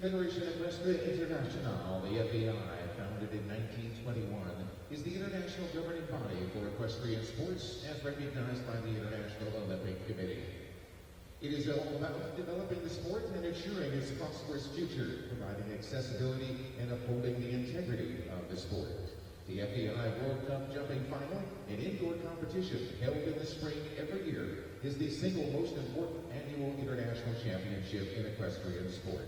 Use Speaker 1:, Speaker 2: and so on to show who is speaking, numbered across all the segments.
Speaker 1: Confederation Equestre Internationale, the FEI, founded in 1921, is the international governing body for equestrian sports as recognized by the International Olympic Committee. It is all about developing the sport and ensuring its prosperous future, providing accessibility and upholding the integrity of the sport. The FEI World Cup Jumping Final, an indoor competition held in the spring every year, is the single most important annual international championship in equestrian sport.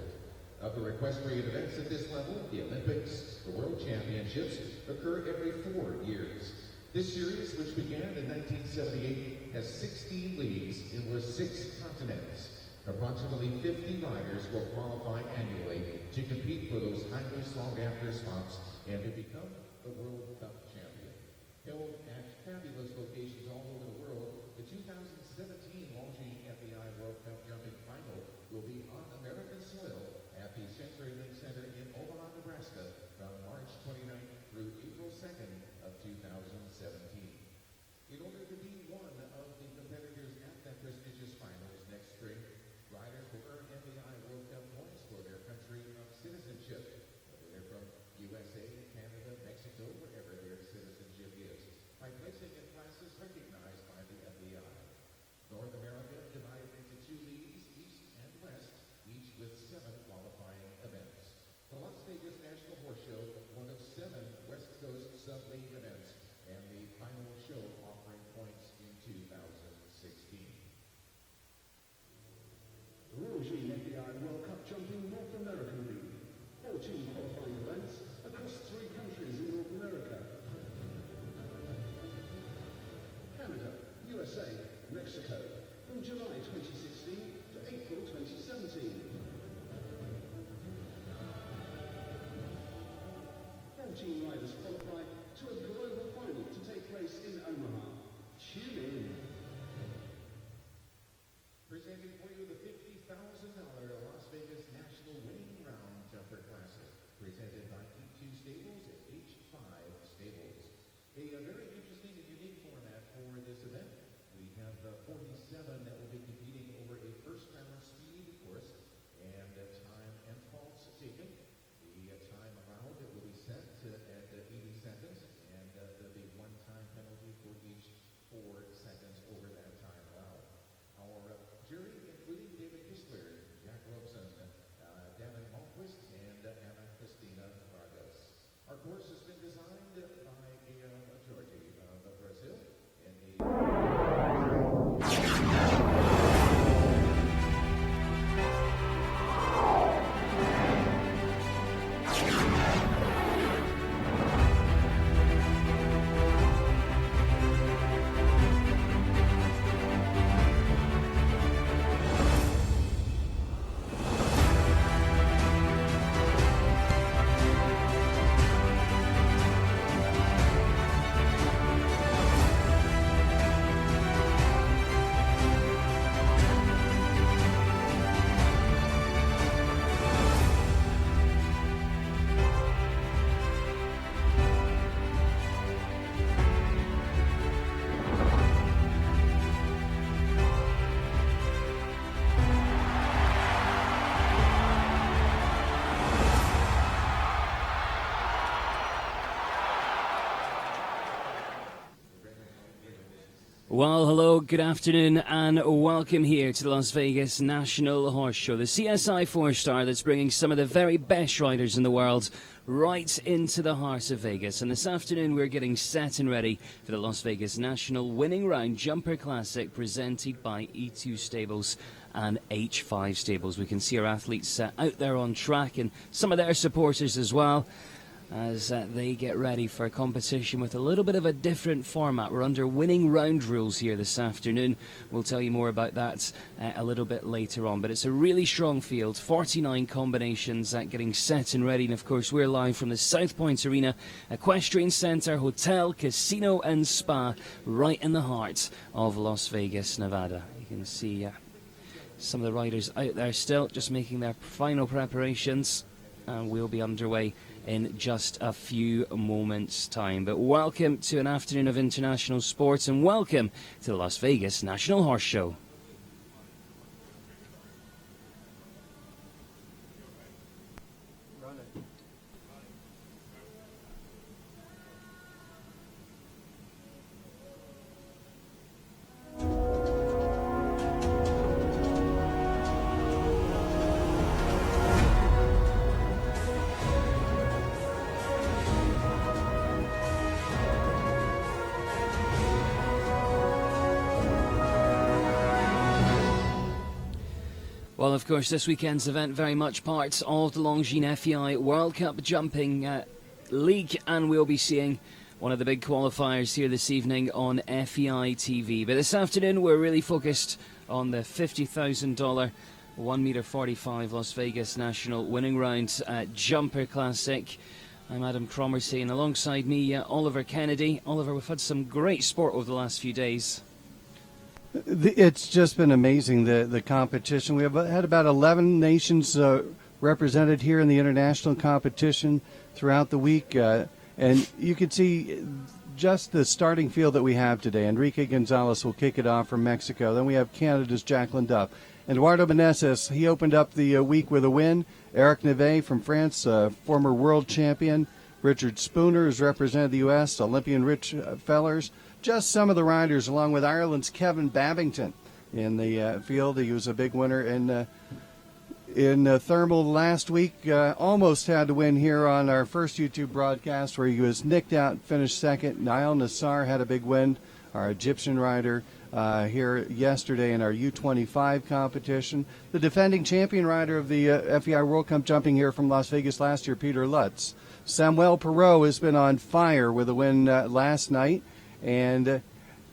Speaker 1: Other equestrian events at this level, the Olympics, the World Championships, occur every 4 years. This series, which began in 1978, has 16 leagues in over 6 continents. Approximately 50 riders will qualify annually to compete for those highly sought-after spots and to become the World Cup champion. Held at fabulous locations all over the world, the 2017 Longines FEI World Cup Jumping Final will be on American soil at the CenturyLink Center in Omaha, Nebraska from March 29th through April 2nd of 2017. In order to be one of the competitors at that prestigious finals next spring, riders will earn FEI World Cup points for their country of citizenship, whether they're from USA, Canada, Mexico, wherever their citizenship is, by placing in classes recognized by the FEI. North America divided into 2 leagues, East and West, each with 7 qualifying events. The Las Vegas National Horse Show, one of 7 West Coast sub-league events, and the final show offering points in 2016.
Speaker 2: The Longines FEI World Cup Jumping North American League. 14 qualifying events across 3 countries in North America. Canada, USA, Mexico, from July 2016 to April 2017. 14 riders qualify to a global final to take place in Omaha. Tune in.
Speaker 1: Presenting for you the $50,000 Las Vegas National Winning Round Jumper Classic, presented by E2 Stables and H5 Stables. A very interesting and unique format for this event. We have 47 that will be competing over a first-round speed course, and time and faults taken. The time allowed will be set at 80 seconds, and there'll be 1 time penalty for each 4 seconds over that time allowed. Our jury, including David Kistler, Jack Robson, Devin Malmquist, and Anna Cristina Vargas. Our course has been designed by a majority of Brazil in
Speaker 3: Well, hello, good afternoon, and welcome here to the Las Vegas National Horse Show, the CSI 4-star that's bringing some of the very best riders in the world right into the heart of Vegas. And this afternoon we're getting set and ready for the Las Vegas National Winning Round Jumper Classic, presented by E2 Stables and H5 Stables. We can see our athletes out there on track, and some of their supporters as well, as they get ready for a competition with a little bit of a different format. We're under winning round rules here this afternoon. We'll tell you more about that a little bit later on. But it's a really strong field, 49 combinations getting set and ready. And of course, we're live from the South Point Arena, Equestrian Center, Hotel, Casino and Spa, right in the heart of Las Vegas, Nevada. You can see some of the riders out there still just making their final preparations, and we'll be underway in just a few moments' time. But welcome to an afternoon of international sports, and welcome to the Las Vegas National Horse Show. Well, of course, this weekend's event very much part of the Longines FEI World Cup Jumping League, and we'll be seeing one of the big qualifiers here this evening on FEI TV. But this afternoon, we're really focused on the $50,000 1m45 Las Vegas National Winning Round Jumper Classic. I'm Adam Cromarty, and alongside me, Oliver Kennedy. Oliver, we've had some great sport over the last few days.
Speaker 4: It's just been amazing, the competition. We have had about 11 nations represented here in the international competition throughout the week. And you can see just the starting field that we have today. Enrique Gonzalez will kick it off from Mexico. Then we have Canada's Jacqueline Duff. Eduardo Meneses, he opened up the week with a win. Eric Neve from France, former world champion. Richard Spooner has represented the U.S., Olympian Rich Fellers. Just some of the riders, along with Ireland's Kevin Babington in the field. He was a big winner in thermal last week. Almost had to win here on our first YouTube broadcast, where he was nicked out, finished second. Niall Nassar had a big win, our Egyptian rider, here yesterday in our U25 competition. The defending champion rider of the FEI World Cup jumping here from Las Vegas last year, Peter Lutz. Samuel Perot has been on fire with a win last night. And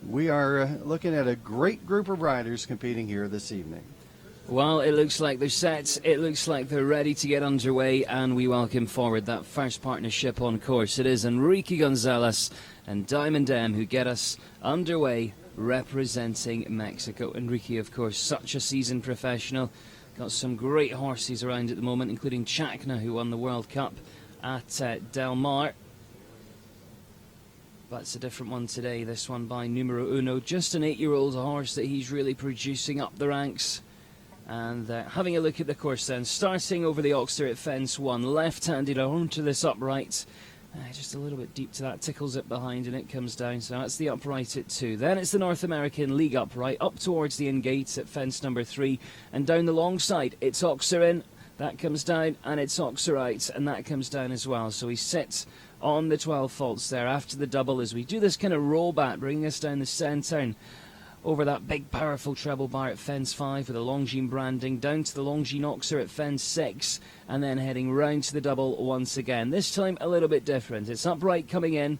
Speaker 4: we are looking at a great group of riders competing here this evening.
Speaker 3: Well, it looks like they're set, it looks like they're ready to get underway, and we welcome forward that first partnership on course. It is Enrique Gonzalez and Diamond M who get us underway representing Mexico. Enrique, of course, such a seasoned professional, got some great horses around at the moment, including Chakna, who won the World Cup at Del Mar. But it's a different one today, this one by Numero Uno. Just an 8-year-old horse that he's really producing up the ranks. And having a look at the course then, starting over the Oxter at fence 1, left-handed onto this upright. Just a little bit deep to that, tickles it behind and it comes down. So that's the upright at 2. Then it's the North American League upright, up towards the in-gate at fence number 3. And down the long side, it's Oxer in, that comes down, and it's Oxer out, and that comes down as well. So he sits on the 12 faults there after the double as we do this kind of roll back, bringing us down the centre and over that big powerful treble bar at fence 5 with the Longines branding, down to the Longines Oxer at fence 6, and then heading round to the double once again. This time a little bit different. It's upright coming in.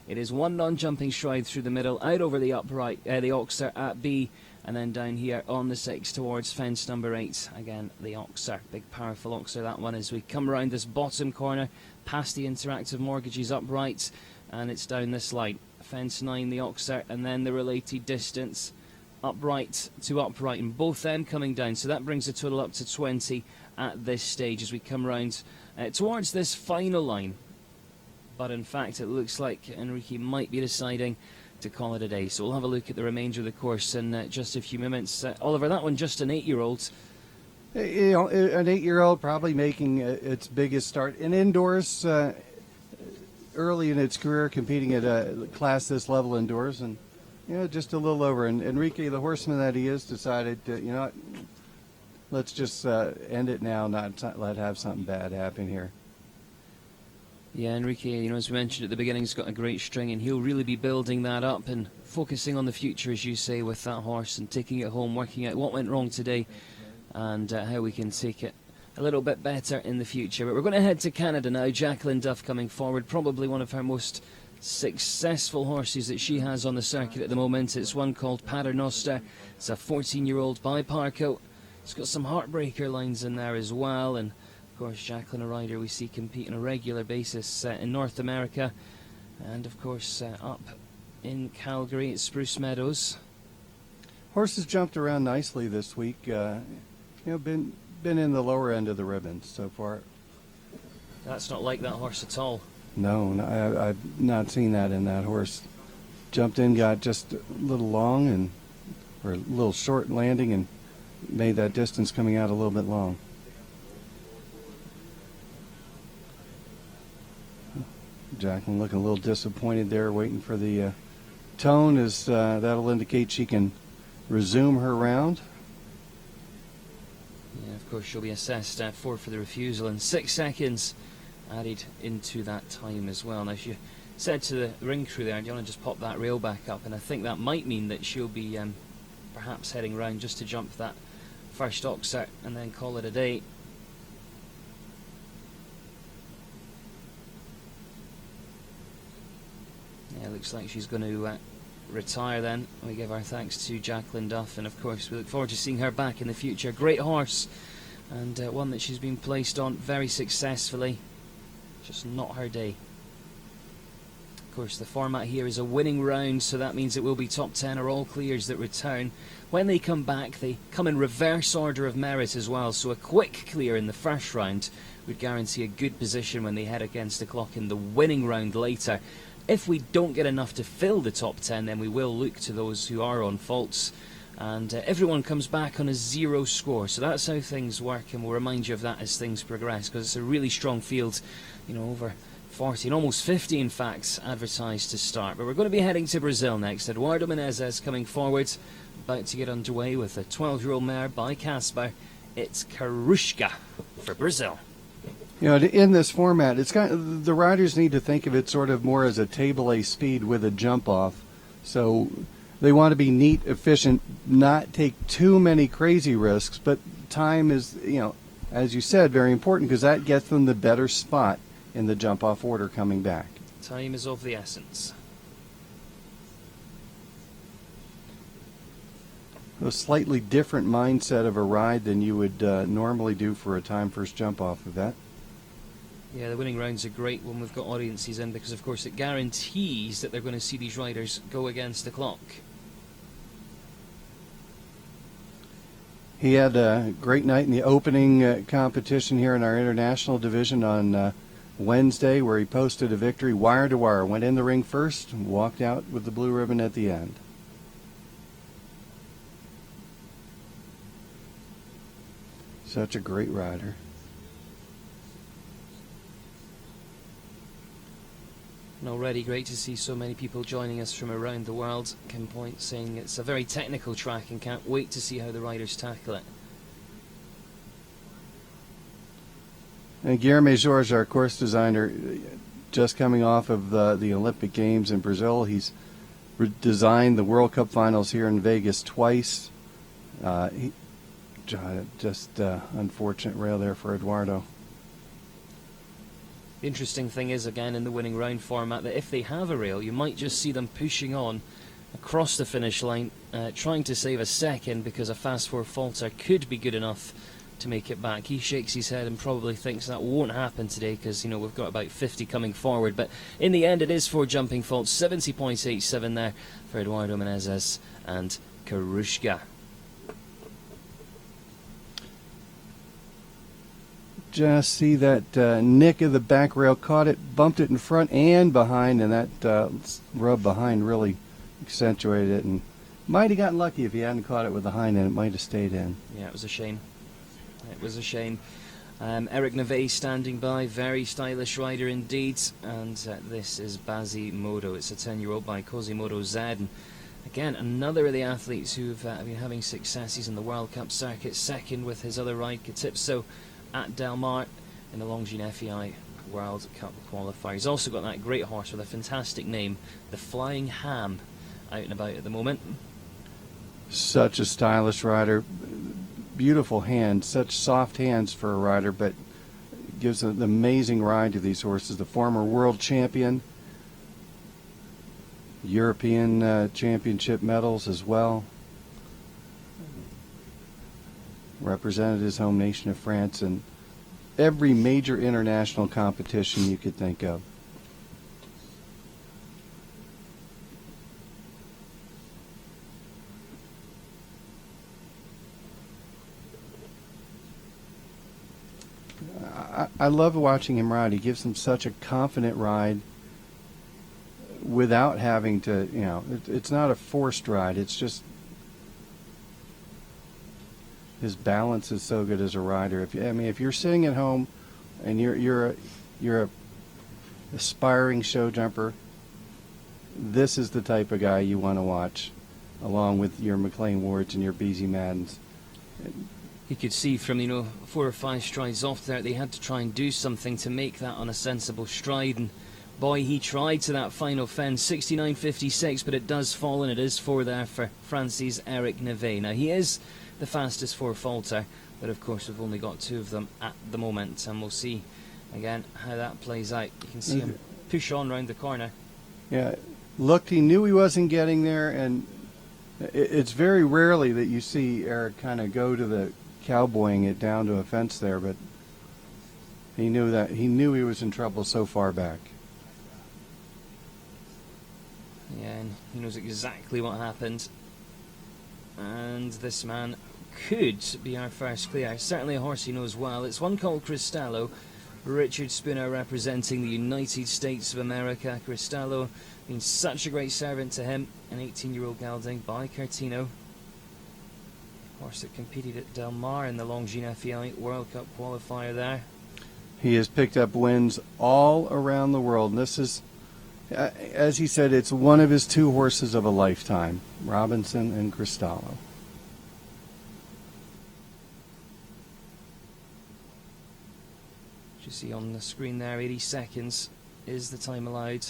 Speaker 3: It is one non-jumping stride through the middle, out over the upright, the Oxer at B, and then down here on the 6 towards fence number 8. Again, the Oxer, big powerful Oxer that one, as we come around this bottom corner past the Interactive Mortgages upright, and it's down this line. Fence 9, the Oxer, and then the related distance upright to upright, and both them coming down. So that brings the total up to 20 at this stage as we come round towards this final line. But in fact, it looks like Enrique might be deciding to call it a day. So we'll have a look at the remainder of the course in just a few moments. Oliver, that one just an 8-year-old.
Speaker 4: You know, an 8-year-old probably making its biggest start in indoors early in its career, competing at a class this level indoors, and just a little over. And Enrique, the horseman that he is, decided, let's just end it now, not let have something bad happen here.
Speaker 3: Yeah, Enrique, as we mentioned at the beginning, he's got a great string, and he'll really be building that up and focusing on the future, as you say, with that horse, and taking it home, working out what went wrong today and how we can take it a little bit better in the future. But we're going to head to Canada now. Jacqueline Duff coming forward, probably one of her most successful horses that she has on the circuit at the moment. It's one called Paternoster. It's a 14-year-old by Parco. It's got some heartbreaker lines in there as well, and of course Jacqueline, a rider we see compete on a regular basis in North America, and of course up in Calgary at Spruce Meadows.
Speaker 4: Horses jumped around nicely this week. Been in the lower end of the ribbons so far.
Speaker 3: That's not like that horse at all.
Speaker 4: No, I've not seen that in that horse. Jumped in, got just a little long or a little short landing, and made that distance coming out a little bit long. Jacqueline looking a little disappointed there, waiting for the tone, as that'll indicate she can resume her round.
Speaker 3: Yeah, of course she'll be assessed for the refusal, and 6 seconds added into that time as well. Now, she said to the ring crew there, do you want to just pop that rail back up? And I think that might mean that she'll be perhaps heading round just to jump that first oxer and then call it a day. Yeah, looks like she's going to retire then. We give our thanks to Jacqueline Duff, and of course we look forward to seeing her back in the future. Great horse, and one that she's been placed on very successfully. Just not her day. Of course, the format here is a winning round, so that means it will be top 10 or all clears that return. When they come back, they come in reverse order of merit as well, so a quick clear in the first round would guarantee a good position when they head against the clock in the winning round later. If we don't get enough to fill the top 10, then we will look to those who are on faults, and everyone comes back on a 0 score, so that's how things work, and we'll remind you of that as things progress, because it's a really strong field, you know, over 40 and almost 50 in fact advertised to start. But we're going to be heading to Brazil next. Eduardo Menezes coming forward, about to get underway with a 12-year-old mare by Casper. It's Karushka for Brazil.
Speaker 4: You know, in this format, it's got, the riders need to think of it sort of more as a table A speed with a jump off. So they want to be neat, efficient, not take too many crazy risks, but time is, you know, as you said, very important, because that gets them the better spot in the jump off order coming back.
Speaker 3: Time is of the essence.
Speaker 4: A slightly different mindset of a ride than you would normally do for a time first jump off event.
Speaker 3: Yeah, the winning rounds are great when we've got audiences in, because of course it guarantees that they're going to see these riders go against the clock.
Speaker 4: He had a great night in the opening competition here in our international division on Wednesday, where he posted a victory wire to wire. Went in the ring first and walked out with the blue ribbon at the end. Such a great rider.
Speaker 3: And already great to see so many people joining us from around the world. Kim Point saying it's a very technical track and can't wait to see how the riders tackle it.
Speaker 4: And Guilherme Jorge, our course designer, just coming off of the Olympic Games in Brazil. He's designed the World Cup finals here in Vegas twice. Just unfortunate rail there for Eduardo.
Speaker 3: The interesting thing is, again, in the winning round format, that if they have a rail, you might just see them pushing on across the finish line, trying to save a second, because a fast four faulter could be good enough to make it back. He shakes his head and probably thinks that won't happen today, because, you know, we've got about 50 coming forward. But in the end, it is 4 jumping faults, 70.87 there for Eduardo Menezes and Karushka.
Speaker 4: Just see that nick of the back rail, caught it, bumped it in front and behind, and that rub behind really accentuated it, and might have gotten lucky if he hadn't caught it with the hind end. It might have stayed in.
Speaker 3: Yeah, it was a shame. It was a shame. Eric Neve standing by, very stylish rider indeed, and this is Bazimoto. It's a 10-year-old by Cosimoto Z. And again, another of the athletes who've been having successes in the World Cup circuit, second with his other ride, Katipso, at Del Mar in the Longines FEI World Cup qualifier. He's also got that great horse with a fantastic name, the Flying Ham, out and about at the moment.
Speaker 4: Such a stylish rider, beautiful hands, such soft hands for a rider, but gives an amazing ride to these horses. The former world champion, European championship medals as well. Represented his home nation of France in every major international competition you could think of. I love watching him ride. He gives him such a confident ride without having to, you know, it's not a forced ride. It's just his balance is so good as a rider. If you're sitting at home and you're a aspiring show jumper, this is the type of guy you want to watch, along with your McLean Wards and your Beezy Maddens.
Speaker 3: You could see from, you know, 4 or 5 strides off there, they had to try and do something to make that on a sensible stride, and boy, he tried to that final fence, 69.56, but it does fall, and it is 4 there for France's Eric Neve. Now, he is the fastest four-faulter, but of course we've only got 2 of them at the moment, and we'll see again how that plays out. You can see him push on round the corner.
Speaker 4: Yeah, looked, he knew he wasn't getting there, and it's very rarely that you see Eric kind of go to the cowboying it down to a fence there, but he knew he was in trouble so far back.
Speaker 3: Yeah, and he knows exactly what happened. And this man could be our first clear. Certainly a horse he knows well. It's one called Cristallo. Richard Spooner representing the United States of America. Cristallo been such a great servant to him. An 18-year-old gelding by Cartino. Horse that competed at Del Mar in the Longines FEI World Cup qualifier there.
Speaker 4: He has picked up wins all around the world. And this is, as he said, it's one of his 2 horses of a lifetime, Robinson and Cristallo.
Speaker 3: You see on the screen there, 80 seconds is the time allowed.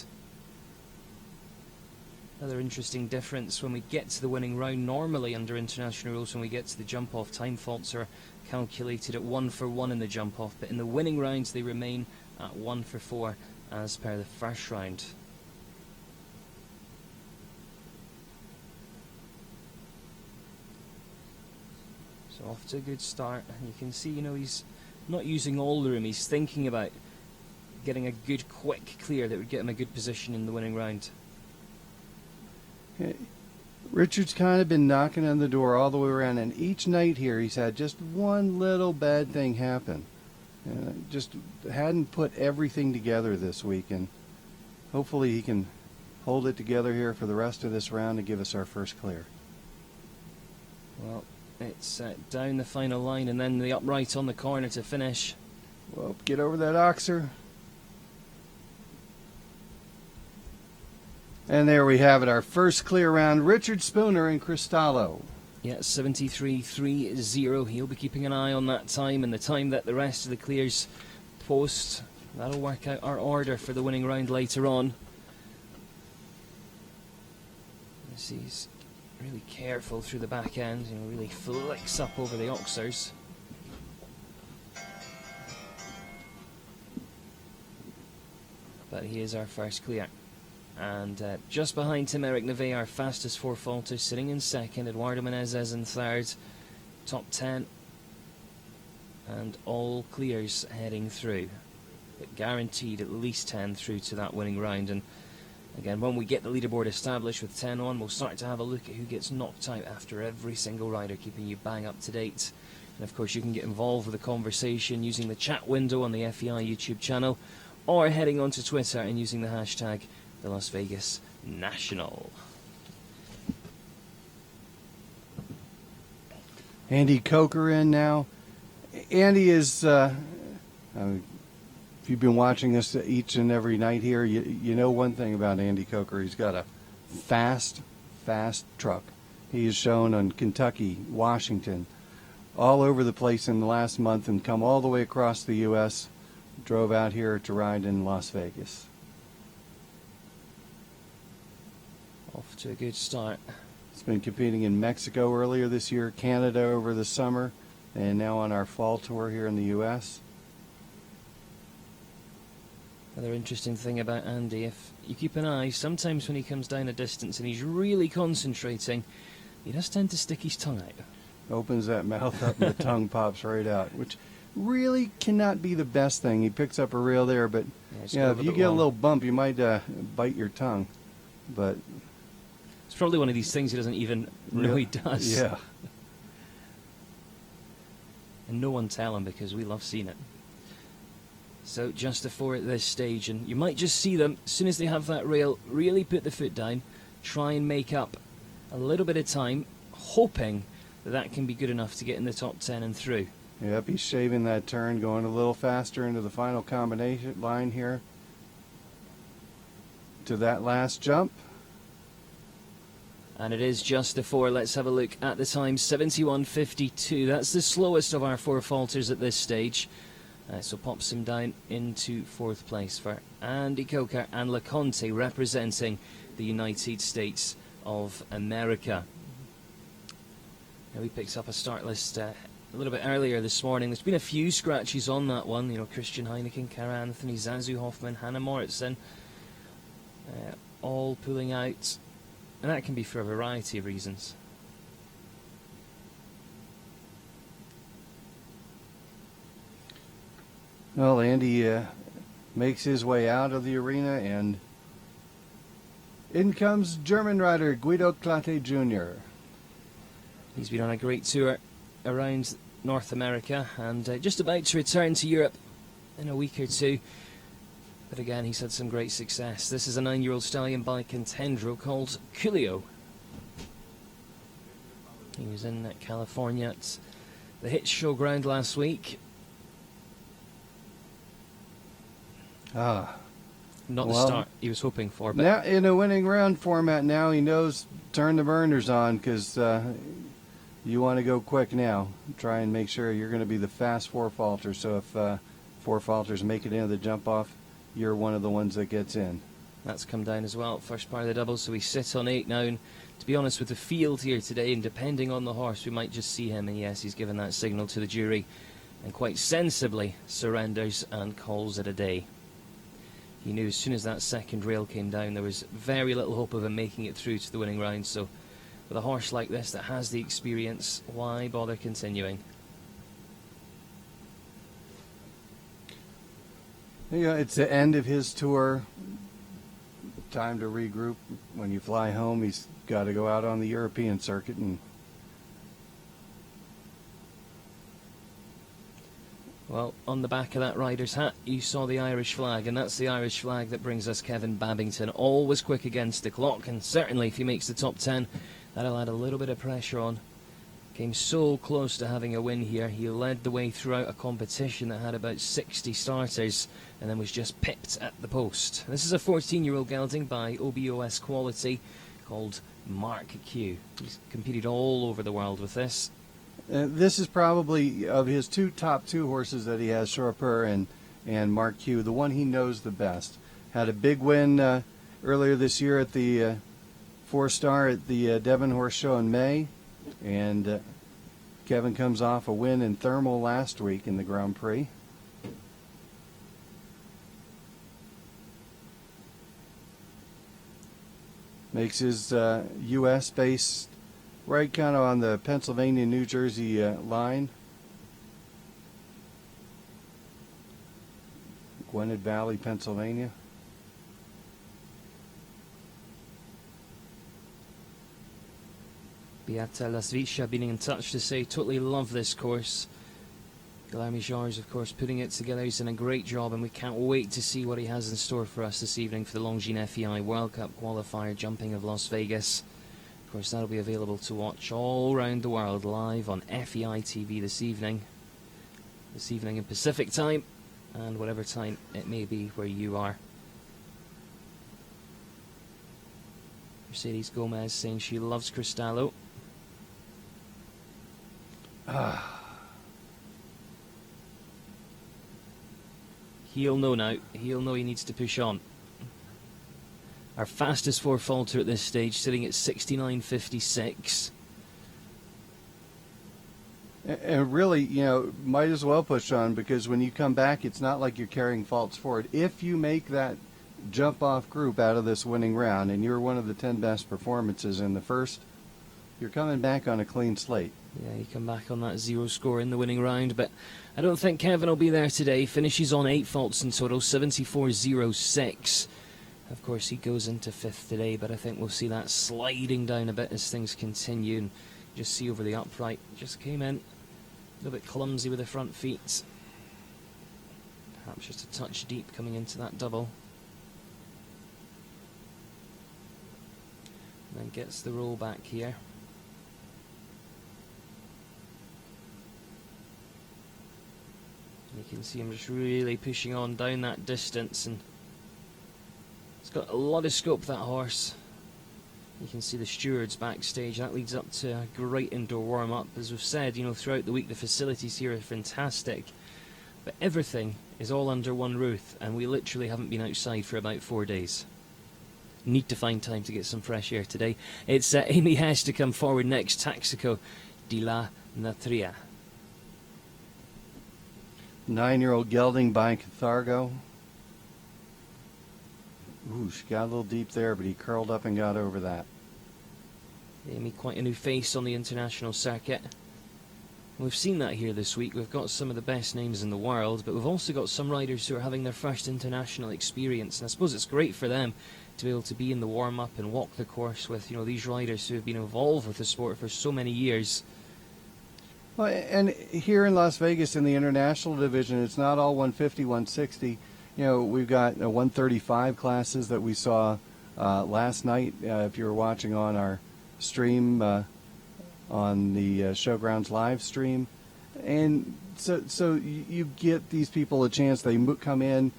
Speaker 3: Another interesting difference when we get to the winning round. Normally under international rules, when we get to the jump off, time faults are calculated at 1 for 1 in the jump off, but in the winning rounds they remain at 1 for 4 as per the first round. So off to a good start, and you can see, you know, he's not using all the room. He's thinking about getting a good quick clear that would get him a good position in the winning round.
Speaker 4: Richard's kind of been knocking on the door all the way around, and each night here he's had just one little bad thing happen. Just hadn't put everything together this week, and hopefully he can hold it together here for the rest of this round to give us our first clear.
Speaker 3: Well, it's down the final line and then the upright on the corner to finish.
Speaker 4: Well, get over that oxer. And there we have it, our first clear round, Richard Spooner and Cristallo.
Speaker 3: Yeah, 73.30. He'll be keeping an eye on that time and the time that the rest of the clears post. That'll work out our order for the winning round later on. He's really careful through the back end, you know, really flicks up over the oxers. But he is our first clear. And just behind him, Eric Neve, our fastest four-faulter, sitting in second. Eduardo Menezes in third. Top 10. And all clears heading through. But guaranteed at least 10 through to that winning round. And again, when we get the leaderboard established with 10 on, we'll start to have a look at who gets knocked out after every single rider, keeping you bang up to date. And of course, you can get involved with the conversation using the chat window on the FEI YouTube channel, or heading onto Twitter and using the hashtag the Las Vegas National.
Speaker 4: Andy Coker in now. Andy is, if you've been watching us each and every night here, you know one thing about Andy Coker. He's got a fast truck. He is shown on Kentucky, Washington, all over the place in the last month and come all the way across the U.S., drove out here to ride in Las Vegas.
Speaker 3: Off to a good start.
Speaker 4: He's been competing in Mexico earlier this year, Canada over the summer, and now on our fall tour here in the U.S.
Speaker 3: Another interesting thing about Andy, if you keep an eye, sometimes when he comes down a distance and he's really concentrating, he does tend to stick his tongue out.
Speaker 4: Opens that mouth up and the tongue pops right out, which really cannot be the best thing. He picks up a reel there, but yeah, if you get a little bump, you might bite your tongue. But
Speaker 3: it's probably one of these things he doesn't even know he does.
Speaker 4: Yeah.
Speaker 3: And no one tell him, because we love seeing it. So just a 4 at this stage, and you might just see them, as soon as they have that rail, really put the foot down, try and make up a little bit of time, hoping that that can be good enough to get in the top 10 and through.
Speaker 4: Yep, he's shaving that turn, going a little faster into the final combination line here. To that last jump.
Speaker 3: And it is just a 4. Let's have a look at the time. 71.52. That's the slowest of our four falters at this stage. So pops him down into 4th place for Andy Coker and LeConte, representing the United States of America. Now, we picked up a start list a little bit earlier this morning. There's been a few scratches on that one. You know, Christian Heineken, Cara Anthony, Zazu Hoffman, Hannah Moritzen, all pulling out. And that can be for a variety of reasons.
Speaker 4: Well, Andy makes his way out of the arena, and in comes German rider Guido Clate Jr.
Speaker 3: He's been on a great tour around North America and just about to return to Europe in a week or two. But again, he's had some great success. This is a 9-year-old stallion by Contendro called Coolio. He was in California at the Hit Showground last week. Not the start he was hoping for. But
Speaker 4: now, in a winning round format, now he knows turn the burners on, because you want to go quick now. Try and make sure you're going to be the fast four faulter. So if four falters make it into the jump off, you're one of the ones that gets in.
Speaker 3: That's come down as well. First part of the double, so we sit on 8 now. And to be honest, with the field here today, and depending on the horse, we might just see him. And yes, he's given that signal to the jury, and quite sensibly surrenders and calls it a day. He knew as soon as that second rail came down, there was very little hope of him making it through to the winning round. So with a horse like this that has the experience, why bother continuing?
Speaker 4: Yeah, it's the end of his tour. Time to regroup. When you fly home, he's got to go out on the European circuit. And
Speaker 3: well, on the back of that rider's hat, you saw the Irish flag, and that's the Irish flag that brings us Kevin Babington. Always quick against the clock, and certainly if he makes the top 10, that'll add a little bit of pressure on. Came so close to having a win here. He led the way throughout a competition that had about 60 starters, and then was just pipped at the post. This is a 14-year-old gelding by OBOS Quality called Mark Q. He's competed all over the world with this.
Speaker 4: This is probably, of his top two horses that he has, Chopper and Mark Q, the one he knows the best. Had a big win earlier this year at the 4-star at the Devon Horse Show in May. And Kevin comes off a win in Thermal last week in the Grand Prix. Makes his U.S. base right kind of on the Pennsylvania-New Jersey line. Gwinnett Valley, Pennsylvania.
Speaker 3: Beata Lasvicia being in touch to say, totally love this course. Guilherme Jorge, of course, putting it together. He's done a great job, and we can't wait to see what he has in store for us this evening for the Longines FEI World Cup qualifier jumping of Las Vegas. Of course, that'll be available to watch all around the world live on FEI TV this evening in Pacific time, and whatever time it may be where you are. Mercedes Gomez saying she loves Cristallo. He'll know now. He'll know he needs to push on. Our fastest four-faulter at this stage, sitting at 69.56.
Speaker 4: And really, might as well push on, because when you come back, it's not like you're carrying faults forward. If you make that jump-off group out of this winning round, and you're one of the 10 best performances in the first, you're coming back on a clean slate.
Speaker 3: Yeah, you come back on that 0 score in the winning round, but I don't think Kevin will be there today. Finishes on 8 faults in total, 74.06. Of course, he goes into 5th today, but I think we'll see that sliding down a bit as things continue. And just see over the upright, just came in a little bit clumsy with the front feet. Perhaps just a touch deep coming into that double. And then gets the roll back here. You can see him just really pushing on down that distance, and it's got a lot of scope, that horse. You can see the stewards backstage. That leads up to a great indoor warm-up. As we've said, throughout the week, the facilities here are fantastic, but everything is all under one roof, and we literally haven't been outside for about 4 days. Need to find time to get some fresh air today. It's Amy Hess to come forward next. Taxico de la Natria.
Speaker 4: 9-year-old gelding by Cathargo. Ooh, she got a little deep there, but he curled up and got over that.
Speaker 3: Amy, quite a new face on the international circuit. We've seen that here this week. We've got some of the best names in the world, but we've also got some riders who are having their first international experience, and I suppose it's great for them to be able to be in the warm-up and walk the course with, you know, these riders who have been involved with the sport for so many years.
Speaker 4: Well, and here in Las Vegas in the international division, it's not all 150, 160. You know, we've got 135 classes that we saw last night. If you were watching on our stream, on the Showgrounds live stream, and so you get these people a chance. They come in,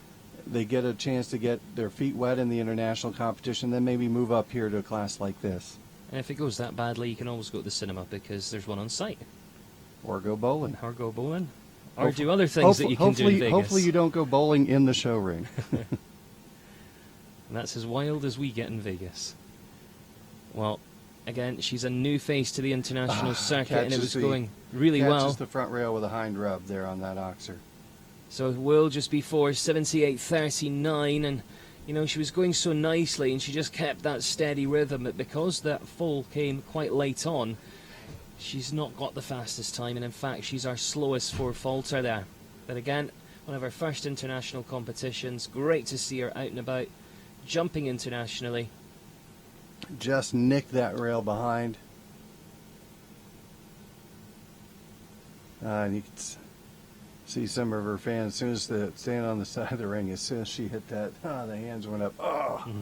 Speaker 4: they get a chance to get their feet wet in the international competition, then maybe move up here to a class like this.
Speaker 3: And if it goes that badly, you can always go to the cinema because there's one on site.
Speaker 4: Or go bowling.
Speaker 3: Or go bowling. Or do other things that you can do in Vegas.
Speaker 4: Hopefully you don't go bowling in the show ring.
Speaker 3: And that's as wild as we get in Vegas. Well, again, she's a new face to the international circuit, and it was going really well.
Speaker 4: Catches the front rail with a hind rub there on that oxer.
Speaker 3: So it will just be 4:78.39, and you know, she was going so nicely, and she just kept that steady rhythm. But because that fall came quite late on, she's not got the fastest time, and in fact she's our slowest falter there. But again, one of her first international competitions. Great to see her out and about, jumping internationally.
Speaker 4: Just nicked that rail behind. And you can see some of her fans, as soon as they stand on the side of the ring, as soon as she hit that, the hands went up. Oh!
Speaker 3: Mm-hmm.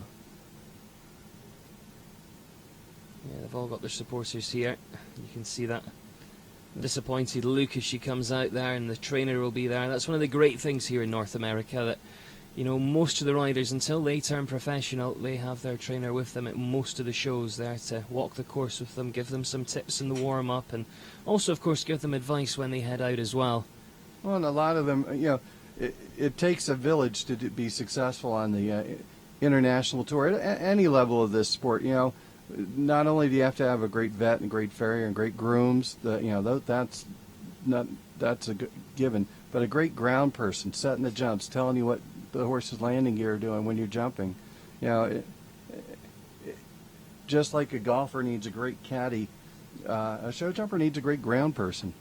Speaker 3: Yeah, they've all got their supporters here. You can see that disappointed look as she comes out there, and the trainer will be there. That's one of the great things here in North America, that, you know, most of the riders, until they turn professional, they have their trainer with them at most of the shows, there to walk the course with them, give them some tips in the warm-up, and also, of course, give them advice when they head out as well.
Speaker 4: Well, and a lot of them, you know, it takes a village to be successful on the international tour at any level of this sport. You know, not only do you have to have a great vet and a great farrier and great grooms, that's a given, but a great ground person setting the jumps, telling you what the horse's landing gear are doing when you're jumping. You know, just like a golfer needs a great caddy, a show jumper needs a great ground person.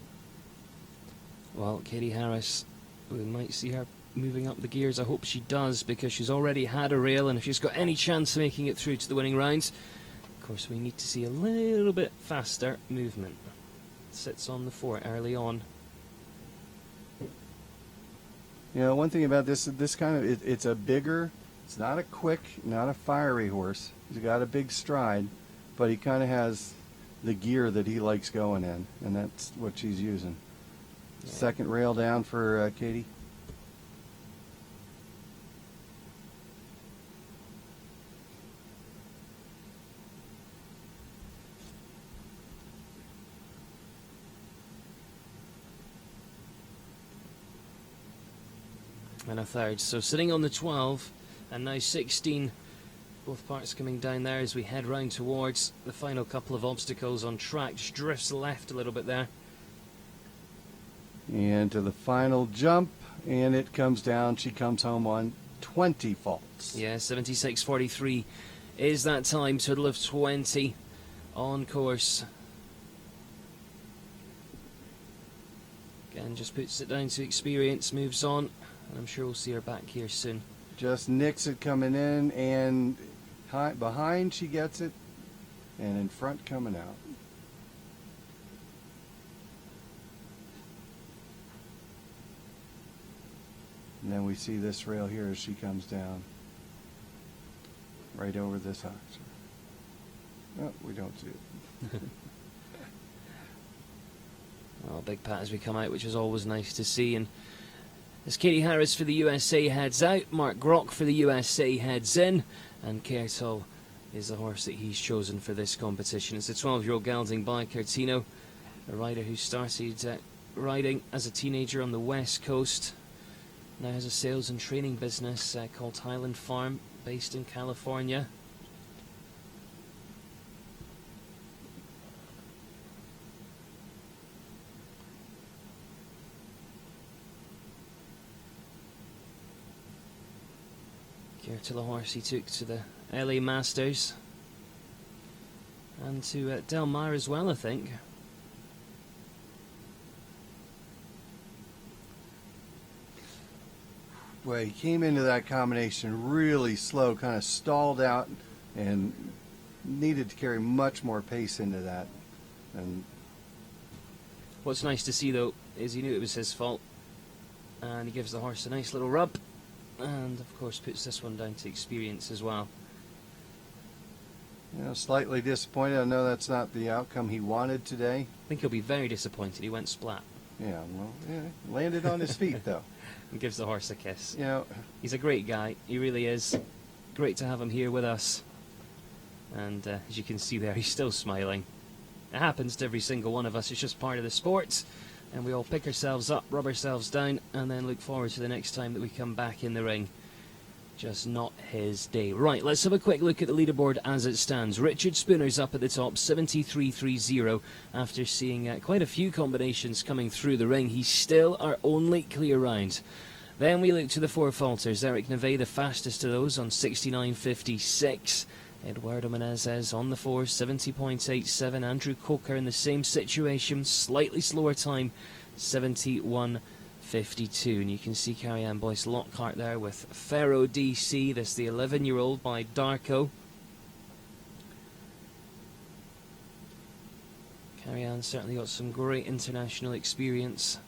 Speaker 3: Well, Katie Harris, we might see her moving up the gears. I hope she does, because she's already had a rail, and if she's got any chance of making it through to the winning rounds, of course we need to see a little bit faster movement. Sits on the fort early on.
Speaker 4: You know, one thing about this kind of, it's a bigger, it's not a quick, not a fiery horse. He's got a big stride, but he kind of has the gear that he likes going in, and that's what she's using. Yeah. Second rail down for Katie.
Speaker 3: And a third. So sitting on the 12, and now 16. Both parts coming down there as we head round towards the final couple of obstacles on track. Just drifts left a little bit there.
Speaker 4: And to the final jump, and it comes down. She comes home on 20 faults.
Speaker 3: Yeah, 76.43 is that time. Total of 20 on course. Again, just puts it down to experience, moves on, and I'm sure we'll see her back here soon.
Speaker 4: Just nicks it coming in, and behind she gets it, and in front coming out. And then we see this rail here as she comes down, right over this oxer. Oh, we don't see it.
Speaker 3: Well, big pat as we come out, which is always nice to see. And as Katie Harris for the USA heads out, Mark Grock for the USA heads in, and Kertel is the horse that he's chosen for this competition. It's a 12-year-old gelding by Curtino, a rider who started riding as a teenager on the West Coast. Now has a sales and training business called Highland Farm, based in California. Gertula horse he took to the LA Masters and to Del Mar as well, I think.
Speaker 4: Well, he came into that combination really slow, kind of stalled out, and needed to carry much more pace into that. And
Speaker 3: What's nice to see, though, is he knew it was his fault, and he gives the horse a nice little rub, and of course puts this one down to experience as well.
Speaker 4: slightly disappointed. I know that's not the outcome he wanted today.
Speaker 3: I think he'll be very disappointed. He went splat.
Speaker 4: Yeah, landed on his feet though.
Speaker 3: And gives the horse a kiss.
Speaker 4: You know,
Speaker 3: He's a great guy. He really is. Great to have him here with us. And as you can see there, he's still smiling. It happens to every single one of us. It's just part of the sport. And we all pick ourselves up, rub ourselves down, and then look forward to the next time that we come back in the ring. Just not his day. Right, let's have a quick look at the leaderboard as it stands. Richard Spooner's up at the top, 73.30. After seeing quite a few combinations coming through the ring, he's still our only clear round. Then we look to the four falters. Eric Neve, the fastest of those, on 69.56. Eduardo Menezes on the 4, 70.87. Andrew Coker in the same situation, slightly slower time, 71.52. And you can see Carrie-Anne Boyce Lockhart there with Pharaoh DC. This the 11-year-old by Darko. Carrie-Anne certainly got some great international experience.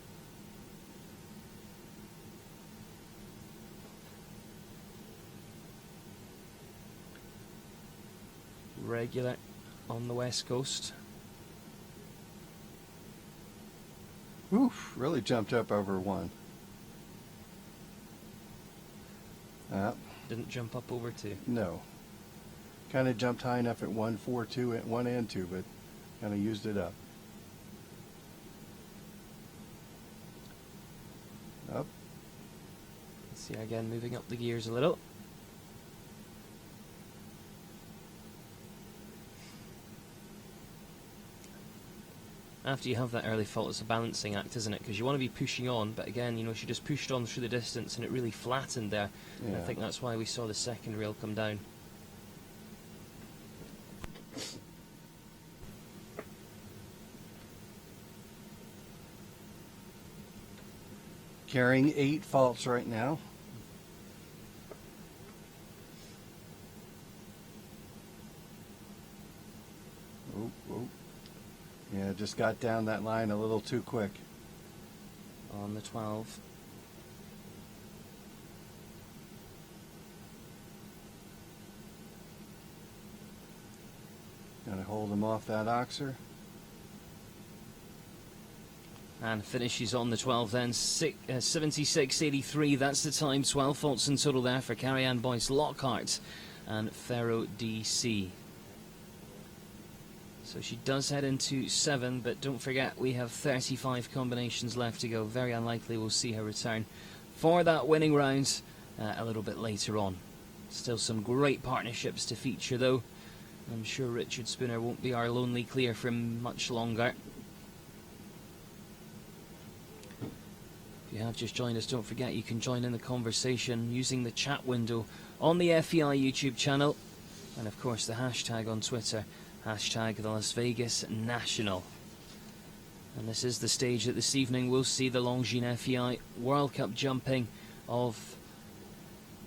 Speaker 3: Regular on the west coast.
Speaker 4: oof, really jumped up over one.
Speaker 3: Didn't jump up over 2.
Speaker 4: No. Kind of jumped high enough at 1-4-2 at 1 and 2, but kind of used it up. Up.
Speaker 3: See again, moving up the gears a little. After you have that early fault, it's a balancing act, isn't it? Because you want to be pushing on, but again, she just pushed on through the distance and it really flattened there.
Speaker 4: Yeah.
Speaker 3: And I think that's why we saw the second rail come down.
Speaker 4: Carrying 8 faults right now. Oh, oh. Yeah, just got down that line a little too quick.
Speaker 3: On the 12.
Speaker 4: Gotta hold him off that oxer.
Speaker 3: And finishes on the 12 then, 76.83, that's the time. 12 faults in total there for Carrie-Anne Boyce Lockhart and Pharaoh DC. So she does head into 7, but don't forget we have 35 combinations left to go. Very unlikely we'll see her return for that winning round a little bit later on. Still some great partnerships to feature though. I'm sure Richard Spooner won't be our lonely clear for much longer. If you have just joined us, don't forget you can join in the conversation using the chat window on the FEI YouTube channel, and of course the hashtag on Twitter, hashtag the Las Vegas National. And this is the stage that this evening will see the Longines FEI World Cup jumping of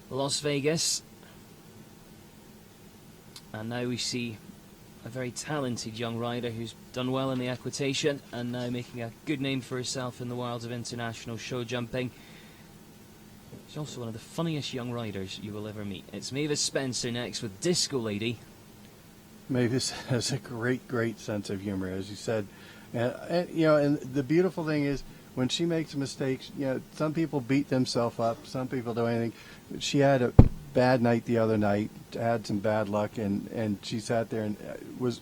Speaker 3: Las Vegas. And now we see a very talented young rider who's done well in the equitation and now making a good name for herself in the world of international show jumping. She's also one of the funniest young riders you will ever meet. It's Mavis Spencer next with Disco Lady.
Speaker 4: Mavis has a great sense of humor, as you said. And the beautiful thing is, when she makes mistakes, some people beat themselves up, some people do anything. She had a bad night the other night, had some bad luck, and she sat there and was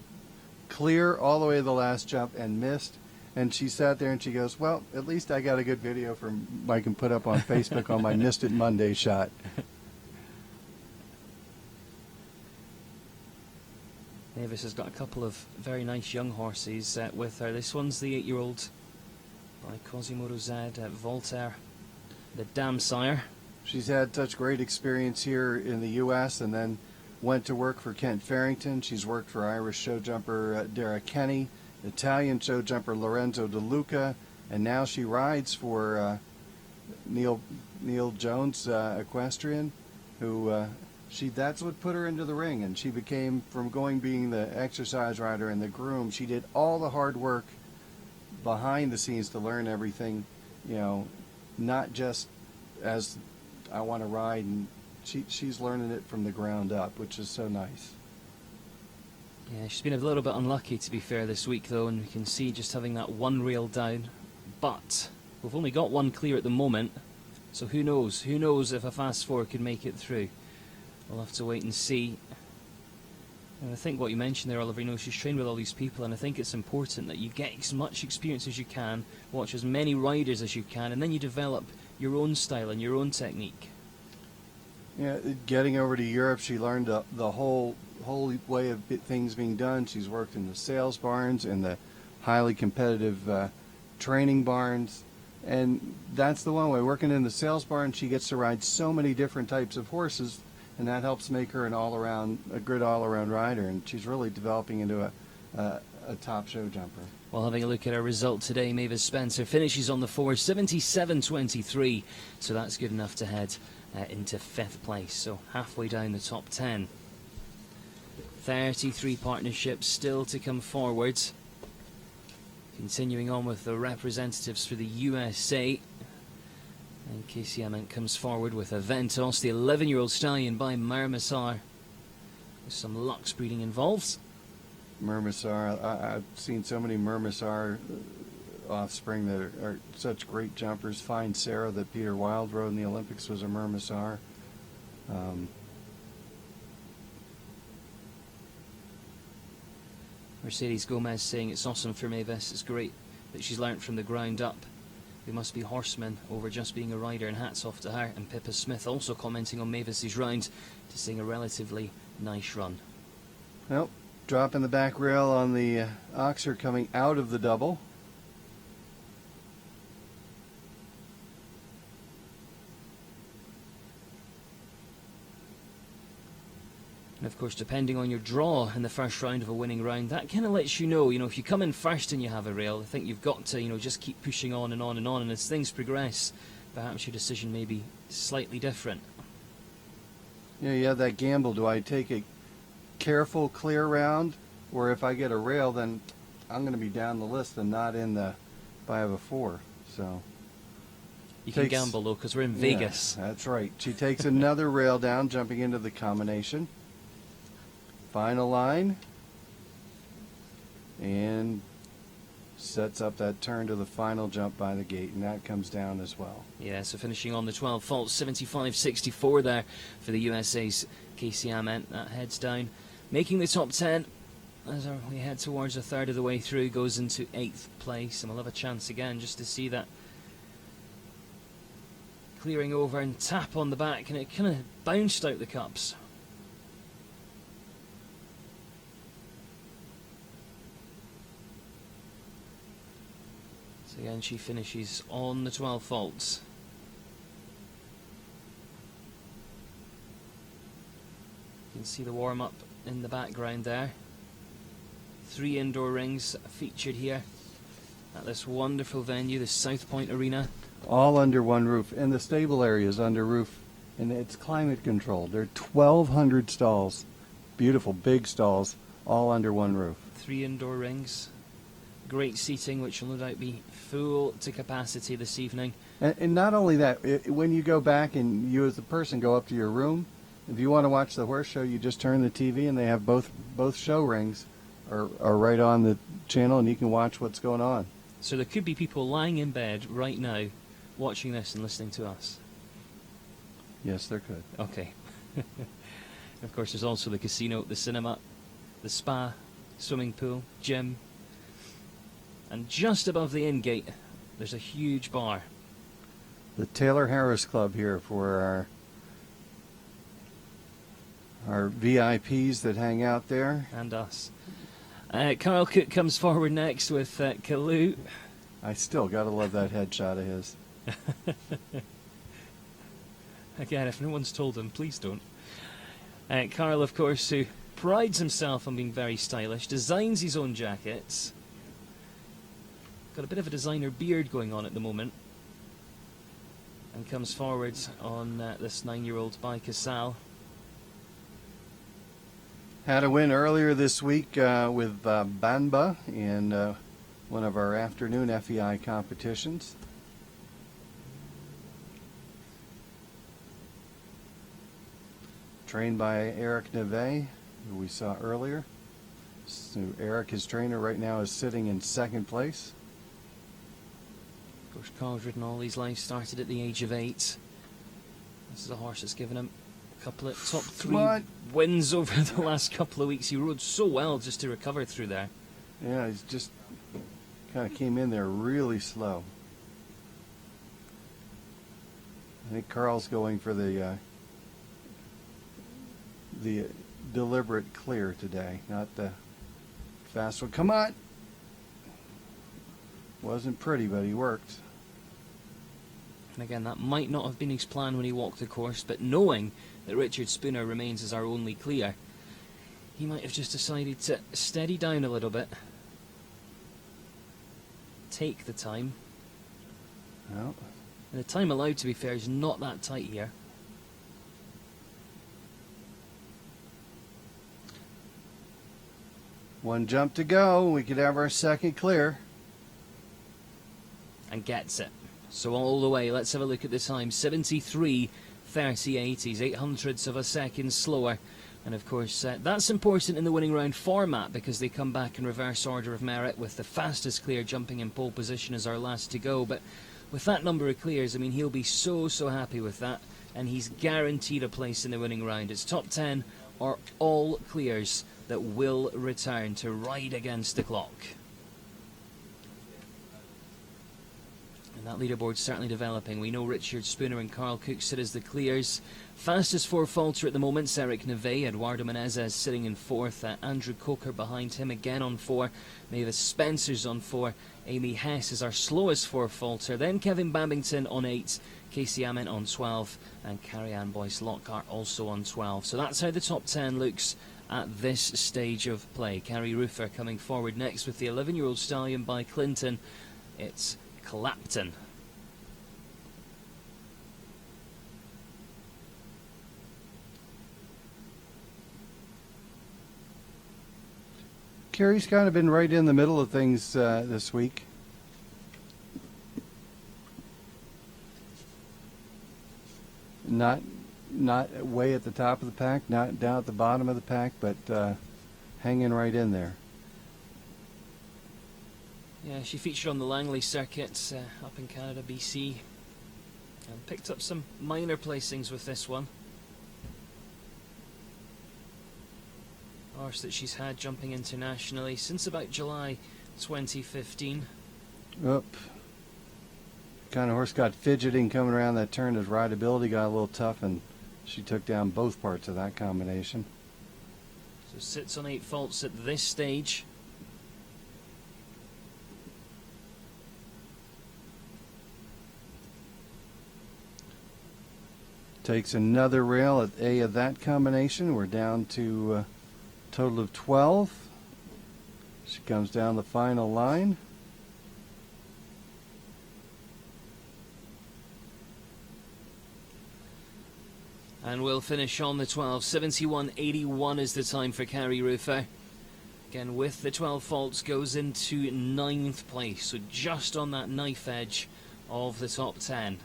Speaker 4: clear all the way to the last jump and missed. And she sat there and she goes, well, at least I got a good video I can put up on Facebook on my Missed It Monday shot.
Speaker 3: Mavis has got a couple of very nice young horses with her. This one's the 8-year-old by Quasimodo Z, Voltaire, the Dam Sire.
Speaker 4: She's had such great experience here in the U.S. and then went to work for Kent Farrington. She's worked for Irish show jumper Dara Kenny, Italian show jumper Lorenzo De Luca, and now she rides for Neil Jones equestrian, who that's what put her into the ring, and she became, from being the exercise rider and the groom, she did all the hard work behind the scenes to learn everything, not just as I want to ride, and she's learning it from the ground up, which is so nice.
Speaker 3: Yeah, she's been a little bit unlucky, to be fair, this week, though, and we can see just having that one rail down. But we've only got one clear at the moment, so who knows? Who knows if a Fast Four could make it through? We'll have to wait and see. And I think what you mentioned there, Oliver, she's trained with all these people, and I think it's important that you get as much experience as you can, watch as many riders as you can, and then you develop your own style and your own technique.
Speaker 4: Yeah, getting over to Europe, she learned the whole way of things being done. She's worked in the sales barns and the highly competitive training barns, and that's the one way. Working in the sales barn, she gets to ride so many different types of horses, and that helps make her a good all-around rider, and she's really developing into a top show jumper.
Speaker 3: Well, having a look at our result today, Mavis Spencer finishes on the 4:77.23, so that's good enough to head into 5th place, so halfway down the top 10. 33 partnerships still to come forwards. Continuing on with the representatives for the USA. And Casey Ament comes forward with a Ventos, the 11-year-old stallion by Mermisar, with some Lux breeding involved.
Speaker 4: Mermisar, I've seen so many Mermisar offspring that are such great jumpers. Fine Sarah that Peter Wilde rode in the Olympics was a Mermisar.
Speaker 3: Mercedes Gomez saying it's awesome for Mavis. It's great that she's learnt from the ground up. They must be horsemen over just being a rider, and hats off to her. And Pippa Smith also commenting on Mavis's round to saying a relatively nice run.
Speaker 4: Well, dropping the back rail on the Oxer coming out of the double.
Speaker 3: And of course, depending on your draw in the first round of a winning round, that kind of lets you know, if you come in first and you have a rail, I think you've got to, just keep pushing on and on and on. And as things progress, perhaps your decision may be slightly different.
Speaker 4: Yeah, you have that gamble. Do I take a careful, clear round, or if I get a rail, then I'm going to be down the list and not in the if I have a 4. So
Speaker 3: you can gamble though, because we're in Vegas.
Speaker 4: That's right. She takes another rail down, jumping into the combination. Final line, and sets up that turn to the final jump by the gate, and that comes down as well.
Speaker 3: Yeah, so finishing on the 12 faults, 75.64 there for the USA's Casey Ament. That heads down, making the top 10 as we head towards a third of the way through, goes into 8th place, and we'll have a chance again just to see that clearing over and tap on the back, and it kind of bounced out the cups. So again, she finishes on the 12 faults. You can see the warm-up in the background there. 3 indoor rings featured here at this wonderful venue, the South Point Arena.
Speaker 4: All under one roof, and the stable area is under roof, and it's climate controlled. There are 1,200 stalls, beautiful big stalls, all under one roof.
Speaker 3: 3 indoor rings. Great seating, which will no doubt be full to capacity this evening.
Speaker 4: And not only that, when you go back and you as the person go up to your room, if you want to watch the horse show, you just turn the TV and they have both show rings are right on the channel, and you can watch what's going on.
Speaker 3: So there could be people lying in bed right now watching this and listening to us.
Speaker 4: Yes, there could.
Speaker 3: Okay. Of course, there's also the casino, the cinema, the spa, swimming pool, gym. And just above the inn gate, there's a huge bar.
Speaker 4: The Taylor Harris Club here for our VIPs that hang out there.
Speaker 3: And us. Carl Cook comes forward next with Kalu.
Speaker 4: I still gotta love that headshot of his.
Speaker 3: Again, if no one's told him, please don't. Carl, of course, who prides himself on being very stylish, designs his own jackets. Got a bit of a designer beard going on at the moment. And comes forward on this 9-year-old by Casal.
Speaker 4: Had a win earlier this week with Banba in one of our afternoon FEI competitions. Trained by Eric Neve, who we saw earlier. So Eric, his trainer, right now is sitting in second place.
Speaker 3: Of course, Carl's ridden all his life, started at the age of 8. This is a horse that's given him a couple of top 3 wins over the last couple of weeks. He rode so well just to recover through there.
Speaker 4: Yeah, he's just kind of came in there really slow. I think Carl's going for the deliberate clear today, not the fast one. Come on! Wasn't pretty, but he worked.
Speaker 3: And again, that might not have been his plan when he walked the course, but knowing that Richard Spooner remains as our only clear, he might have just decided to steady down a little bit. Take the time.
Speaker 4: Well,
Speaker 3: And the time allowed, to be fair, is not that tight here.
Speaker 4: one jump to go. We could have our second clear.
Speaker 3: And gets it. So all the way, let's have a look at the time. 73.38. He's 0.08 of a second slower. And of course, that's important in the winning round format because they come back in reverse order of merit with the fastest clear jumping in pole position as our last to go. But with that number of clears, I mean, he'll be so happy with that. And he's guaranteed a place in the winning round. It's top 10 or all clears that will return to ride against the clock. And that leaderboard's certainly developing. We know Richard Spooner and Carl Cook sit as the clears. Fastest 4-faulter at the moment, Eric Neve. Eduardo Menezes sitting in 4th. Andrew Coker behind him again on 4. Mavis Spencer's on 4. Amy Hess is our slowest 4-faulter. Then Kevin Babington on 8. Casey Ament on 12. And Carrie-Anne Boyce Lockhart also on 12. So that's how the top 10 looks at this stage of play. Carrie Roofer coming forward next with the 11-year-old stallion by Clinton. It's Clapton.
Speaker 4: Carrie's kind of been right in the middle of things this week. Not way at the top of the pack, not down at the bottom of the pack, but hanging right in there.
Speaker 3: Yeah, she featured on the Langley circuit up in Canada, BC, and picked up some minor placings with this one. Horse that she's had jumping internationally since about July 2015.
Speaker 4: Oop. Kind of horse got fidgeting coming around that turn. His rideability got a little tough, and she took down both parts of that combination.
Speaker 3: So sits on 8 faults at this stage.
Speaker 4: Takes another rail at A of that combination. We're down to a total of 12. She comes down the final line.
Speaker 3: And we'll finish on the 12. 71.81 is the time for Carrie Roofer. Again, with the 12 faults, goes into 9th place. So just on that knife edge of the top 10.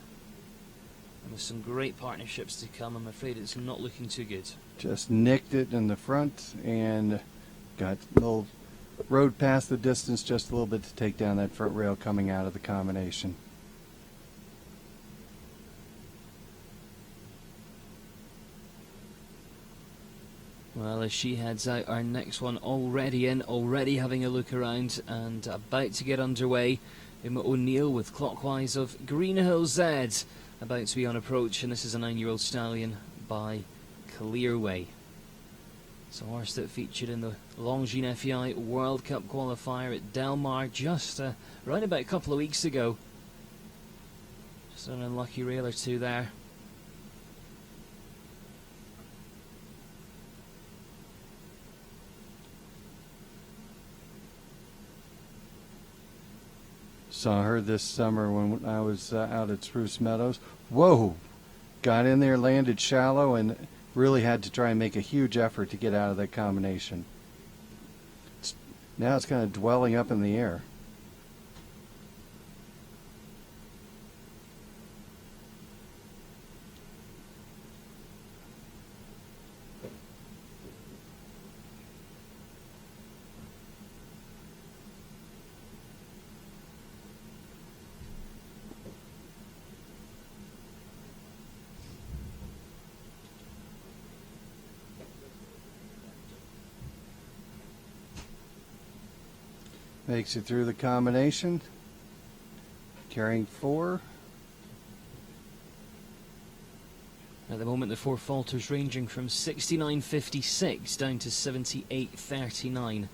Speaker 3: And with some great partnerships to come, I'm afraid it's not looking too good.
Speaker 4: Just nicked it in the front and got a little rode past the distance just a little bit to take down that front rail coming out of the combination.
Speaker 3: Well, as she heads out, our next one already in, already having a look around and about to get underway. Emma O'Neill with Clockwise of Greenhill Z about to be on approach, and this is a 9-year-old stallion by Clearway. It's a horse that featured in the Longines FEI World Cup qualifier at Del Mar just right about a couple of weeks ago. Just an unlucky rail or two there.
Speaker 4: Saw her this summer when I was out at Spruce Meadows. Whoa! Got in there, landed shallow, and really had to try and make a huge effort to get out of that combination. Now it's kind of dwelling up in the air. Makes it through the combination, carrying 4.
Speaker 3: At the moment, the 4 falters ranging from 69.56 down to 78.39.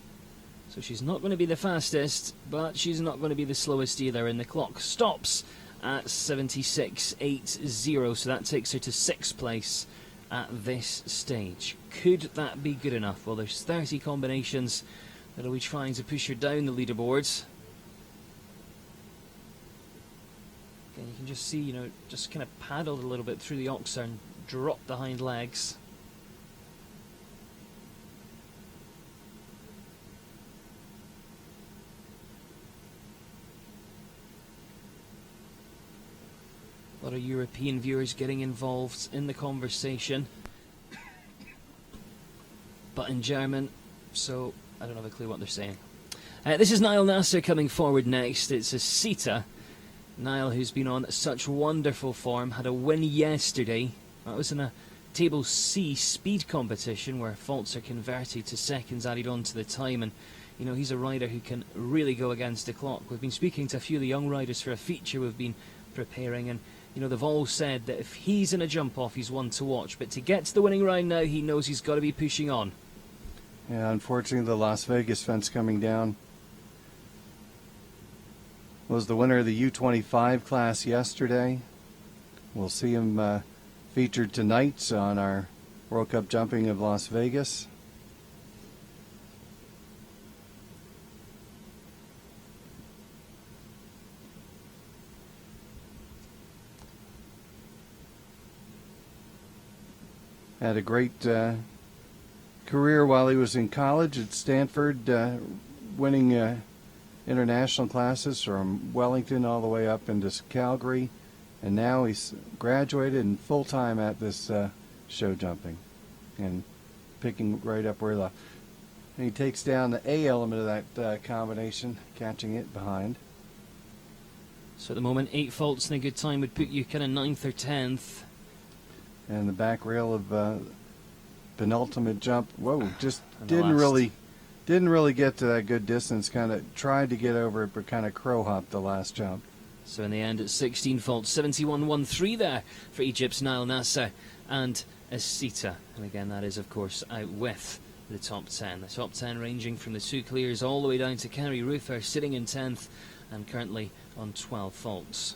Speaker 3: So she's not going to be the fastest, but she's not going to be the slowest either. And the clock stops at 76.80, so that takes her to 6th place at this stage. Could that be good enough? Well, there's 30 combinations that'll be trying to push her down the leaderboards. Again, you can just see, just kind of paddled a little bit through the oxer and dropped the hind legs. A lot of European viewers getting involved in the conversation, but in German, so I don't have a clue what they're saying. This is Niall Nasser coming forward next. It's a Sita. Niall, who's been on such wonderful form, had a win yesterday. That was in a Table C speed competition where faults are converted to seconds added on to the time. And, he's a rider who can really go against the clock. We've been speaking to a few of the young riders for a feature we've been preparing, and they've all said that if he's in a jump-off, he's one to watch. But to get to the winning round now, he knows he's got to be pushing on.
Speaker 4: Yeah, unfortunately, the Las Vegas fence coming down. Was the winner of the U25 class yesterday. We'll see him featured tonight on our World Cup Jumping of Las Vegas. Had a great career while he was in college at Stanford, winning international classes from Wellington all the way up into Calgary, and now he's graduated and full-time at this show jumping and picking right up where he takes down the A element of that combination, catching it behind.
Speaker 3: So at the moment, 8 faults in a good time would put you kind of 9th or 10th.
Speaker 4: And the back rail of penultimate jump, whoa, just
Speaker 3: And
Speaker 4: didn't really get to that good distance. Kind of tried to get over it, but kind of crow hopped the last jump.
Speaker 3: So in the end, it's 16 faults, 71.13 there for Egypt's Niall Nasser and Asita. And again, that is, of course, out with the top 10. The top 10 ranging from the 2 clears all the way down to Kerry Ruther, sitting in 10th and currently on 12 faults.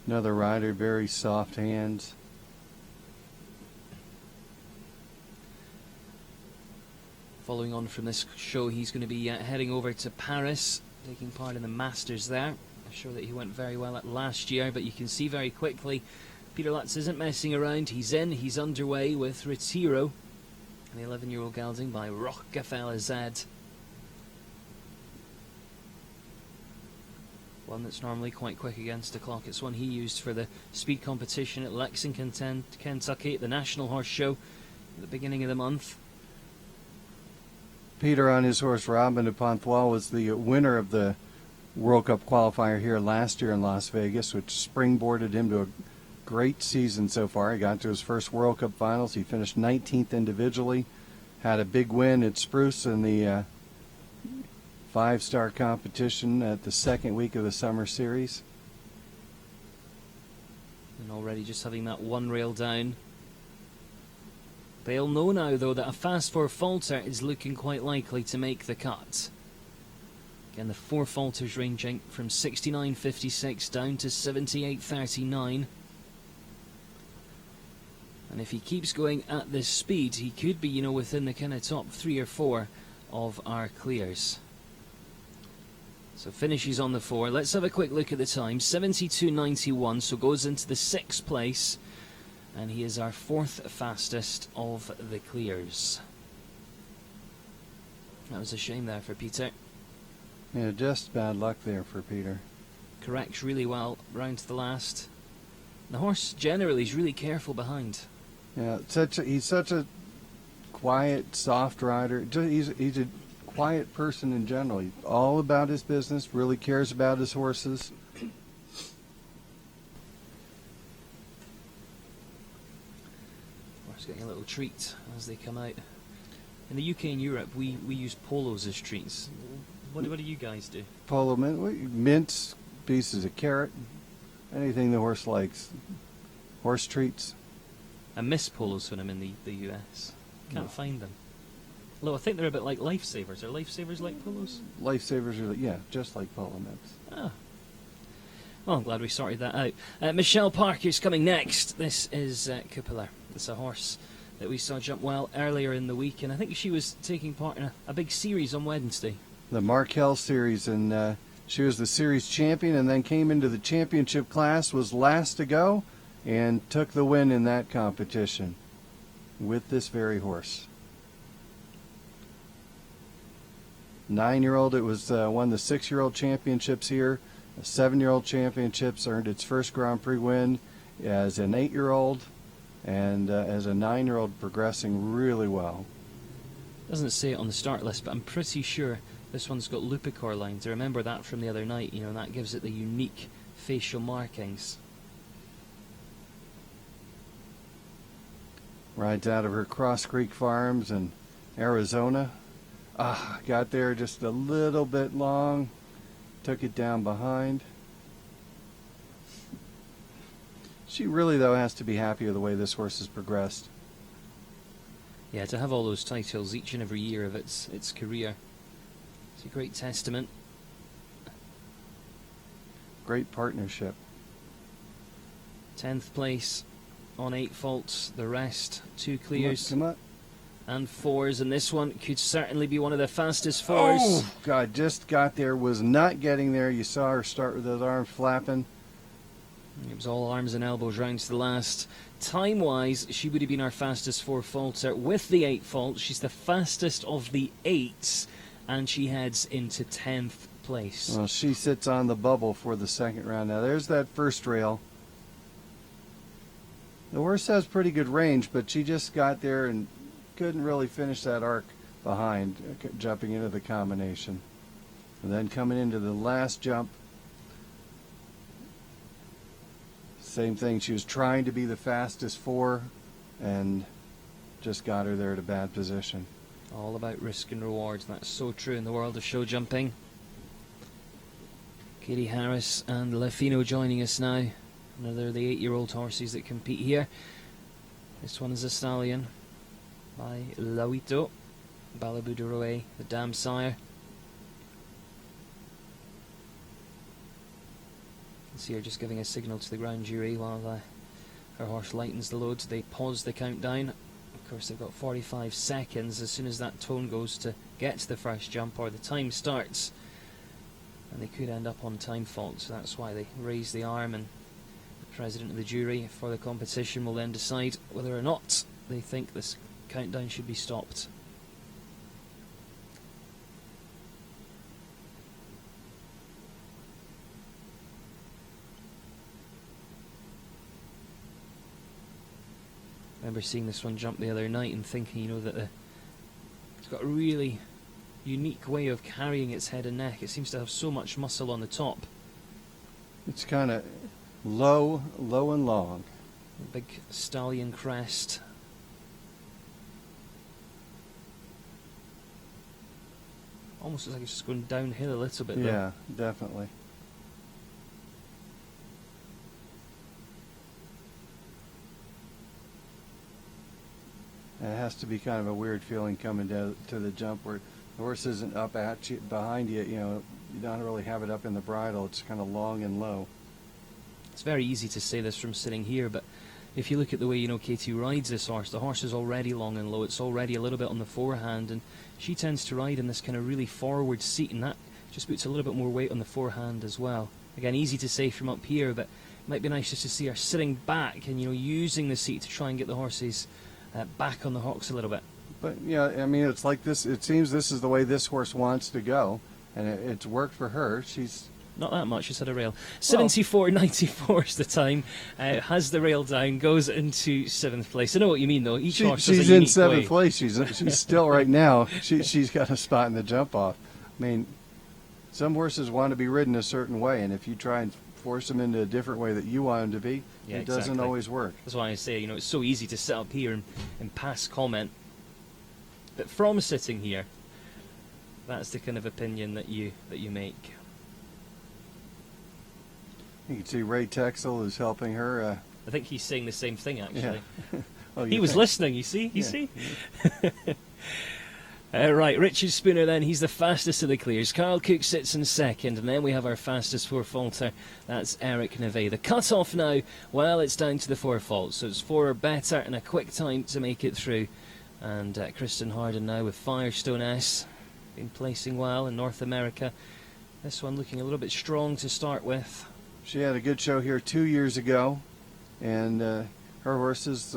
Speaker 4: Another rider, very soft hands.
Speaker 3: Following on from this show, he's going to be heading over to Paris, taking part in the Masters there. A show that he went very well at last year, but you can see very quickly Peter Lutz isn't messing around. He's underway with Retiro, the 11-year-old gelding by Rockefeller Z. One that's normally quite quick against the clock. It's one he used for the speed competition at Lexington, Kentucky, at the National Horse Show at the beginning of the month.
Speaker 4: Peter on his horse Robin de Pontois was the winner of the World Cup qualifier here last year in Las Vegas, which springboarded him to a great season so far. He got to his first World Cup finals. He finished 19th individually, had a big win at Spruce in the 5-star competition at the second week of the summer series.
Speaker 3: And already just having that one rail down. They'll know now, though, that a fast 4 faulter is looking quite likely to make the cut. Again, the 4 falters ranging from 69.56 down to 78.39. And if he keeps going at this speed, he could be, you know, within the kind of top 3 or 4 of our clears. So finishes on the 4. Let's have a quick look at the time. 72.91, so goes into the 6th place. And he is our 4th fastest of the clears. That was a shame there for Peter.
Speaker 4: Yeah, just bad luck there for Peter.
Speaker 3: Corrects really well round to the last. The horse generally is really careful behind.
Speaker 4: Yeah, he's such a quiet, soft rider. He's a quiet person in general. He's all about his business, really cares about his horses.
Speaker 3: Horse getting a little treat as they come out. In the UK and Europe, we use polos as treats. What do you guys do?
Speaker 4: Polo mints, pieces of carrot, anything the horse likes. Horse treats.
Speaker 3: I miss polos when I'm in the US. Can't find them. Although I think they're a bit like lifesavers. Are lifesavers like polos?
Speaker 4: Lifesavers are, yeah, just like polo mints.
Speaker 3: Ah. Well, I'm glad we sorted that out. Michelle Parker's coming next. This is Cupola. It's a horse that we saw jump well earlier in the week, and I think she was taking part in a big series on Wednesday.
Speaker 4: The Markel Series, and she was the series champion and then came into the championship class, was last to go, and took the win in that competition with this very horse. 9-year-old, it was won the 6-year-old championships here. The 7-year-old championships, earned its first Grand Prix win as an 8-year-old, and as a 9-year-old progressing really well.
Speaker 3: Doesn't say it on the start list, but I'm pretty sure this one's got Lupicore lines. I remember that from the other night, you know, and that gives it the unique facial markings.
Speaker 4: Rides out of her Cross Creek Farms in Arizona. Got there just a little bit long. Took it down behind. She really, though, has to be happy with the way this horse has progressed.
Speaker 3: Yeah, to have all those titles each and every year of its career. It's a great testament.
Speaker 4: Great partnership.
Speaker 3: 10th place on 8 faults. The rest, 2 clears
Speaker 4: Come on.
Speaker 3: and 4s. And this one could certainly be one of the fastest 4s.
Speaker 4: Oh, God, just got there. Was not getting there. You saw her start with those arms flapping.
Speaker 3: It was all arms and elbows round to the last. Time-wise, she would have been our fastest 4-faulter. With the 8 faults, she's the fastest of the 8s, and she heads into 10th place.
Speaker 4: Well, she sits on the bubble for the second round. Now, there's that first rail. The horse has pretty good range, but she just got there and couldn't really finish that arc behind, jumping into the combination. And then coming into the last jump, same thing. She was trying to be the fastest 4 and just got her there at a bad position.
Speaker 3: All about risk and rewards. That's so true in the world of show jumping. Katie Harris and Lefino joining us now. Another of the 8-year-old horses that compete here. This one is a stallion by Lawito, Balabuduroe, the dam sire. See her just giving a signal to the ground jury while her horse lightens the load. They pause the countdown. Of course, they've got 45 seconds as soon as that tone goes to get to the first jump or the time starts. And they could end up on time fault, so that's why they raise the arm, and the president of the jury for the competition will then decide whether or not they think this countdown should be stopped. I remember seeing this one jump the other night and thinking, you know, that it's got a really unique way of carrying its head and neck. It seems to have so much muscle on the top.
Speaker 4: It's kind of low and long.
Speaker 3: A big stallion crest. Almost looks like it's just going downhill a little bit.
Speaker 4: Yeah, definitely. It has to be kind of a weird feeling coming down to the jump where the horse isn't up at you, behind you, you know, you don't really have it up in the bridle. It's kind of long and low.
Speaker 3: It's very easy to say this from sitting here, but if you look at the way, Katie rides this horse, the horse is already long and low. It's already a little bit on the forehand, and she tends to ride in this kind of really forward seat, and that just puts a little bit more weight on the forehand as well. Again, easy to say from up here, but it might be nice just to see her sitting back and, using the seat to try and get the horses back on the hocks a little bit.
Speaker 4: But, yeah, I mean, it's like this. It seems this is the way this horse wants to go, and it's worked for her. She's...
Speaker 3: Not that much, just had a rail. 74.94 is the time. Has the rail down, goes into 7th place. I know what you mean, though. Each horse has a
Speaker 4: she's in
Speaker 3: unique
Speaker 4: 7th
Speaker 3: way.
Speaker 4: place. She's still right now. She's got a spot in the jump off. I mean, some horses want to be ridden a certain way, and if you try and force them into a different way that you want them to be, it doesn't always work.
Speaker 3: That's why I say, it's so easy to sit up here and pass comment. But from sitting here, that's the kind of opinion that you make.
Speaker 4: You can see Ray Texel is helping her.
Speaker 3: I think he's saying the same thing, actually.
Speaker 4: Yeah. Oh,
Speaker 3: He was listening, you see? You see? Right, Richard Spooner then, he's the fastest of the clears. Carl Cook sits in second, and then we have our fastest four-faulter. That's Eric Neve. The cut-off now, well, it's down to the four faults, so it's 4 or better and a quick time to make it through. And Kristen Harden now with Firestone S, been placing well in North America. This one looking a little bit strong to start with.
Speaker 4: She had a good show here 2 years ago, and her horse is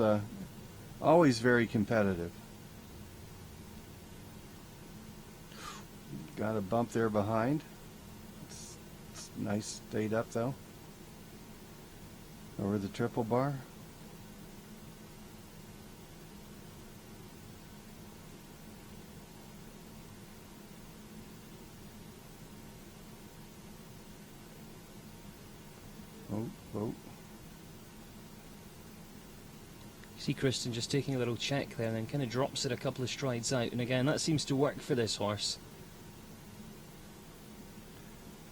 Speaker 4: always very competitive. Got a bump there behind. It's nice, stayed up though. Over the triple bar. Oh.
Speaker 3: See Kristen just taking a little check there and then kind of drops it a couple of strides out, and again that seems to work for this horse.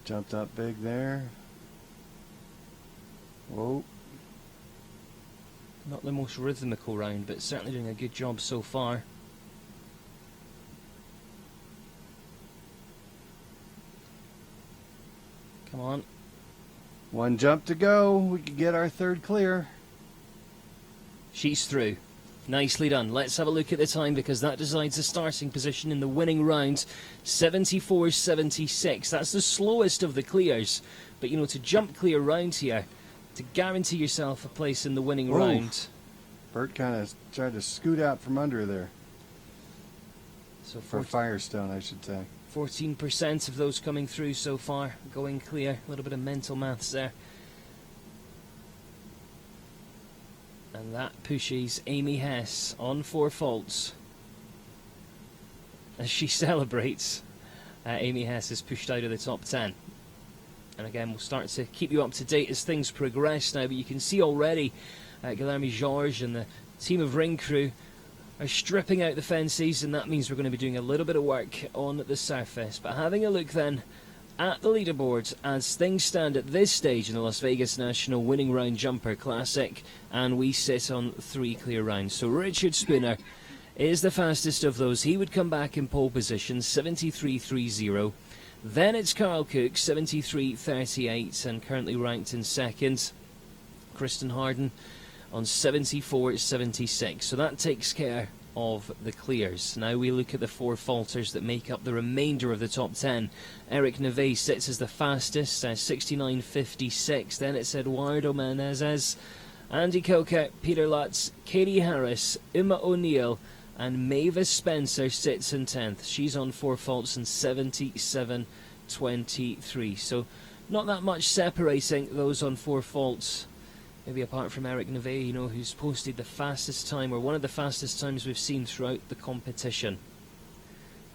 Speaker 4: Jumped up big there. Whoa.
Speaker 3: Not the most rhythmical round, but certainly doing a good job so far. Come on.
Speaker 4: One jump to go. We could get our third clear.
Speaker 3: She's through. Nicely done. Let's have a look at the time, because that decides the starting position in the winning round. 74.76. That's the slowest of the clears. But, to jump clear round here, to guarantee yourself a place in the winning round.
Speaker 4: Bert kind of tried to scoot out from under there.
Speaker 3: So
Speaker 4: for Firestone, I should say.
Speaker 3: 14% of those coming through so far, going clear. A little bit of mental maths there. And that pushes Amy Hess on 4 faults. As she celebrates, Amy Hess is pushed out of the top 10. And again, we'll start to keep you up to date as things progress now, but you can see already Guilherme Jorge and the team of ring crew are stripping out the fences, and that means we're going to be doing a little bit of work on the surface. But having a look then at the leaderboard as things stand at this stage in the Las Vegas National Winning Round Jumper Classic, and we sit on 3 clear rounds. So Richard Spooner is the fastest of those. He would come back in pole position, 73.30. Then it's Carl Cook, 73.38, and currently ranked in second. Kristen Harden on 74.76. So that takes care of the clears. Now we look at the 4 falters that make up the remainder of the top 10. Eric Neve sits as the fastest, 69.56. Then it's Eduardo Menezes, Andy Coker, Peter Lutz, Katie Harris, Emma O'Neill, and Mavis Spencer sits in 10th. She's on 4 faults and 77.23. So not that much separating those on 4 faults. Maybe apart from Eric Neve, who's posted the fastest time, or one of the fastest times we've seen throughout the competition.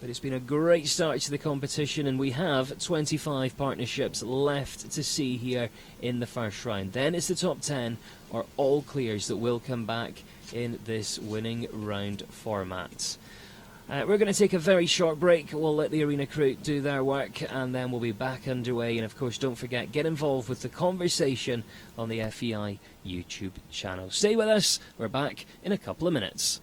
Speaker 3: But it's been a great start to the competition, and we have 25 partnerships left to see here in the first round. Then it's the top 10 or all clears that will come back in this winning round format. We're going to take a very short break. We'll let the arena crew do their work, and then we'll be back underway. And of course, don't forget, get involved with the conversation on the FEI YouTube channel. Stay with us. We're back in a couple of minutes.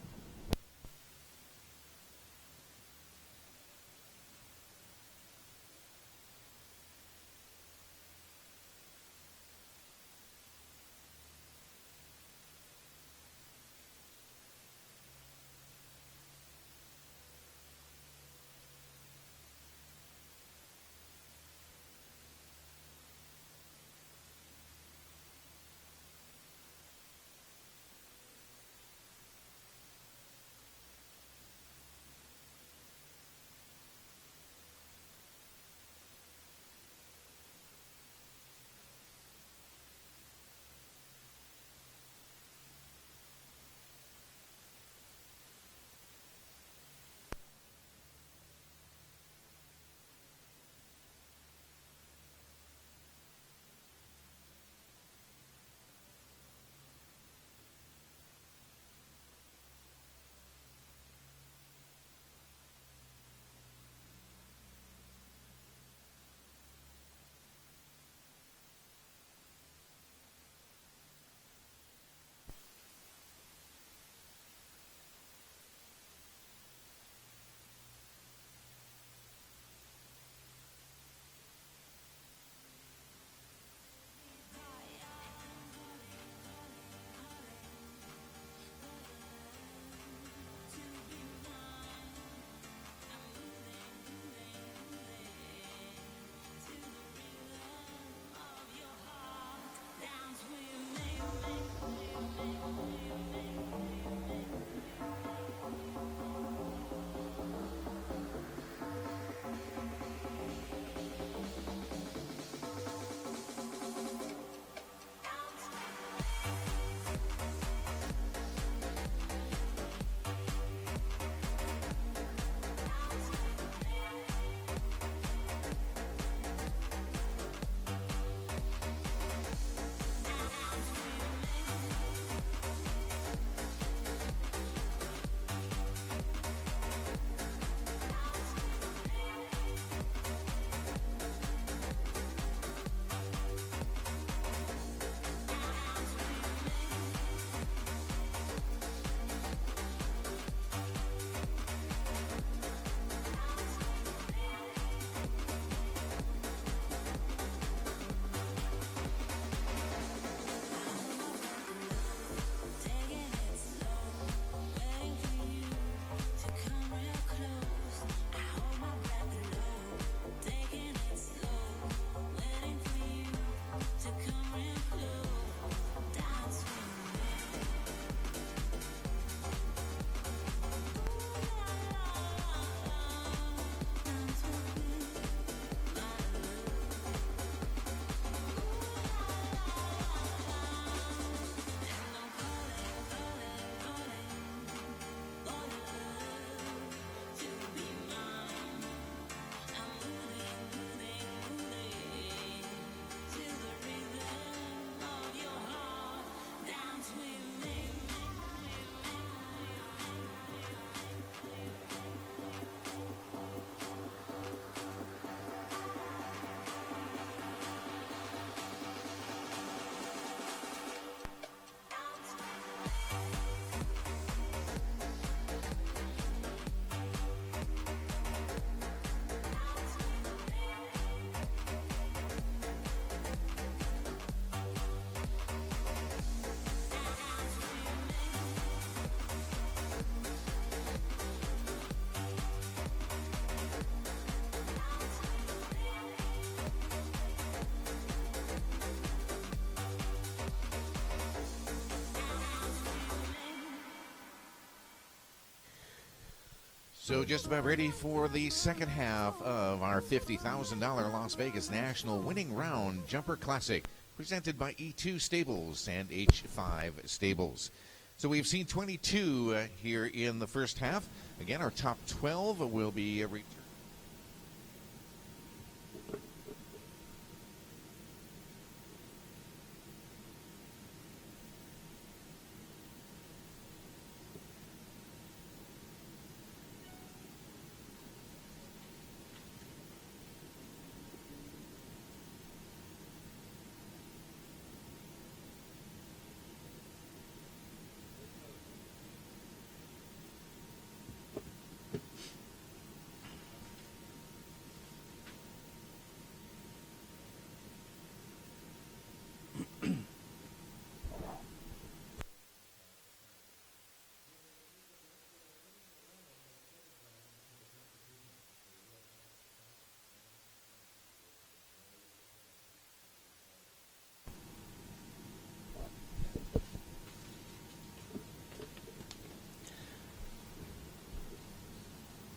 Speaker 1: So just about ready for the second half of our $50,000 Las Vegas National Winning Round Jumper Classic, presented by E2 Stables and H5 Stables. So we've seen 22 here in the first half. Again, our top 12 will be returned.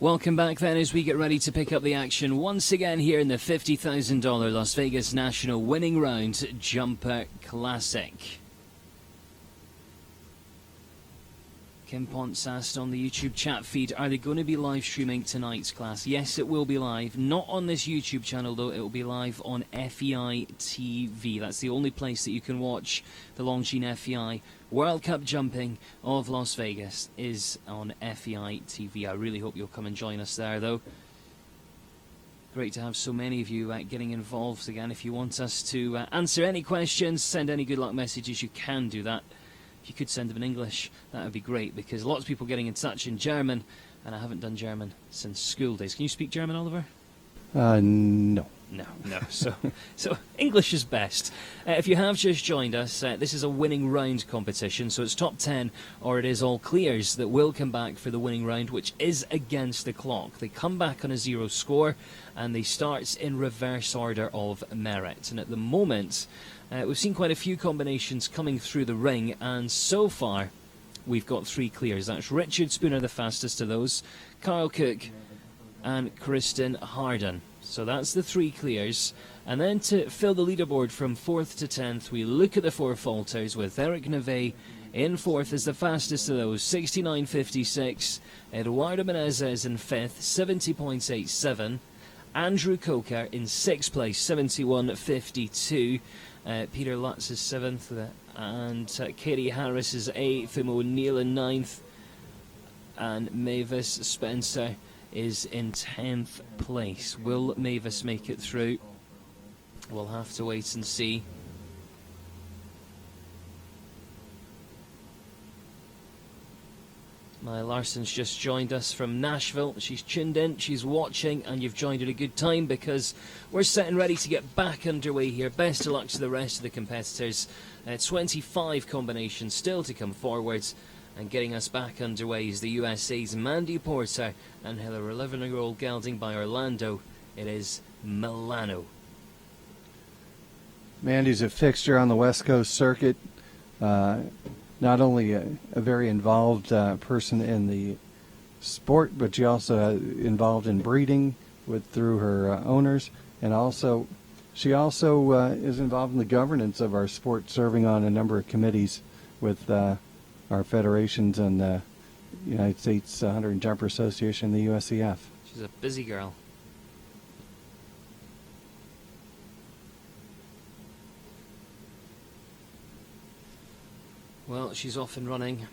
Speaker 3: Welcome back then as we get ready to pick up the action once again here in the $50,000 Las Vegas National Winning Round Jumper Classic. Kim Ponce asked on the YouTube chat feed, are they going to be live streaming tonight's class? Yes, it will be live. Not on this YouTube channel though, it will be live on FEI TV. That's the only place that you can watch the Longines FEI World Cup Jumping of Las Vegas is on FEI TV. I really hope you'll come and join us there though. Great to have so many of you getting involved again. If you want us to answer any questions, send any good luck messages, you can do that. If you could send them in English, that would be great, because lots of people getting in touch in German, and I haven't done German since school days. Can you speak German, Oliver?
Speaker 4: No.
Speaker 3: No. So English is best. If you have just joined us, this is a winning round competition, so it's top 10 or it is all clears that will come back for the winning round, which is against the clock. They come back on a 0 score, and they start in reverse order of merit. And at the moment, we've seen quite a few combinations coming through the ring, and so far we've got 3 clears. That's Richard Spooner, the fastest of those, Carl Cook and Kristen Harden. So that's the 3 clears. And then to fill the leaderboard from 4th to 10th, we look at the 4 falters with Eric Neve in 4th as the fastest of those, 69.56. Eduardo Menezes in 5th, 70.87. Andrew Coker in 6th place, 71.52. Peter Lutz is 7th, and Katie Harris is 8th, Emma O'Neill in 9th, and Mavis Spencer is in 10th place. Will Mavis make it through? We'll have to wait and see. Maya Larson's just joined us from Nashville. She's tuned in, she's watching, and you've joined at a good time because we're setting ready to get back underway here. Best of luck to the rest of the competitors. 25 combinations still to come forwards, and getting us back underway is the USA's Mandy Porter and her 11-year-old gelding by Orlando. It is Milano.
Speaker 4: Mandy's a fixture on the West Coast circuit. Not only a very involved person in the sport, but she also involved in breeding through her owners, and she also is involved in the governance of our sport, serving on a number of committees with our federations and the United States Hunter and Jumper Association, the USEF.
Speaker 3: She's a busy girl. Well, she's off and running.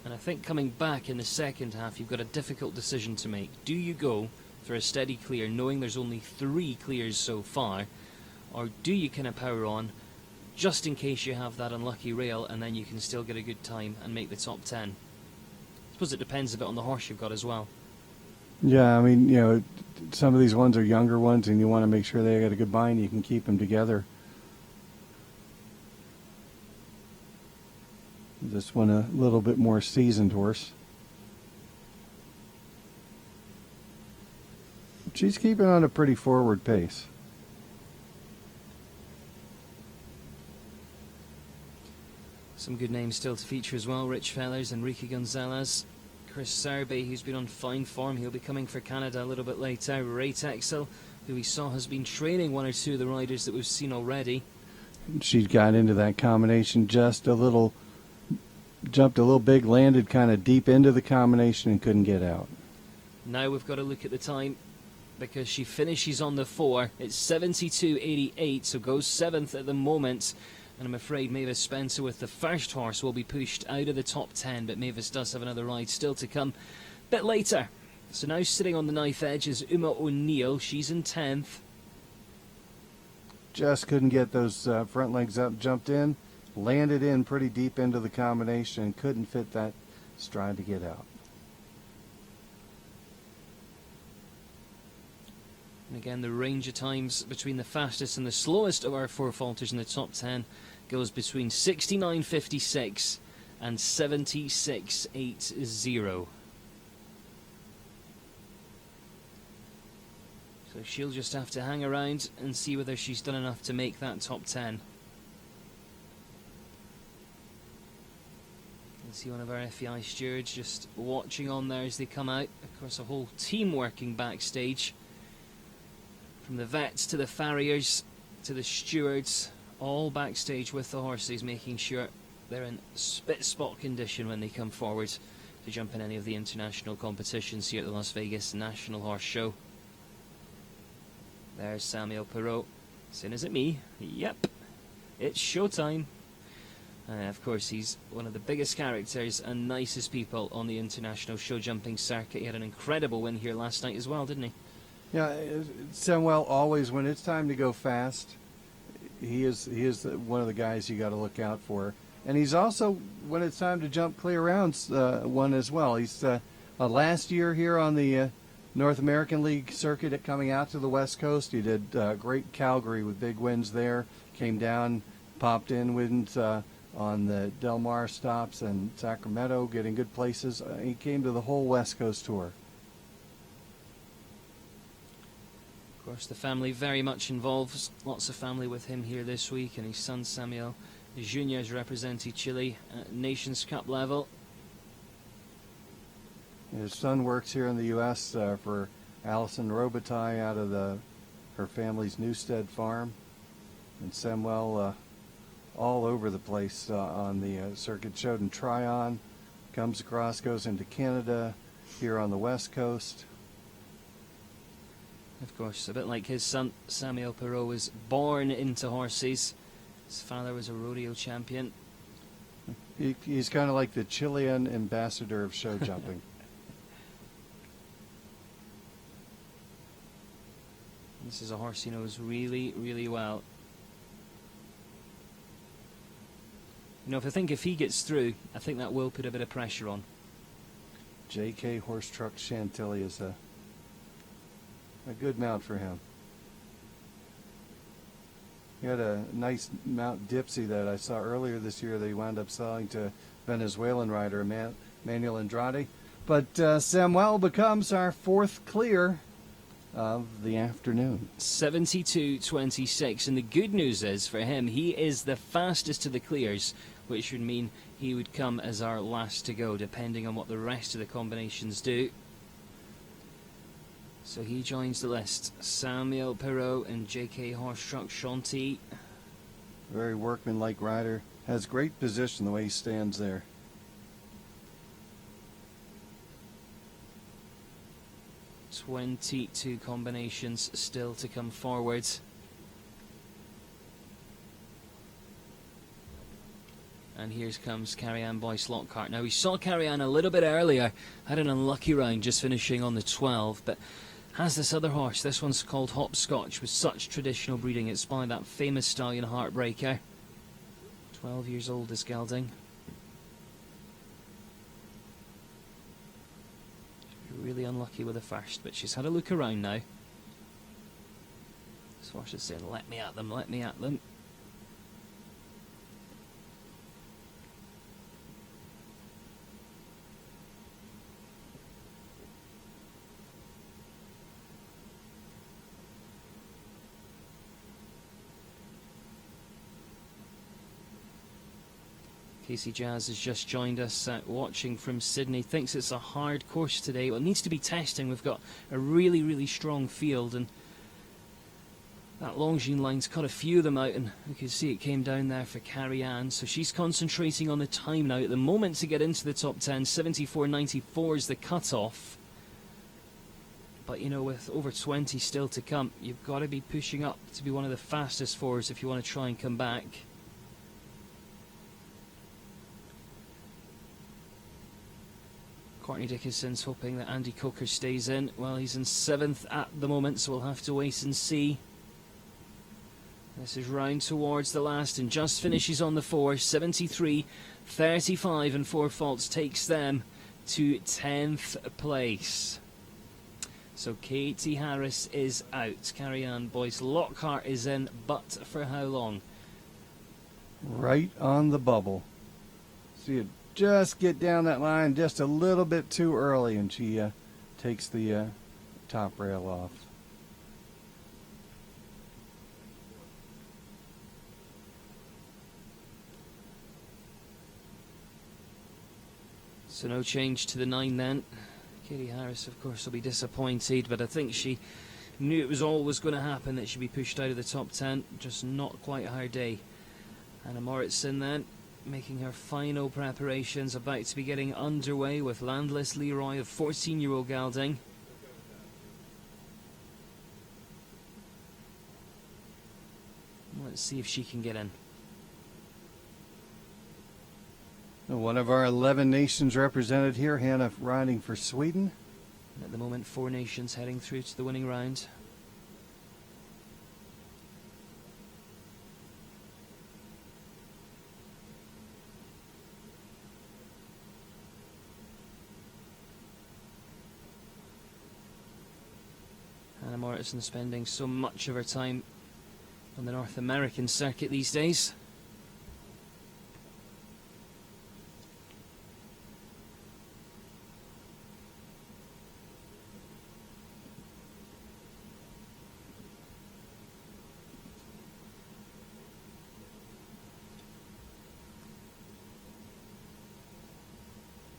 Speaker 3: And I think coming back in the second half, you've got a difficult decision to make. Do you go for a steady clear, knowing there's only 3 clears so far, or do you kind of power on, just in case you have that unlucky rail, and then you can still get a good time and make the top 10? I suppose it depends a bit on the horse you've got as well.
Speaker 4: Yeah, I mean, some of these ones are younger ones, and you want to make sure they got a good bind, you can keep them together. This one a little bit more seasoned horse. She's keeping on a pretty forward pace.
Speaker 3: Some good names still to feature as well. Rich Fellers, Enrique Gonzalez, Chris Serby, who's been on fine form. He'll be coming for Canada a little bit later. Ray Texel, who we saw has been training one or two of the riders that we've seen already.
Speaker 4: She got into that combination just a little, jumped a little big, landed kind of deep into the combination and couldn't get out.
Speaker 3: Now we've got to look at the time because she finishes on the 4. It's 72.88, so goes 7th at the moment. And I'm afraid Mavis Spencer with the first horse will be pushed out of the top 10, but Mavis does have another ride still to come a bit later. So now sitting on the knife edge is Uma O'Neill. She's in 10th.
Speaker 4: Just couldn't get those front legs up, jumped in, landed in pretty deep into the combination and couldn't fit that stride to get out.
Speaker 3: And again, the range of times between the fastest and the slowest of our 4 falters in the top 10 goes between 69.56 and 76.80. So she'll just have to hang around and see whether she's done enough to make that top 10. You can see one of our FEI stewards just watching on there as they come out. Of course, a whole team working backstage. From the vets to the farriers to the stewards, all backstage with the horses, making sure they're in spit spot condition when they come forward to jump in any of the international competitions here at the Las Vegas National Horse Show. There's Samuel Perot. Saying, is it me? Yep, it's showtime. Of course, he's one of the biggest characters and nicest people on the international show jumping circuit. He had an incredible win here last night as well, didn't he?
Speaker 4: Yeah, Samuel always, when it's time to go fast, he is one of the guys you got to look out for. And he's also, when it's time to jump clear rounds, one as well. He's last year here on the North American League circuit coming out to the West Coast. He did great Calgary with big wins there. Came down, popped in wins on the Del Mar stops and Sacramento, getting good places. He came to the whole West Coast tour.
Speaker 3: Of course, the family very much involved. Lots of family with him here this week, and his son Samuel Jr. has represented Chile at Nations Cup level.
Speaker 4: His son works here in the U.S. For Alison Robitaille out of her family's Newstead farm. And Samuel all over the place on the circuit. Showed in Tryon, comes across, goes into Canada, here on the West Coast.
Speaker 3: Of course, a bit like his son, Samuel Perot was born into horses. His father was a rodeo champion.
Speaker 4: He's kind of like the Chilean ambassador of show jumping.
Speaker 3: This is a horse he knows really, really well. You know, if he gets through, I think that will put a bit of pressure on.
Speaker 4: J.K. Horse Truck Chantilly is a good mount for him. He had a nice Mount Dipsy that I saw earlier this year that he wound up selling to Venezuelan rider Manuel Andrade. But Samuel becomes our 4th clear of the afternoon.
Speaker 3: 72.26, and the good news is for him, he is the fastest to the clears, which would mean he would come as our last to go, depending on what the rest of the combinations do. So he joins the list. Samuel Perot and J.K. Horse Truck Chantilly.
Speaker 4: Very workmanlike rider. Has great position the way he stands there.
Speaker 3: Twenty-two combinations still to come forward. And here comes Carrie-Anne Boyce Lockhart. Now we saw Carrie-Anne a little bit earlier, had an unlucky round just finishing on the 12, but has this other horse. This one's called Hopscotch with such traditional breeding. It's by that famous stallion Heartbreaker. 12 years old is gelding. Really unlucky with the first, but she's had a look around now. This horse is saying, let me at them, let me at them. Casey Jazz has just joined us watching from Sydney. Thinks it's a hard course today. Well, it needs to be testing. We've got a really, really strong field, and that Longines line's cut a few of them out, and you can see it came down there for Carrie Ann. So she's concentrating on the time now. At the moment to get into the top 10, 74.94 is the cut-off. But, you know, with over 20 still to come, you've got to be pushing up to be one of the fastest fours if you want to try and come back. Courtney Dickinson's hoping that Andy Coker stays in. Well, he's in 7th at the moment, so we'll have to wait and see. This is round towards the last and just finishes on the 4. 73.35 and 4 faults takes them to 10th place. So Katie Harris is out. Carrie Ann Boyce Lockhart is in, but for how long?
Speaker 4: Right on the bubble. See it just get down that line just a little bit too early, and she takes the top rail off.
Speaker 3: So no change to the 9 then. Katie Harris, of course, will be disappointed, but I think she knew it was always going to happen, that she'd be pushed out of the top 10. Just not quite her day. Anna Moritzen then, making her final preparations, about to be getting underway with Landless Leroy of 14-year-old gelding. Let's see if she can get in.
Speaker 4: One of our 11 nations represented here, Hannah riding for Sweden.
Speaker 3: And at the moment, 4 nations heading through to the winning round. Hannah Morrison spending so much of her time on the North American circuit these days.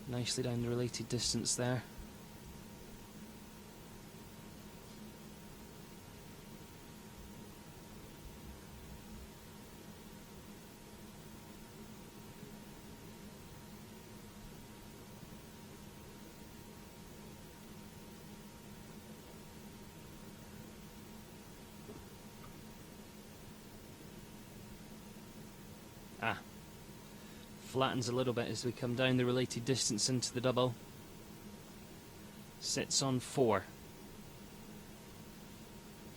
Speaker 3: Nicely down the related distance there. Flattens a little bit as we come down the related distance into the double. Sits on 4.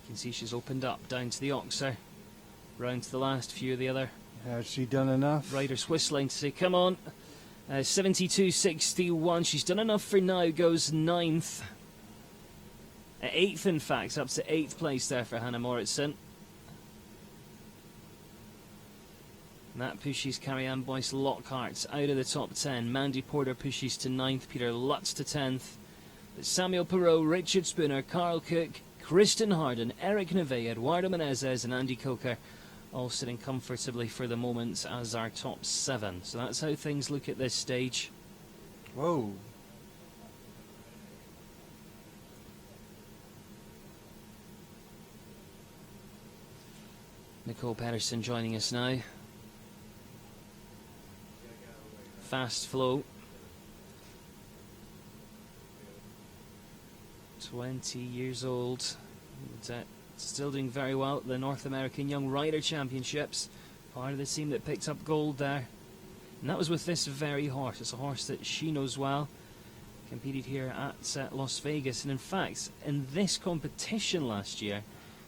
Speaker 3: You can see she's opened up down to the Oxer. Round to the last few of the other.
Speaker 4: Has she done enough?
Speaker 3: Riders whistling to say, come on. 72.61. She's done enough for now. Goes 9th. 8th, in fact. Up to 8th place there for Hannah Moritzen. And that pushes Carrie Ann Boyce Lockhart out of the top 10. Mandy Porter pushes to 9th. Peter Lutz to 10th. But Samuel Perot, Richard Spooner, Carl Cook, Kristen Harden, Eric Neve, Eduardo Menezes and Andy Coker all sitting comfortably for the moment as our top 7. So that's how things look at this stage.
Speaker 4: Whoa.
Speaker 3: Nicole Patterson joining us now. Fast flow. 20 years old. And, still doing very well at the North American Young Rider Championships. Part of the team that picked up gold there. And that was with this very horse. It's a horse that she knows well. Competed here at Las Vegas. And in fact, in this competition last year,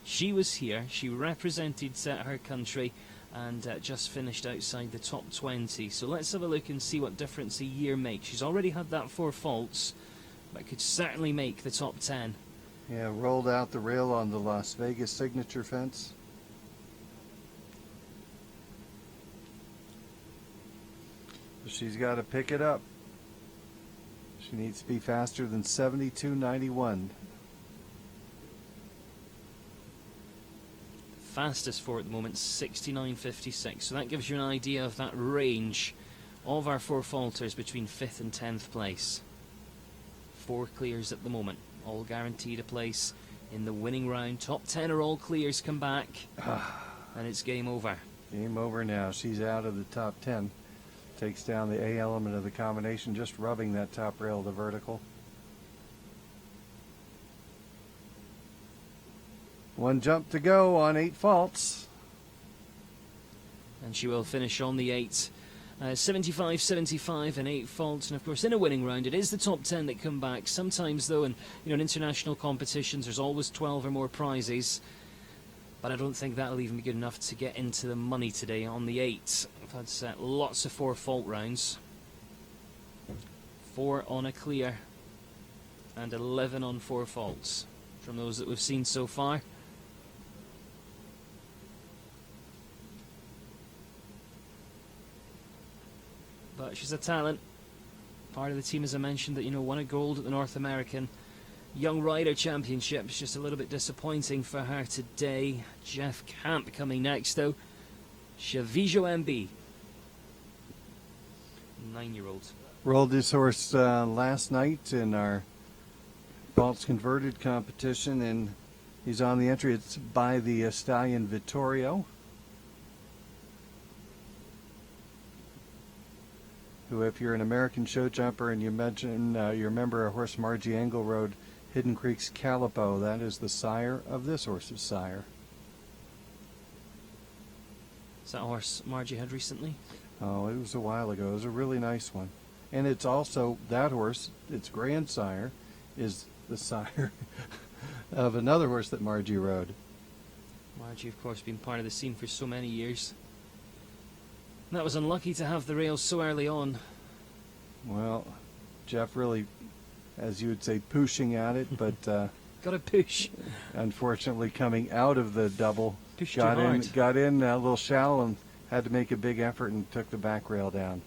Speaker 3: she was here. She represented her country and just finished outside the top 20. So let's have a look and see what difference a year makes. She's already had that 4 faults, but could certainly make the top 10.
Speaker 4: Yeah, rolled out the rail on the Las Vegas signature fence. She's got to pick it up. She needs to be faster than 72.91.
Speaker 3: Fastest for at the moment, 69.56. So that gives you an idea of that range All of our 4 falters between 5th and 10th place. 4 clears at the moment, all guaranteed a place in the winning round. Top 10 are all clears come back, and it's game over.
Speaker 4: Game over now. She's out of the top 10. Takes down the A element of the combination, just rubbing that top rail to vertical. 1 jump to go on 8 faults.
Speaker 3: And she will finish on the 8. 75, 75 and 8 faults, and of course in a winning round it is the top 10 that come back. Sometimes though, in international competitions, there's always 12 or more prizes, but I don't think that'll even be good enough to get into the money today on the 8. I've had lots of 4 fault rounds, 4 on a clear and 11 on 4 faults from those that we've seen so far. But she's a talent. Part of the team, as I mentioned, that won a gold at the North American Young Rider Championship. It's just a little bit disappointing for her today. Jeff Camp coming next, though. Shavijo MB, 9-year-old.
Speaker 4: Rolled this horse last night in our vaults converted competition, and he's on the entry. It's by the stallion Vittorio, who, if you're an American show jumper and you remember a horse Margie Engle rode, Hidden Creek's Calipo, that is the sire of this horse's sire.
Speaker 3: Is that a horse Margie had recently?
Speaker 4: Oh, it was a while ago. It was a really nice one. And it's also, that horse, its grandsire, is the sire of another horse that Margie rode.
Speaker 3: Margie, of course, been part of the scene for so many years. That was unlucky to have the rails so early on.
Speaker 4: Well, Jeff really, as you would say, pushing at it, but
Speaker 3: Got to push.
Speaker 4: unfortunately coming out of the double,
Speaker 3: Pushed
Speaker 4: got
Speaker 3: too
Speaker 4: in,
Speaker 3: hard.
Speaker 4: got in a little shallow and had to make a big effort and took the back rail down.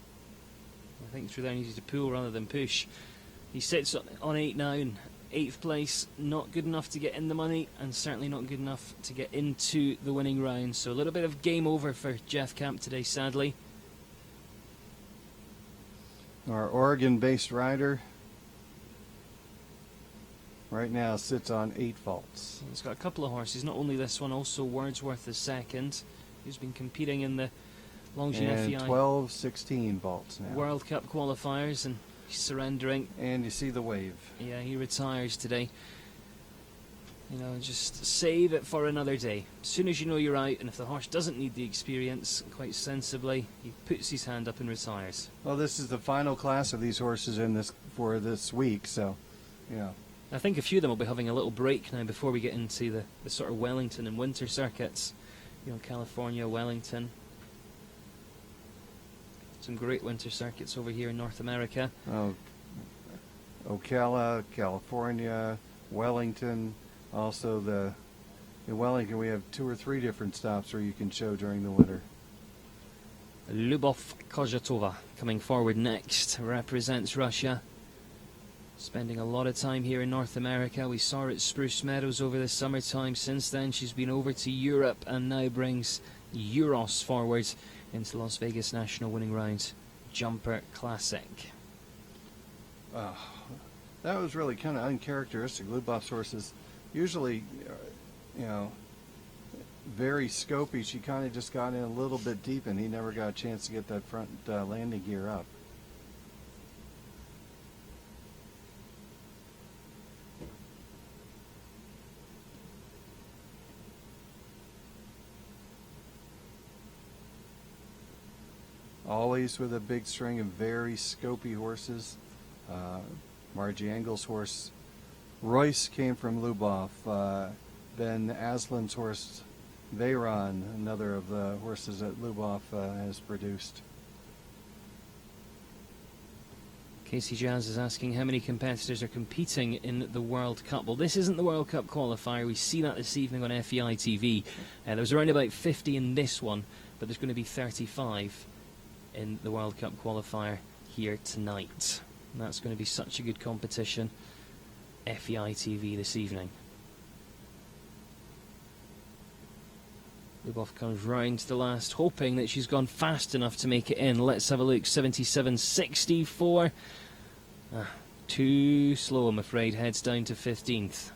Speaker 3: I think through there needed to pull rather than push. He sits on 8 now in 8th place. Not good enough to get in the money, and certainly not good enough to get into the winning round. So a little bit of game over for Jeff Camp today, sadly.
Speaker 4: Our Oregon-based rider right now sits on 8 faults.
Speaker 3: He's got a couple of horses, not only this one, also Wordsworth the second, who's been competing in the Longines
Speaker 4: And
Speaker 3: FEI
Speaker 4: 12, 16 vaults now.
Speaker 3: World Cup qualifiers, and he's surrendering.
Speaker 4: And you see the wave.
Speaker 3: Yeah, he retires today. Just save it for another day. As soon as you know you're out, and if the horse doesn't need the experience, quite sensibly, he puts his hand up and retires.
Speaker 4: Well, this is the final class of these horses for this week, so,
Speaker 3: I think a few of them will be having a little break now before we get into the sort of Wellington and winter circuits. California, Wellington. Some great winter circuits over here in North America.
Speaker 4: Ocala, California, Wellington. Also, in Wellington, we have 2 or 3 different stops where you can show during the winter.
Speaker 3: Lyubov Kozhatova coming forward next, represents Russia. Spending a lot of time here in North America. We saw her at Spruce Meadows over the summertime. Since then, she's been over to Europe and now brings Euros forward into Las Vegas National Winning Round Jumper Classic.
Speaker 4: That was really kind of uncharacteristic. Lyubov's horses usually, very scopy. She kind of just got in a little bit deep, and he never got a chance to get that front landing gear up. Always with a big string of very scopy horses. Margie Engle's horse Royce came from Lyubov. Ben Aslan's horse Veyron, another of the horses that Lyubov has produced.
Speaker 3: Casey Jazz is asking how many competitors are competing in the World Cup. Well, this isn't the World Cup qualifier. We see that this evening on FEI TV. There was around about 50 in this one, but there's going to be 35 in the World Cup qualifier here tonight. And that's going to be such a good competition. FEI TV this evening. Lubov comes round to the last, hoping that she's gone fast enough to make it in. Let's have a look. 77.64. Too slow, I'm afraid. Heads down to 15th.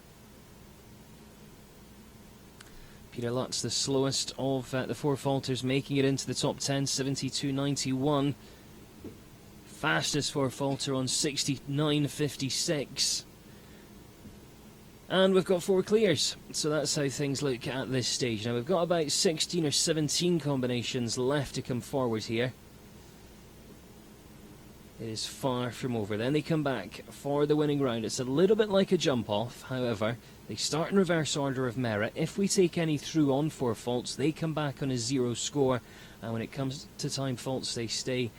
Speaker 3: Peter Lutz, the slowest of the four falters, making it into the top 10, 72.91. Fastest four falter on 69.56. And we've got 4 clears, so that's how things look at this stage. Now we've got about 16 or 17 combinations left to come forward here. It is far from over. Then they come back for the winning round. It's a little bit like a jump off, however. They start in reverse order of merit. If we take any through on 4 faults, they come back on a 0 score. And when it comes to time faults, they stay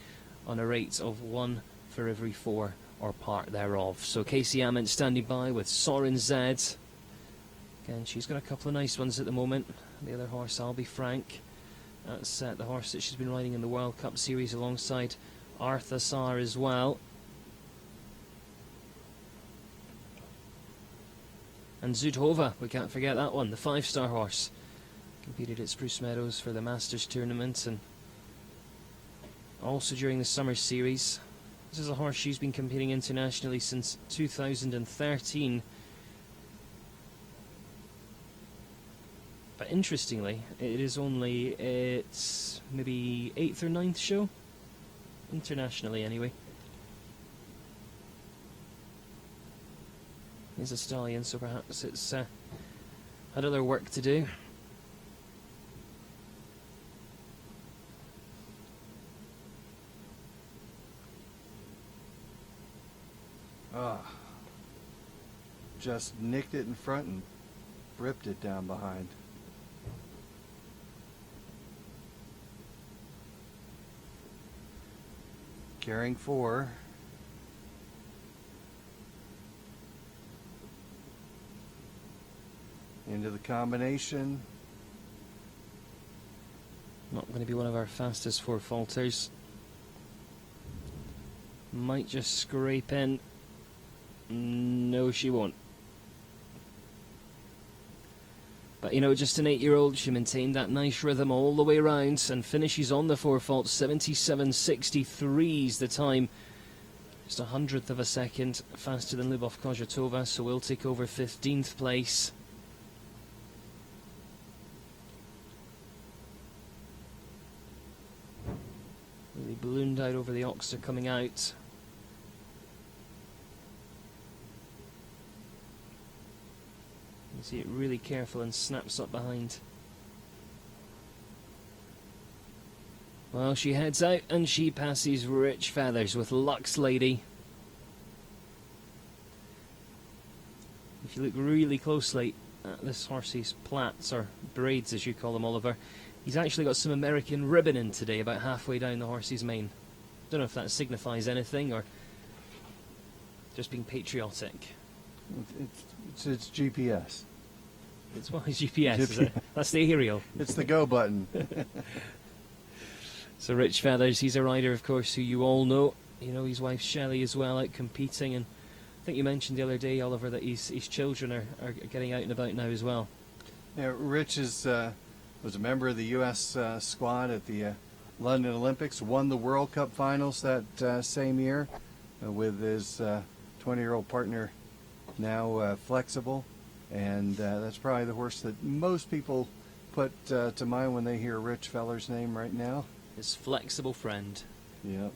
Speaker 3: on a rate of 1 for every 4 or part thereof. So Casey Ament standing by with Soren Zed. Again, she's got a couple of nice ones at the moment. The other horse, I'll Be Frank. That's the horse that she's been riding in the World Cup Series alongside Arthur Saar as well. And Zudhova, we can't forget that one, the 5-star horse. Competed at Spruce Meadows for the Masters tournament and also during the Summer Series. This is a horse she's been competing internationally since 2013. But interestingly, it is only its maybe 8th or 9th show. Internationally, anyway. He's a stallion, so perhaps it's had other work to do.
Speaker 4: Just nicked it in front and ripped it down behind. Carrying 4. Into the combination.
Speaker 3: Not going to be one of our fastest 4 falters. Might just scrape in. No, she won't. But, you know, just an 8-year-old, she maintained that nice rhythm all the way around and finishes on the 4 faults. 77.63 is the time. Just 100th of a second faster than Lubov Kozhatova, so we'll take over 15th place. Really ballooned out over the Oxer coming out. You see it really careful and snaps up behind. Well, she heads out and she passes Rich Feathers with Lux Lady. If you look really closely at this horse's plaits, or braids as you call them, Oliver, he's actually got some American ribbon in today about halfway down the horse's mane. Don't know if that signifies anything or just being patriotic.
Speaker 4: It's GPS.
Speaker 3: It's well, his GPS, is it? That's the aerial.
Speaker 4: It's the go button.
Speaker 3: So Rich Feathers, he's a rider, of course, who you all know. You know his wife Shelley as well, out competing, and I think you mentioned the other day, Oliver, that his children are getting out and about now as well.
Speaker 4: Yeah, Rich was a member of the U.S. Squad at the London Olympics, won the World Cup finals that same year with his 20-year-old partner, now Flexible. And that's probably the horse that most people put to mind when they hear Rich Feller's name right now.
Speaker 3: His flexible friend.
Speaker 4: Yep.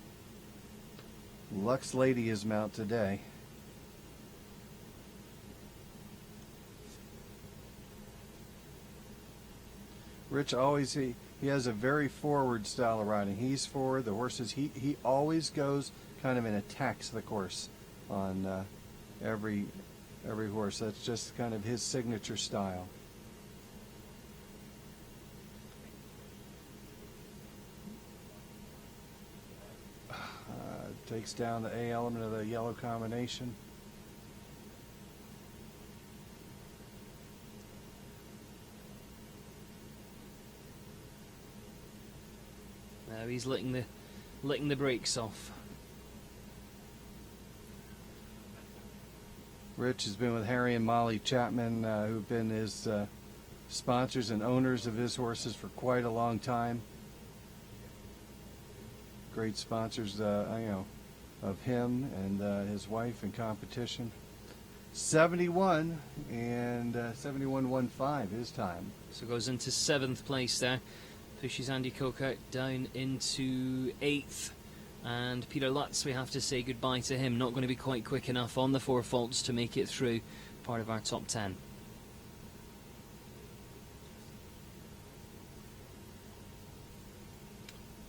Speaker 4: Lux Lady is mount today. Rich always, he has a very forward style of riding. He's forward. The horses, he always goes kind of and attacks the course on every horse. That's just kind of his signature style. Takes down the A element of the yellow combination.
Speaker 3: Now he's licking the brakes off.
Speaker 4: Rich has been with Harry and Molly Chapman, who've been his sponsors and owners of his horses for quite a long time. Great sponsors, of him and his wife in competition. 71 and 71.15 his time.
Speaker 3: So goes into 7th place there. Pushes Andy Coker down into 8th. And Peter Lutz, we have to say goodbye to him. Not going to be quite quick enough on the four faults to make it through part of our top 10.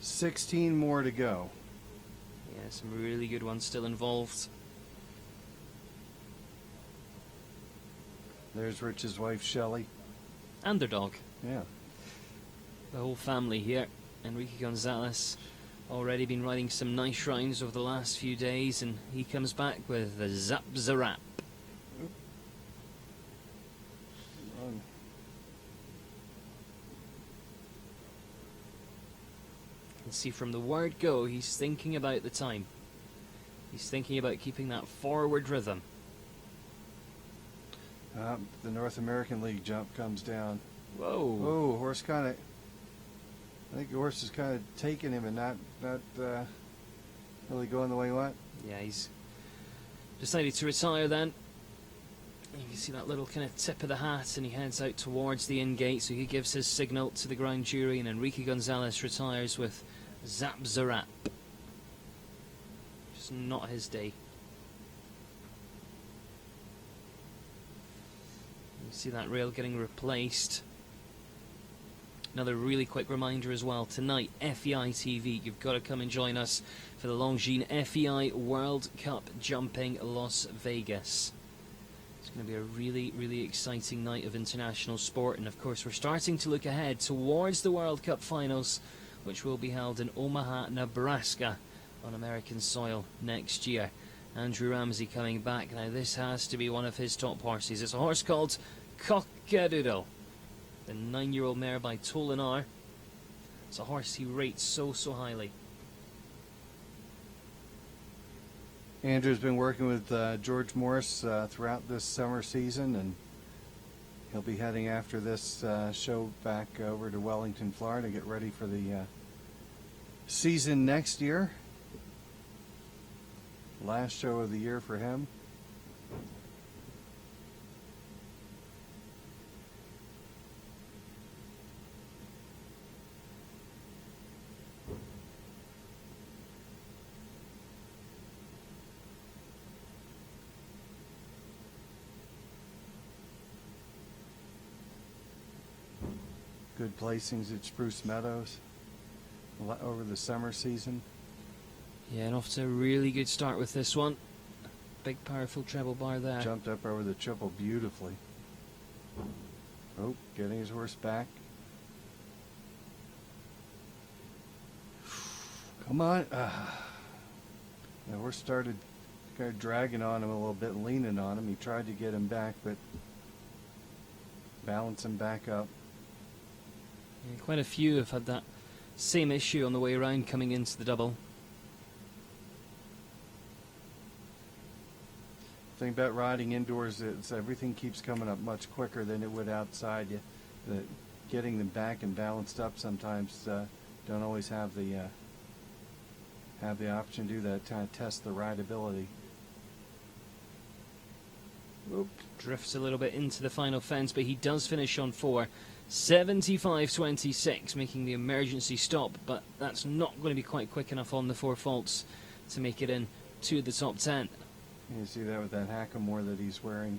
Speaker 4: $16 more to go.
Speaker 3: Yeah, some really good ones still involved.
Speaker 4: There's Rich's wife, Shelley.
Speaker 3: And their dog.
Speaker 4: Yeah.
Speaker 3: The whole family here. Enrique Gonzalez already been riding some nice rounds over the last few days, and he comes back with the Zap Zarap. You can see from the word go, he's thinking about the time. He's thinking about keeping that forward rhythm.
Speaker 4: The North American League jump comes down.
Speaker 3: Whoa.
Speaker 4: Oh, horse kind of. I think the horse is kind of taking him and not really going the way he went.
Speaker 3: Yeah, he's decided to retire then. You can see that little kind of tip of the hat, and he heads out towards the in gate, so he gives his signal to the ground jury, and Enrique Gonzalez retires with Zap Zarap. Just not his day. You see that rail getting replaced. Another really quick reminder as well, tonight, FEI TV, you've got to come and join us for the Longines FEI World Cup Jumping Las Vegas. It's going to be a really, really exciting night of international sport, and of course we're starting to look ahead towards the World Cup finals, which will be held in Omaha, Nebraska on American soil next year. Andrew Ramsey coming back. Now this has to be one of his top horses. It's a horse called Cockadoodle, the 9-year-old mare by Tolinar. It's a horse he rates so highly.
Speaker 4: Andrew's been working with George Morris throughout this summer season, and he'll be heading after this show back over to Wellington, Florida, to get ready for the season next year. Last show of the year for him. Good placings at Spruce Meadows over the summer season.
Speaker 3: Yeah, and off to a really good start with this one. Big powerful treble bar there.
Speaker 4: Jumped up over the triple beautifully. Oh, getting his horse back. Come on. The horse started kind of dragging on him a little bit, leaning on him. He tried to get him back, but balance him back up.
Speaker 3: Yeah, quite a few have had that same issue on the way around coming into the double.
Speaker 4: The thing about riding indoors is everything keeps coming up much quicker than it would outside. Getting them back and balanced up sometimes don't always have the option to do that, to test the rideability.
Speaker 3: Oop, drifts a little bit into the final fence, but he does finish on 4. 75.26, making the emergency stop, but that's not going to be quite quick enough on the 4 faults to make it in to the top 10.
Speaker 4: You see that with that hackamore that he's wearing.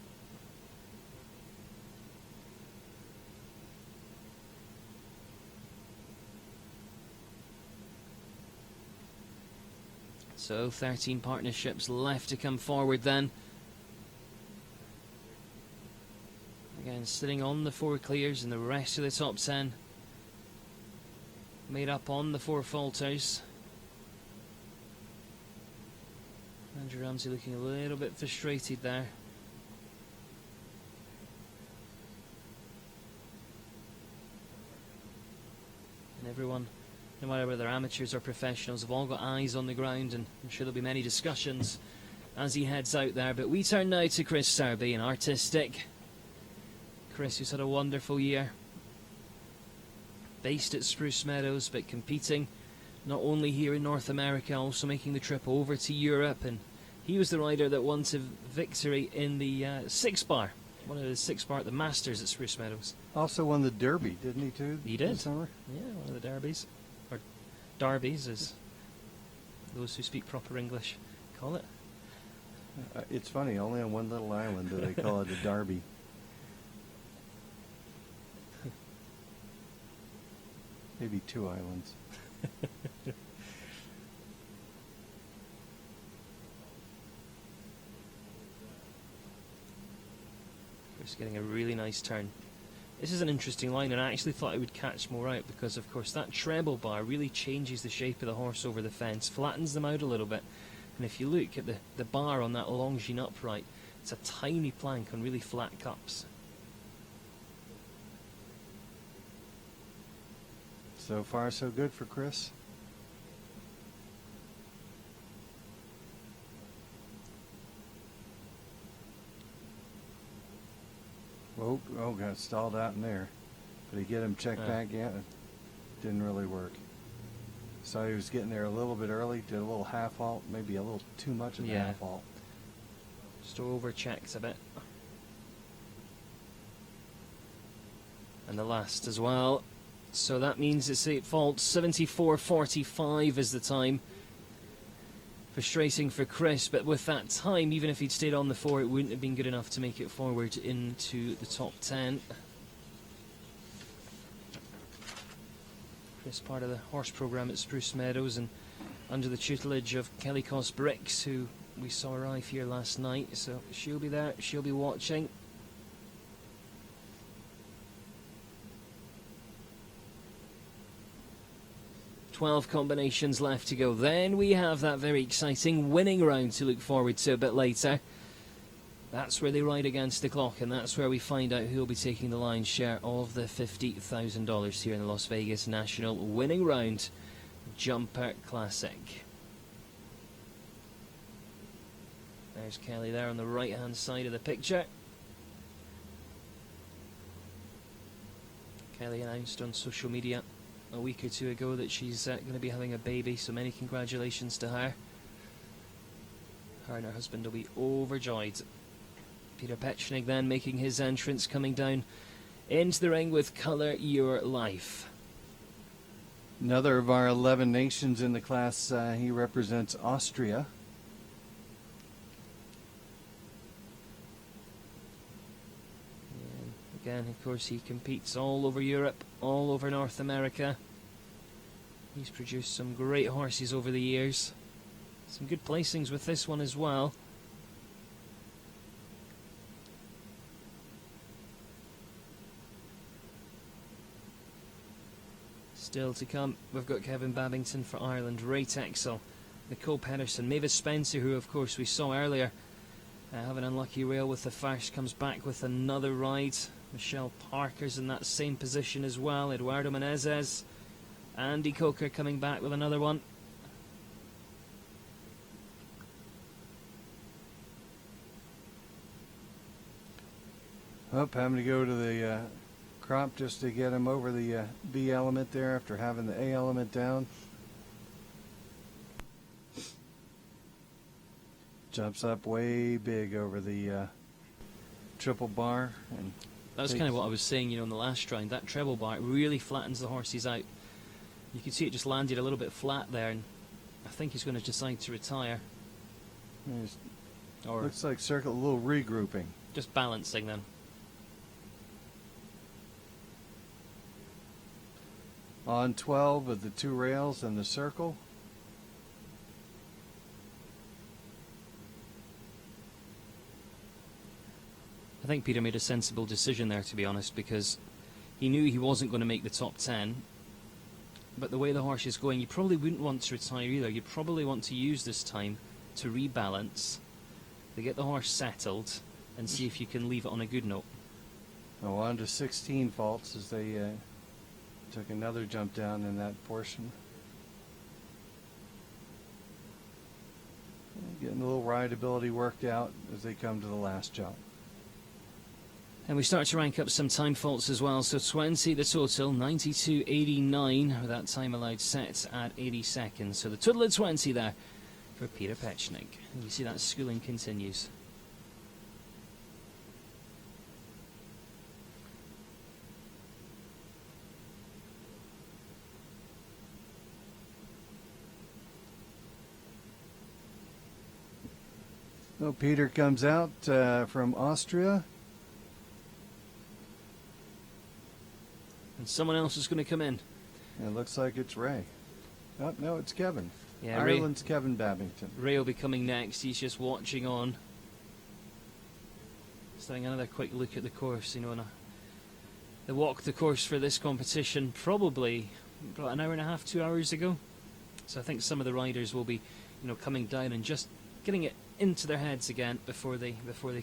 Speaker 3: So 13 partnerships left to come forward then. Again, sitting on the 4 clears, and the rest of the top 10 made up on the 4 falters. Andrew Ramsey looking a little bit frustrated there. And everyone, no matter whether they're amateurs or professionals, have all got eyes on the ground, and I'm sure there'll be many discussions as he heads out there. But we turn now to Chris Serby, an artistic. Chris, who's had a wonderful year. Based at Spruce Meadows, but competing not only here in North America, also making the trip over to Europe. And he was the rider that won to victory in the 6-bar. One of the 6-bar at the Masters at Spruce Meadows.
Speaker 4: Also won the Derby, didn't he, too?
Speaker 3: He did.
Speaker 4: This summer?
Speaker 3: Yeah, one of the derbies. Or derbies, as those who speak proper English call it.
Speaker 4: It's funny, only on one little island do they call it a Derby. Maybe 2 islands.
Speaker 3: Chris getting a really nice turn. This is an interesting line, and I actually thought it would catch more out because, of course, that treble bar really changes the shape of the horse over the fence, flattens them out a little bit. And if you look at the bar on that Longines upright, it's a tiny plank on really flat cups.
Speaker 4: So far, so good for Chris. Whoa, oh, got stalled out in there. Did he get him checked back yet? Didn't really work. So he was getting there a little bit early, did a little half halt, maybe a little too much of the half halt.
Speaker 3: Just over checked a bit. And the last as well. So that means it's 8 faults. 74.45 is the time. Frustrating for Chris, but with that time, even if he'd stayed on the 4, it wouldn't have been good enough to make it forward into the top 10. Chris, part of the horse programme at Spruce Meadows and under the tutelage of Kelly Cos Bricks, who we saw arrive here last night. So she'll be there, she'll be watching. $12 combinations left to go. Then we have that very exciting winning round to look forward to a bit later. That's where they ride against the clock, and that's where we find out who will be taking the lion's share of the $50,000 here in the Las Vegas National Winning Round Jumper Classic. There's Kelly there on the right-hand side of the picture. Kelly announced on social media a week or 2 ago that she's going to be having a baby, so many congratulations to her. Her and her husband will be overjoyed. Peter Petchnik then making his entrance, coming down into the ring with Colour Your Life.
Speaker 4: Another of our 11 nations in the class, he represents Austria.
Speaker 3: And again, of course, he competes all over Europe, all over North America. He's produced some great horses over the years. Some good placings with this one as well. Still to come, we've got Kevin Babington for Ireland, Ray Texel, Nicole Pedersen, Mavis Spencer, who of course we saw earlier have an unlucky rail with the first, comes back with another ride. Michelle Parker's in that same position as well. Eduardo Menezes, Andy Coker coming back with another one.
Speaker 4: Oh, having to go to the crop just to get him over the B element there after having the A element down. Jumps up way big over the triple bar. And
Speaker 3: that was kind of what I was saying, in the last round. That treble bar, it really flattens the horses out. You can see it just landed a little bit flat there, and I think he's going to decide to retire. Or
Speaker 4: looks like circle, a little regrouping.
Speaker 3: Just balancing then.
Speaker 4: On 12 of the 2 rails and the circle.
Speaker 3: I think Peter made a sensible decision there, to be honest, because he knew he wasn't going to make the top 10. But the way the horse is going, you probably wouldn't want to retire either. You'd probably want to use this time to rebalance, to get the horse settled, and see if you can leave it on a good note.
Speaker 4: Oh, on to 16 faults as they took another jump down in that portion. Getting a little rideability worked out as they come to the last jump.
Speaker 3: And we start to rank up some time faults as well. So 20 the total, 92.89 with that time allowed set at 80 seconds. So the total of 20 there for Peter Pechnik. And you see that schooling continues.
Speaker 4: So Peter comes out from Austria.
Speaker 3: And someone else is going to come in.
Speaker 4: It looks like it's Ray. Oh, no, it's Kevin.
Speaker 3: Yeah,
Speaker 4: Ireland's Kevin Babington.
Speaker 3: Ray will be coming next. He's just watching on. Just having another quick look at the course. You know, they walked the course for this competition probably about an hour and a half, 2 hours ago. So I think some of the riders will be, you know, coming down and just getting it into their heads again before they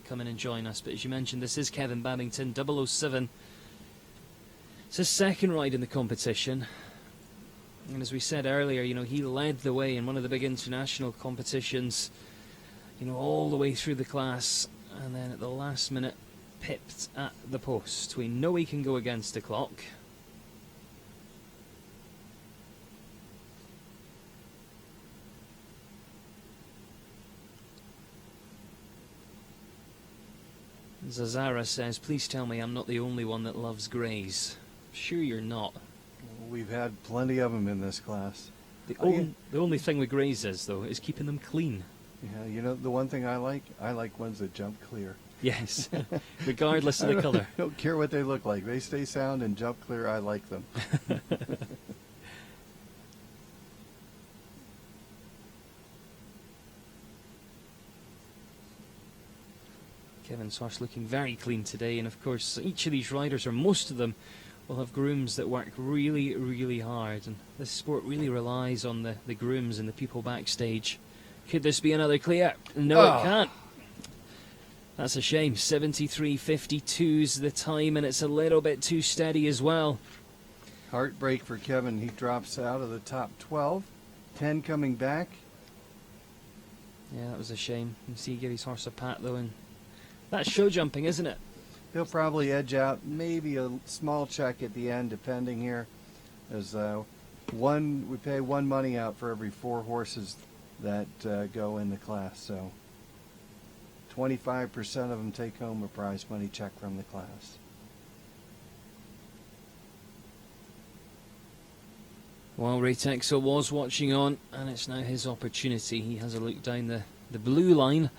Speaker 3: come in and join us. But as you mentioned, this is Kevin Babington, 007. It's his second ride in the competition, and as we said earlier, you know, he led the way in one of the big international competitions, you know, all the way through the class, and then at the last minute pipped at the post. We know he can go against the clock. Zazara says, please tell me I'm not the only one that loves greys. Sure you're not.
Speaker 4: We've had plenty of them in this class.
Speaker 3: The only thing with greys is, though, is keeping them clean.
Speaker 4: Yeah, you know, the one thing I like ones that jump clear.
Speaker 3: Yes, regardless of the colour.
Speaker 4: I don't care what they look like. They stay sound and jump clear. I like them.
Speaker 3: Kevin's horse looking very clean today, and of course each of these riders, or most of them, will have grooms that work really, really hard, and this sport really relies on the grooms and the people backstage. Could this be another clear? No, It can't. That's a shame. 73.52's the time, and it's a little bit too steady as well.
Speaker 4: Heartbreak for Kevin. He drops out of the top 12. 10 coming back.
Speaker 3: Yeah, that was a shame. You see, give his horse a pat though, and that's show jumping, isn't it?
Speaker 4: He'll probably edge out, maybe a small check at the end, depending here. As we pay one money out for every 4 horses that go in the class. So 25% of them take home a prize money check from the class.
Speaker 3: Well, Ray Texel was watching on, and it's now his opportunity. He has a look down the blue line.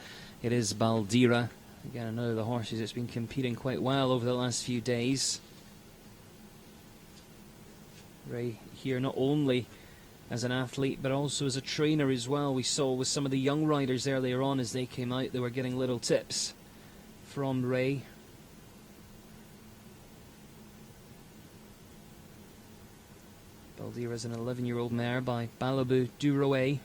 Speaker 3: It is Baldira. Again, another of the horses that's been competing quite well over the last few days. Ray here not only as an athlete, but also as a trainer as well. We saw with some of the young riders earlier on as they came out, they were getting little tips from Ray. Baldira is an 11-year-old mare by Balabu Duroe.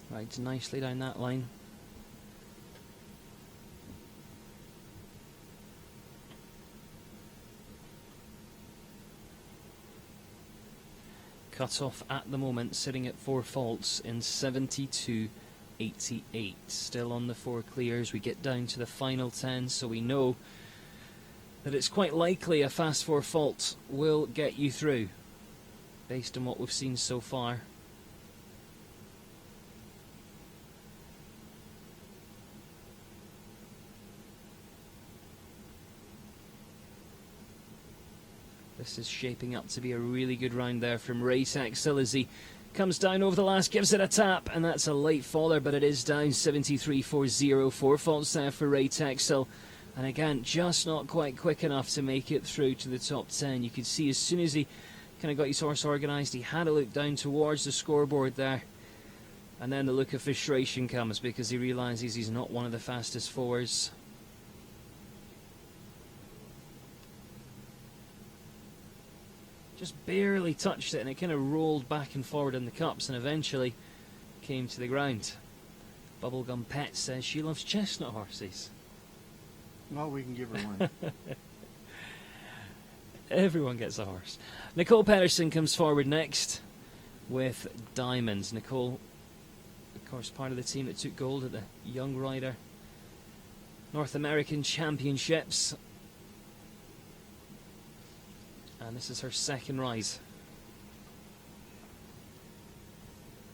Speaker 3: Rides nicely down that line. Cut off at the moment, sitting at 4 faults in 72.88. Still on the 4 clears. We get down to the final 10, so we know that it's quite likely a fast 4 fault will get you through, based on what we've seen so far. This is shaping up to be a really good round there from Ray Texel as he comes down over the last, gives it a tap, and that's a late faller, but it is down 73.40. 4 faults there for Ray Texel, and again, just not quite quick enough to make it through to the top 10. You could see as soon as he kind of got his horse organised, he had a look down towards the scoreboard there, and then the look of frustration comes because he realises he's not one of the fastest 4s. Just barely touched it, and it kind of rolled back and forward in the cups, and eventually came to the ground. Bubblegum Pet says she loves chestnut horses.
Speaker 4: Well, we can give her one.
Speaker 3: Everyone gets a horse. Nicole Pedersen comes forward next with Diamonds. Nicole, of course, part of the team that took gold at the Young Rider North American Championships. And this is her second rise.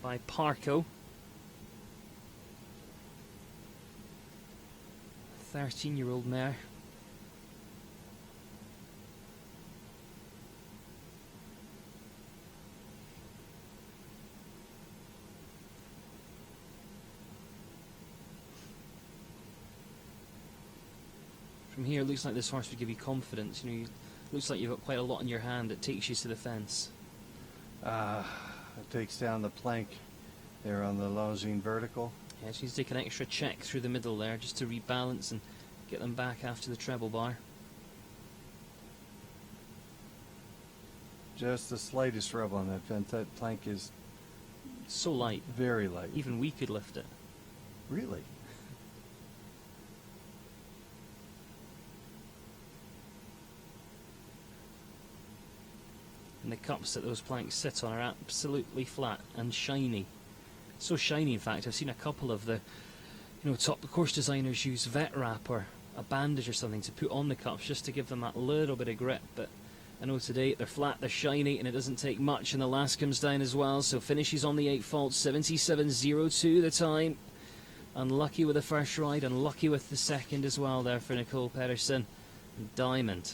Speaker 3: By Parco. 13-year-old mare. From here, it looks like this horse would give you confidence. You know, it looks like you've got quite a lot in your hand. It takes you to the fence.
Speaker 4: It takes down the plank there on the Longines vertical.
Speaker 3: Yeah, she needs to take an extra check through the middle there just to rebalance and get them back after the treble bar.
Speaker 4: Just the slightest rub on that fence. That plank is
Speaker 3: So light.
Speaker 4: very light.
Speaker 3: Even we could lift it.
Speaker 4: Really?
Speaker 3: And the cups that those planks sit on are absolutely flat and shiny. So shiny, in fact, I've seen a couple of the top course designers use vet wrap or a bandage or something to put on the cups just to give them that little bit of grip. But I know today they're flat, they're shiny, and it doesn't take much. And the last comes down as well, so finishes on the 8 fault, 77.02 the time. Unlucky with the first ride, unlucky with the second as well there for Nicole Pedersen. Diamond.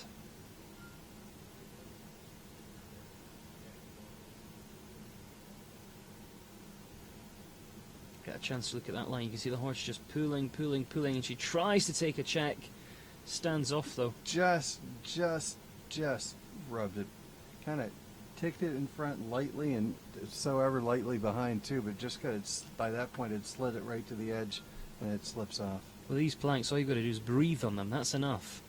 Speaker 3: Get a chance to look at that line. You can see the horse just pulling, and she tries to take a check. Stands off though.
Speaker 4: Just rubbed it. Kind of ticked it in front lightly and so ever lightly behind too, but just because by that point it slid it right to the edge and it slips off.
Speaker 3: Well, these planks, all you've got to do is breathe on them. That's enough.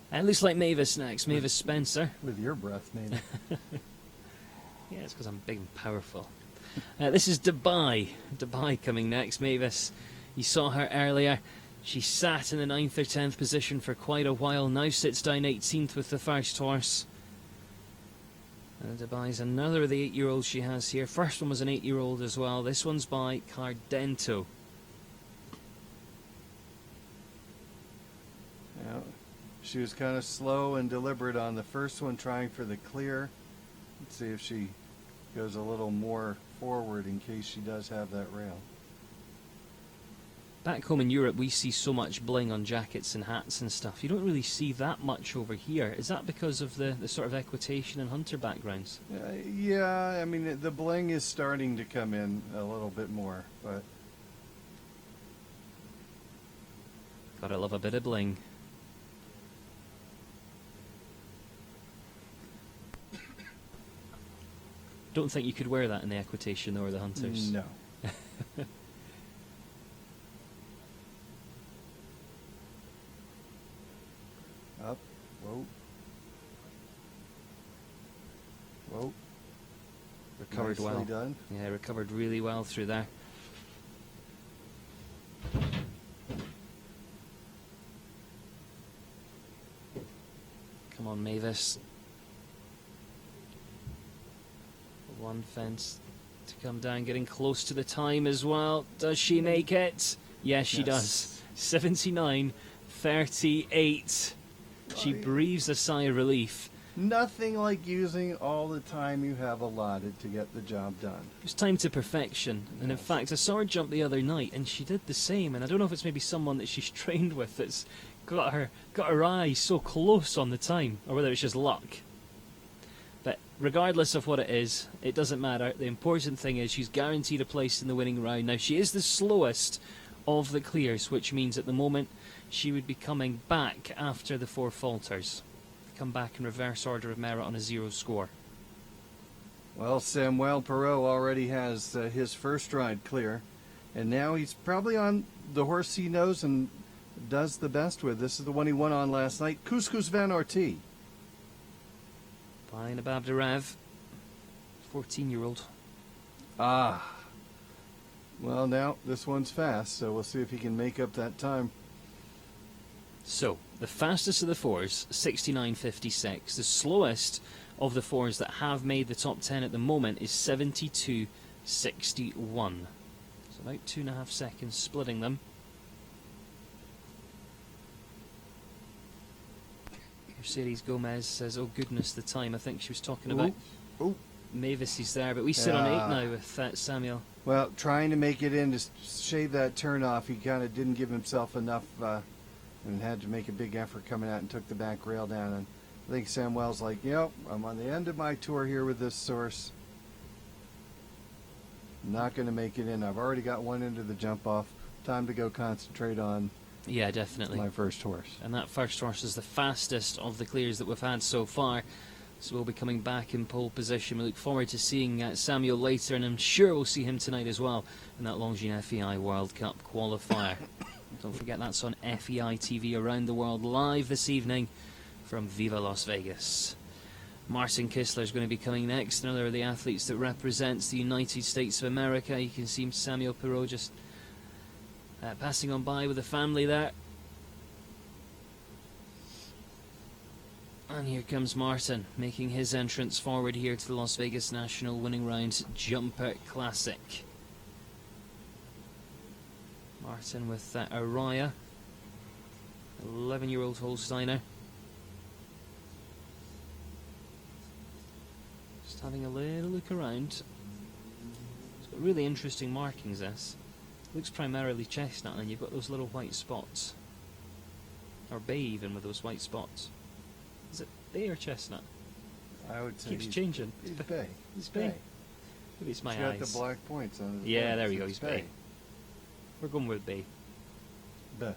Speaker 3: And it looks like Mavis next. Mavis Spencer.
Speaker 4: With your breath, maybe.
Speaker 3: Yeah, it's because I'm big and powerful. This is Dubai. Dubai coming next. Mavis, you saw her earlier. She sat in the 9th or 10th position for quite a while. Now sits down 18th with the first horse. And Dubai's another of the 8-year-olds she has here. First one was an 8-year-old as well. This one's by Cardento.
Speaker 4: Yeah, she was kind of slow and deliberate on the first one, trying for the clear. Let's see if she goes a little more forward in case she does have that rail.
Speaker 3: Back home in Europe, we see so much bling on jackets and hats and stuff. You don't really see that much over here. Is that because of the sort of equitation and hunter backgrounds?
Speaker 4: Yeah, I mean, the bling is starting to come in a little bit more, but
Speaker 3: Gotta love a bit of bling. Don't think you could wear that in the equitation or the hunters.
Speaker 4: no. Up, whoa. Whoa.
Speaker 3: Recovered
Speaker 4: Nicely
Speaker 3: well.
Speaker 4: done.
Speaker 3: Yeah, recovered really well through there. Come on, Mavis. One fence to come down, getting close to the time as well. Does she make it? Yes, she does. 79.38. She breathes a sigh of relief.
Speaker 4: Nothing like using all the time you have allotted to get the job done.
Speaker 3: It was time to perfection, and in fact I saw her jump the other night and she did the same, and I don't know if it's maybe someone that she's trained with that's got her eye so close on the time, or whether it's just luck. But regardless of what it is, it doesn't matter. The important thing is she's guaranteed a place in the winning round. Now she is the slowest of the clears, which means at the moment she would be coming back after the 4 falters. Come back in reverse order of merit on a 0 score.
Speaker 4: Well, Samuel Perot already has his first ride clear, and now he's probably on the horse he knows and does the best with. This is the one he won on last night, Couscous Van Orti.
Speaker 3: By Nabab Derav, 14-year-old.
Speaker 4: Ah, Well, now this one's fast, so we'll see if he can make up that time.
Speaker 3: So, the fastest of the fours, 69.56. The slowest of the fours that have made the top 10 at the moment is 72.61. So about 2.5 seconds splitting them. Mercedes Gomez says, oh goodness, the time. I think she was talking about
Speaker 4: Ooh.
Speaker 3: Mavis is there, but we sit on 8 now with Samuel.
Speaker 4: Well, trying to make it in to shave that turn off, he kind of didn't give himself enough and had to make a big effort coming out and took the back rail down. And I think Samuel's like, yep, I'm on the end of my tour here with this source. I'm not going to make it in. I've already got one into the jump off. Time to go concentrate on
Speaker 3: Yeah, definitely.
Speaker 4: my first horse.
Speaker 3: And that first horse is the fastest of the clears that we've had so far. So we'll be coming back in pole position. We look forward to seeing Samuel later, and I'm sure we'll see him tonight as well in that Longines FEI World Cup qualifier. Don't forget that's on FEI TV around the world live this evening from Viva Las Vegas. Martin Kistler is going to be coming next, another of the athletes that represents the United States of America. You can see Samuel Perot just passing on by with the family there. And here comes Martin, making his entrance forward here to the Las Vegas National Winning Round Jumper Classic. Martin with Araya, 11-year-old Holsteiner. Just having a little look around. It's got really interesting markings, this. Looks primarily chestnut, and you've got those little white spots. Or bay even with those white spots. Is it bay or chestnut?
Speaker 4: I would say
Speaker 3: Keeps changing.
Speaker 4: He's bay.
Speaker 3: He's bay. Maybe it's my
Speaker 4: He's
Speaker 3: eyes.
Speaker 4: got the black points on his
Speaker 3: Yeah,
Speaker 4: legs.
Speaker 3: there we go.
Speaker 4: It's
Speaker 3: He's bay. We're going with bay.
Speaker 4: Bay.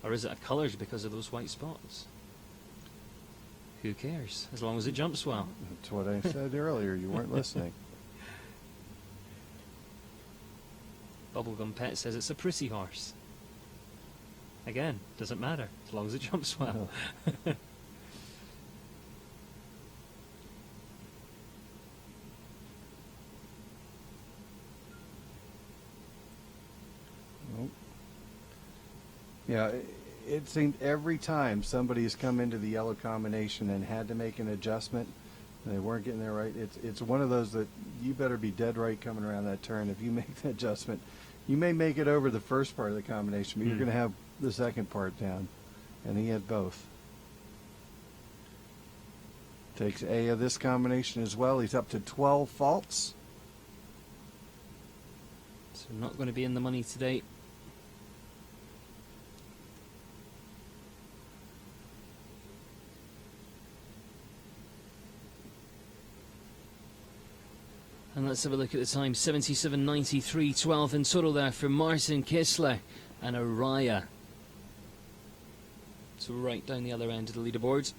Speaker 3: Or is it a colours because of those white spots? Who cares? As long as it jumps well.
Speaker 4: That's what I said earlier. You weren't listening.
Speaker 3: Bubblegum Pet says it's a pretty horse. Again, doesn't matter, as long as it jumps well.
Speaker 4: Nope. Yeah, it seemed every time somebody has come into the yellow combination and had to make an adjustment, and they weren't getting there right, it's one of those that you better be dead right coming around that turn. If you make the adjustment, you may make it over the first part of the combination, but you're going to have the second part down. And he had both. Takes A of this combination as well. He's up to 12 faults.
Speaker 3: So not going to be in the money today. And let's have a look at the time. 77.93, 12 in total there for Martin Kistler and Araya. So right down the other end of the leaderboard.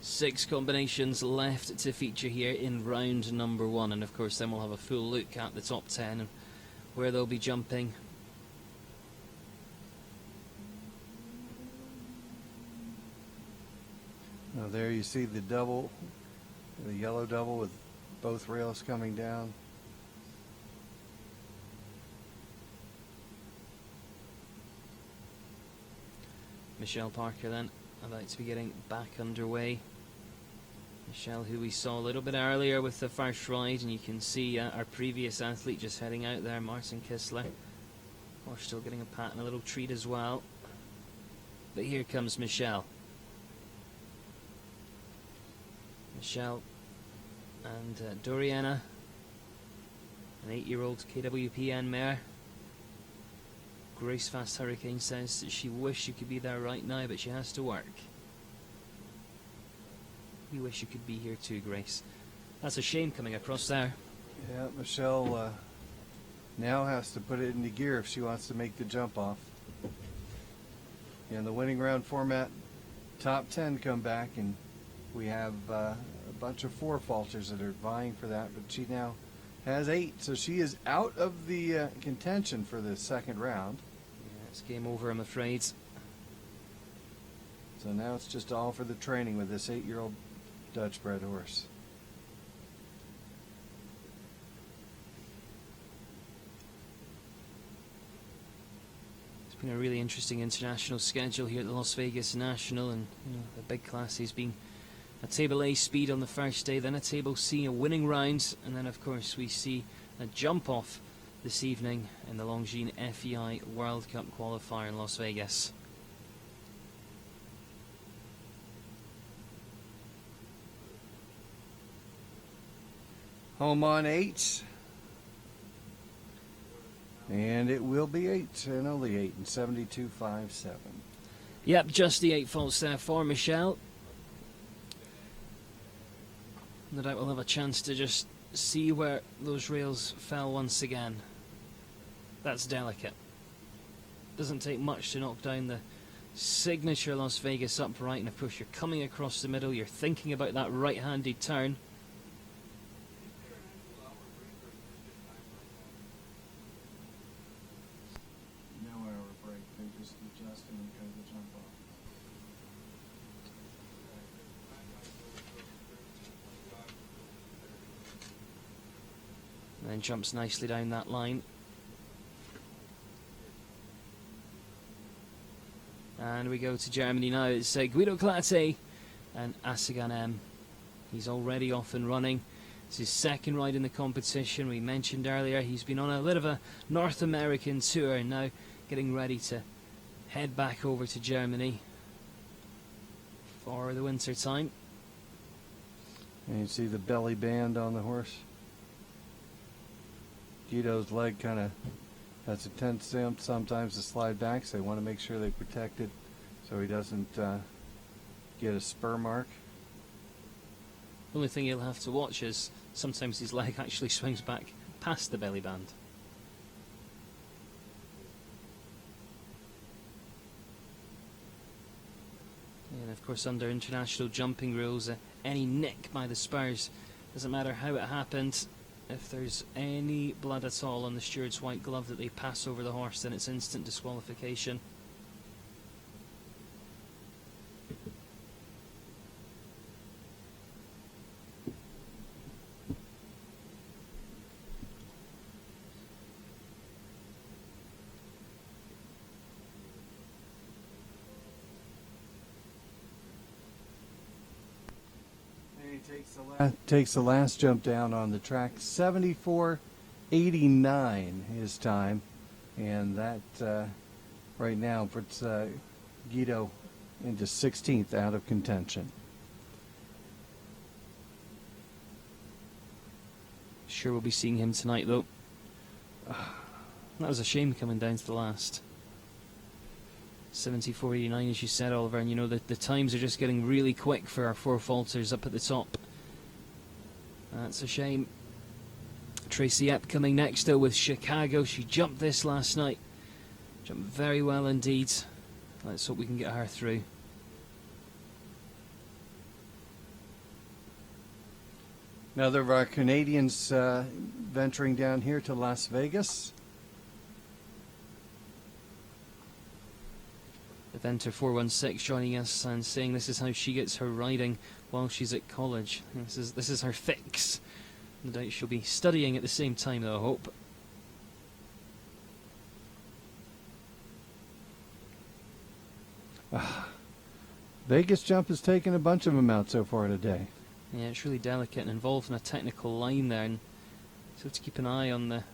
Speaker 3: 6 combinations left to feature here in round number 1. And of course then we'll have a full look at the top 10 and where they'll be jumping.
Speaker 4: Now there you see the double. The yellow double with both rails coming down.
Speaker 3: Michelle Parker then about to be getting back underway. Michelle, who we saw a little bit earlier with the first ride, and you can see our previous athlete just heading out there, Martin Kistler. We're still getting a pat and a little treat as well. But here comes Michelle. Michelle and Doriana, an 8-year-old KWPN mare. Grace Fast Hurricane says that she wishes she could be there right now, but she has to work. You wish you could be here too, Grace. That's a shame coming across there.
Speaker 4: Yeah, Michelle now has to put it into gear if she wants to make the jump off. In the winning round format, top 10 come back, and We have a bunch of four falters that are vying for that, but she now has 8, so she is out of the contention for the second round.
Speaker 3: Yeah, it's game over, I'm afraid.
Speaker 4: So now it's just all for the training with this 8-year-old Dutch bred horse.
Speaker 3: It's been a really interesting international schedule here at the Las Vegas National, and the big classes being a Table A speed on the first day, then a Table C, a winning round, and then of course we see a jump off this evening in the Longines FEI World Cup qualifier in Las Vegas.
Speaker 4: Home on 8. And it will be 8, and only 8, and 72.57.
Speaker 3: Yep, just the 8 faults there for Michelle. No doubt we'll have a chance to just see where those rails fell once again. That's delicate. Doesn't take much to knock down the signature Las Vegas upright, and of course you're coming across the middle, you're thinking about that right-handed turn.
Speaker 4: No hour break, they're just adjusting because of the jump off.
Speaker 3: And then jumps nicely down that line. And we go to Germany now. It's Guido Clate and Asagan M. He's already off and running. It's his second ride in the competition. We mentioned earlier he's been on a bit of a North American tour, and now getting ready to head back over to Germany for the winter time.
Speaker 4: And you see the belly band on the horse. Guido's leg kind of has a tendency sometimes to slide back, so they want to make sure they protect it so he doesn't get a spur mark.
Speaker 3: The only thing he'll have to watch is sometimes his leg actually swings back past the belly band. And of course, under international jumping rules, any nick by the spurs, doesn't matter how it happened, if there's any blood at all on the steward's white glove that they pass over the horse, then it's instant disqualification.
Speaker 4: Takes the last jump down on the track. 74.89 his time, and that right now puts Guido into 16th out of contention.
Speaker 3: Sure we'll be seeing him tonight though. That was a shame coming down to the last. 74.89 as you said, Oliver, and the times are just getting really quick for our four falters up at the top. That's a shame. Tracy Epp coming next though with Chicago. She jumped this last night. Jumped very well indeed. Let's hope we can get her through.
Speaker 4: Another of our Canadians venturing down here to Las Vegas.
Speaker 3: Eventer 416 joining us and saying this is how she gets her riding while she's at college. This is her fix. No doubt she'll be studying at the same time though, I hope.
Speaker 4: Vegas Jump has taken a bunch of them out so far today.
Speaker 3: Yeah, it's really delicate and involved in a technical line there, and so to keep an eye on the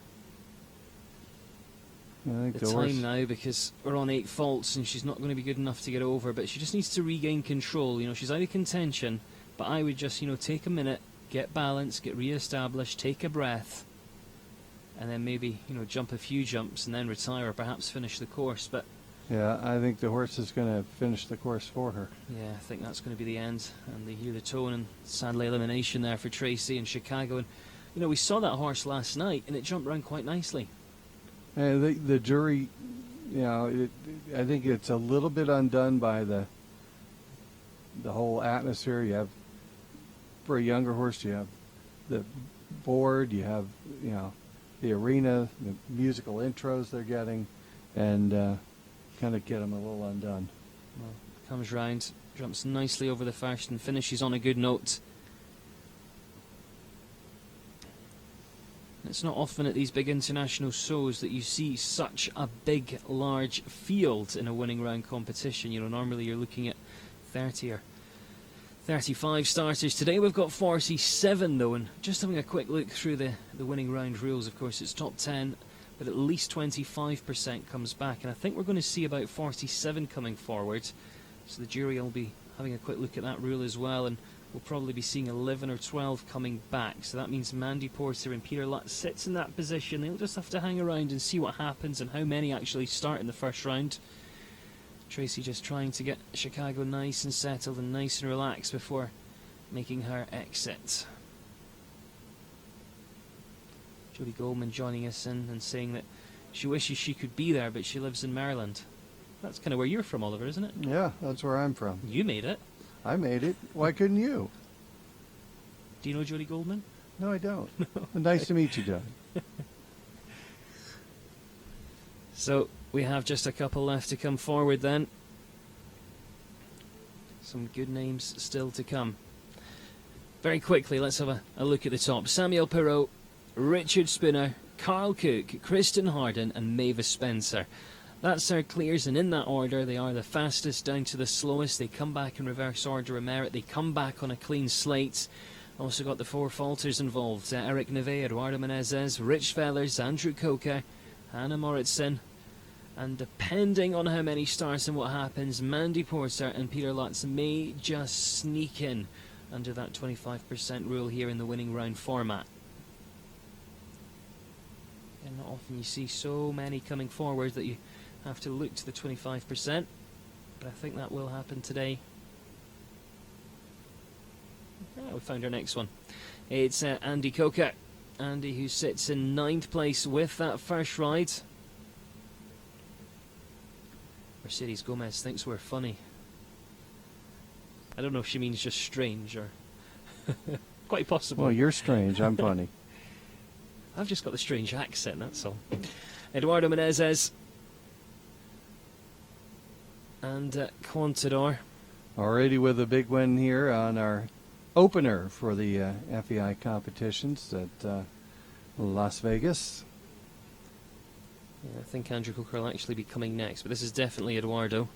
Speaker 3: time now, because we're on 8 faults and she's not going to be good enough to get over, but she just needs to regain control. She's out of contention, but I would just take a minute, get balance, get re-established, take a breath, and then maybe jump a few jumps and then retire or perhaps finish the course. But
Speaker 4: yeah, I think the horse is going to finish the course for her.
Speaker 3: yeah, I think that's going to be the end, and they hear the tone, and sadly elimination there for Tracy in Chicago. And we saw that horse last night and it jumped around quite nicely.
Speaker 4: And the jury, I think it's a little bit undone by the whole atmosphere. You have for a younger horse, you have the board, you have, the arena, the musical intros they're getting, and kind of get them a little undone.
Speaker 3: Well, comes round, jumps nicely over the first and finishes on a good note. It's not often at these big international shows that you see such a big, large field in a winning round competition. Normally you're looking at 30 or 35 starters. Today we've got 47 though, and just having a quick look through the winning round rules, of course it's top 10, but at least 25% comes back, and I think we're going to see about 47 coming forward. So the jury will be having a quick look at that rule as well, and we'll probably be seeing 11 or 12 coming back. So that means Mandy Porter and Peter Lutz sits in that position. They'll just have to hang around and see what happens and how many actually start in the first round. Tracy just trying to get Chicago nice and settled and nice and relaxed before making her exit. Jodie Goldman joining us in and saying that she wishes she could be there, but she lives in Maryland. That's kind of where you're from, Oliver, isn't it?
Speaker 4: Yeah, that's where I'm from.
Speaker 3: You made it.
Speaker 4: I made it. Why couldn't you?
Speaker 3: Do you know Jodie Goldman?
Speaker 4: No, I don't. Nice to meet you, John.
Speaker 3: So we have just a couple left to come forward then. Some good names still to come. Very quickly, let's have a look at the top. Samuel Perot, Richard Spooner, Carl Cook, Kristen Harden and Mavis Spencer. That's our clears, and in that order they are the fastest down to the slowest. They come back in reverse order of merit. They come back on a clean slate. Also got the four falters involved. Eric Neve, Eduardo Menezes, Rich Fellers, Andrew Coker, Hannah Moritzen. And depending on how many starts and what happens, Mandy Porter and Peter Lutz may just sneak in under that 25% rule here in the winning round format. And not often you see so many coming forward that you have to look to the 25%, but I think that will happen today. We found our next one. It's Andy Coker. Andy, who sits in 9th place with that first ride. Mercedes Gomez thinks we're funny. I don't know if she means just strange or quite possible.
Speaker 4: Well, you're strange. I'm funny.
Speaker 3: I've just got the strange accent, that's all. Eduardo Menezes and Contador.
Speaker 4: Already with a big win here on our opener for the FEI competitions at Las Vegas.
Speaker 3: Yeah, I think Andrew Coker will actually be coming next, but this is definitely Eduardo.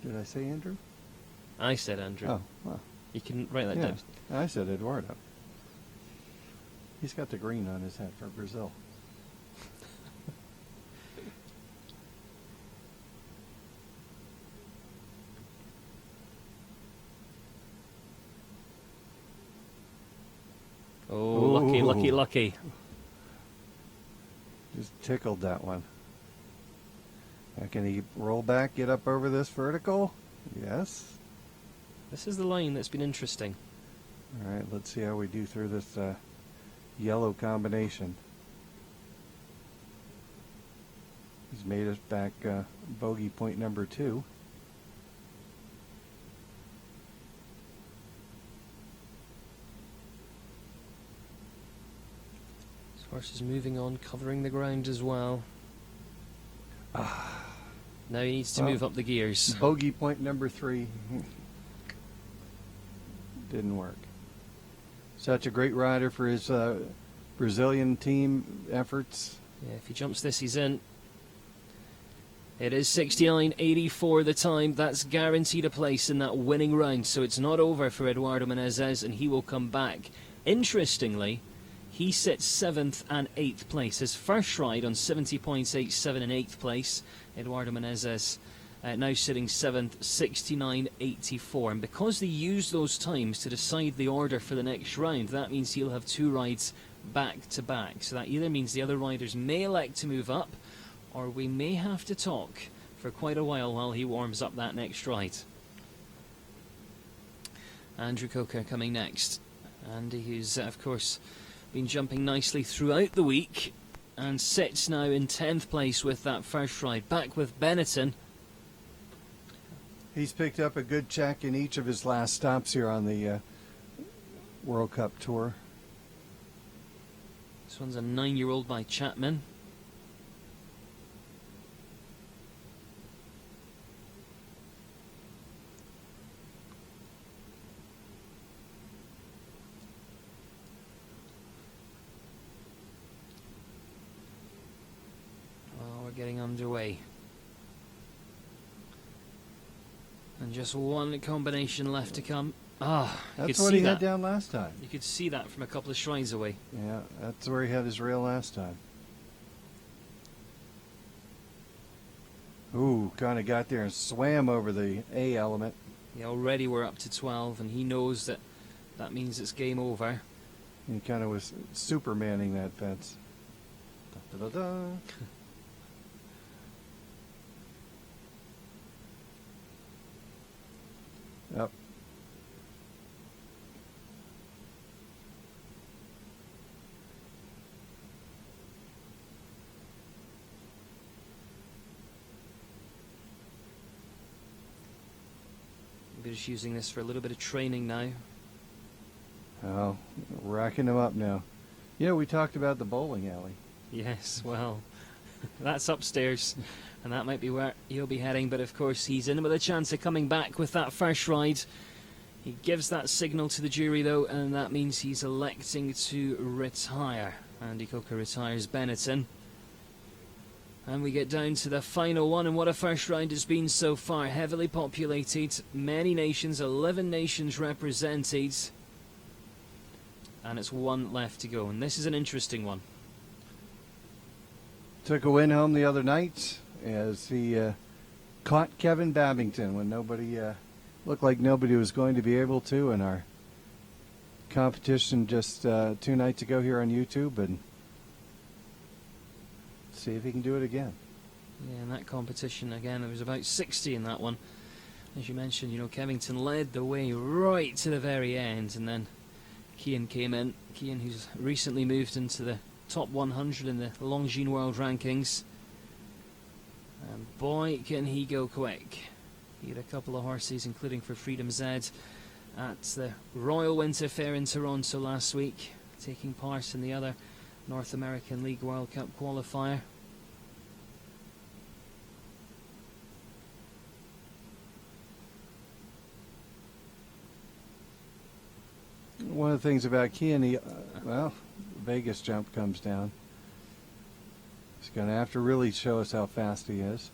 Speaker 4: Did I say Andrew?
Speaker 3: I said Andrew.
Speaker 4: Oh, well.
Speaker 3: You can write that
Speaker 4: Yeah,
Speaker 3: down.
Speaker 4: I said Eduardo. He's got the green on his hat for Brazil.
Speaker 3: Oh, lucky, lucky, lucky.
Speaker 4: Just tickled that one. Now, can he roll back, get up over this vertical? Yes.
Speaker 3: This is the line that's been interesting.
Speaker 4: All right, let's see how we do through this yellow combination. He's made us back bogey point number 2.
Speaker 3: This horse is moving on, covering the ground as well. Now he needs to move up the gears.
Speaker 4: Bogey point number 3. Didn't work. Such a great rider for his Brazilian team efforts.
Speaker 3: Yeah, if he jumps this, he's in. It is 69.84 the time. That's guaranteed a place in that winning round. So it's not over for Eduardo Menezes, and he will come back. Interestingly, he sits 7th and 8th place. His first ride on 70 points, 8-7 and 8th place. Eduardo Menezes now sitting 7th, 69.84. And because they use those times to decide the order for the next round, that means he'll have 2 rides back to back. So that either means the other riders may elect to move up, or we may have to talk for quite a while he warms up that next ride. Andrew Coker coming next. Andy, who's of course been jumping nicely throughout the week and sits now in 10th place with that first ride. Back with Benetton.
Speaker 4: He's picked up a good check in each of his last stops here on the World Cup Tour.
Speaker 3: This one's a 9-year-old by Chapman. Well, we're getting underway. And just one combination left to come. Ah,
Speaker 4: That's what he had down last time.
Speaker 3: You could see that from a couple of strides away.
Speaker 4: Yeah, that's where he had his rail last time. Ooh, kind of got there and swam over the A element.
Speaker 3: Yeah, already we're up to 12, and he knows that that means it's game over.
Speaker 4: He kind of was supermaning that fence. Da, da, da, da. Yep.
Speaker 3: We're just using this for a little bit of training now.
Speaker 4: Oh, racking them up now. Yeah, we talked about the bowling alley.
Speaker 3: Yes, well, that's upstairs, and that might be where he'll be heading, but of course he's in with a chance of coming back with that first ride. He gives that signal to the jury though, and that means he's electing to retire. Andy Coker retires Benetton. And we get down to the final one, and what a first round has been so far. Heavily populated, many nations, 11 nations represented, and it's one left to go, and this is an interesting one.
Speaker 4: Took a win home the other night as he caught Kevin Babington when nobody looked like nobody was going to be able to in our competition just 2 nights ago here on YouTube, and see if he can do it again.
Speaker 3: Yeah, in that competition again, it was about 60 in that one. As you mentioned, you know, Kevington led the way right to the very end, and then Cian came in. Cian, who's recently moved into the top 100 in the Longines World Rankings. And boy, can he go quick. He had a couple of horses, including for Freedom Z, at the Royal Winter Fair in Toronto last week, taking part in the other North American League World Cup qualifier.
Speaker 4: One of the things about Cian, he, well, Vegas jump comes down. He's going to have to really show us how fast he is.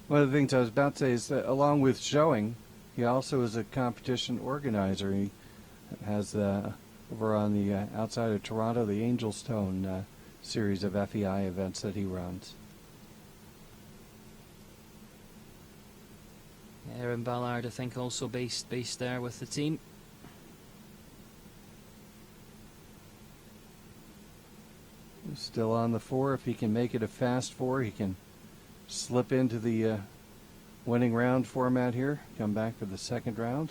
Speaker 4: One of the things I was about to say is that along with showing, he also is a competition organizer. He has over on the outside of Toronto, the Angel's Tone series of FEI events that he runs.
Speaker 3: Aaron Ballard, I think, also based there with the team.
Speaker 4: Still on the 4. If he can make it a fast 4, he can slip into the winning round format here. Come back for the second round.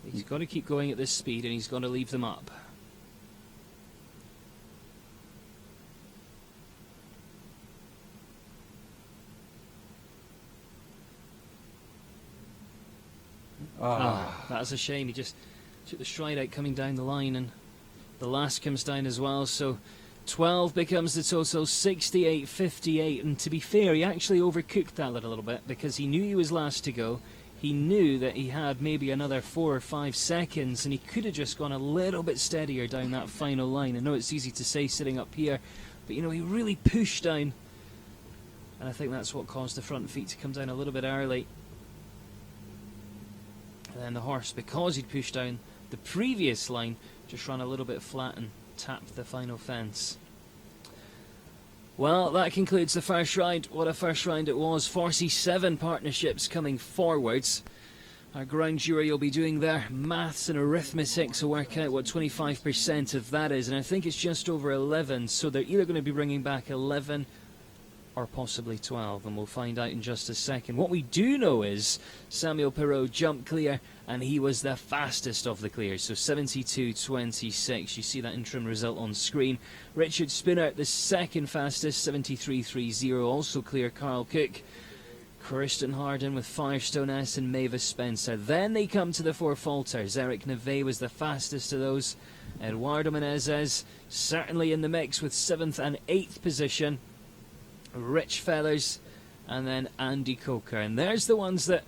Speaker 3: He's got to keep going at this speed, and he's got to leave them up. That's a shame. He just took the stride out coming down the line, and the last comes down as well. So 12 becomes the total, 68.58. And to be fair, he actually overcooked that a little bit because he knew he was last to go. He knew that he had maybe another 4 or 5 seconds, and he could have just gone a little bit steadier down that final line. I know it's easy to say sitting up here, but you know, he really pushed down, and I think that's what caused the front feet to come down a little bit early. And then the horse, because he'd pushed down the previous line, just ran a little bit flat and tapped the final fence. Well, that concludes the first round. What a first round it was. 47 partnerships coming forwards. Our ground jury will be doing their maths and arithmetic to work out what 25% of that is, and I think it's just over 11, so they're either going to be bringing back 11 or possibly 12, and we'll find out in just a second. What we do know is Samuel Perot jumped clear, and he was the fastest of the clears, so 72.26. You see that interim result on screen. Richard Spinner, the second fastest, 73.30, also clear Carl Cook. Kristen Harden with Firestone S and Mavis Spencer. Then they come to the four falters. Eric Neve was the fastest of those. Eduardo Menezes certainly in the mix with 7th and 8th position. Rich Feathers, and then Andy Coker. And there's the ones that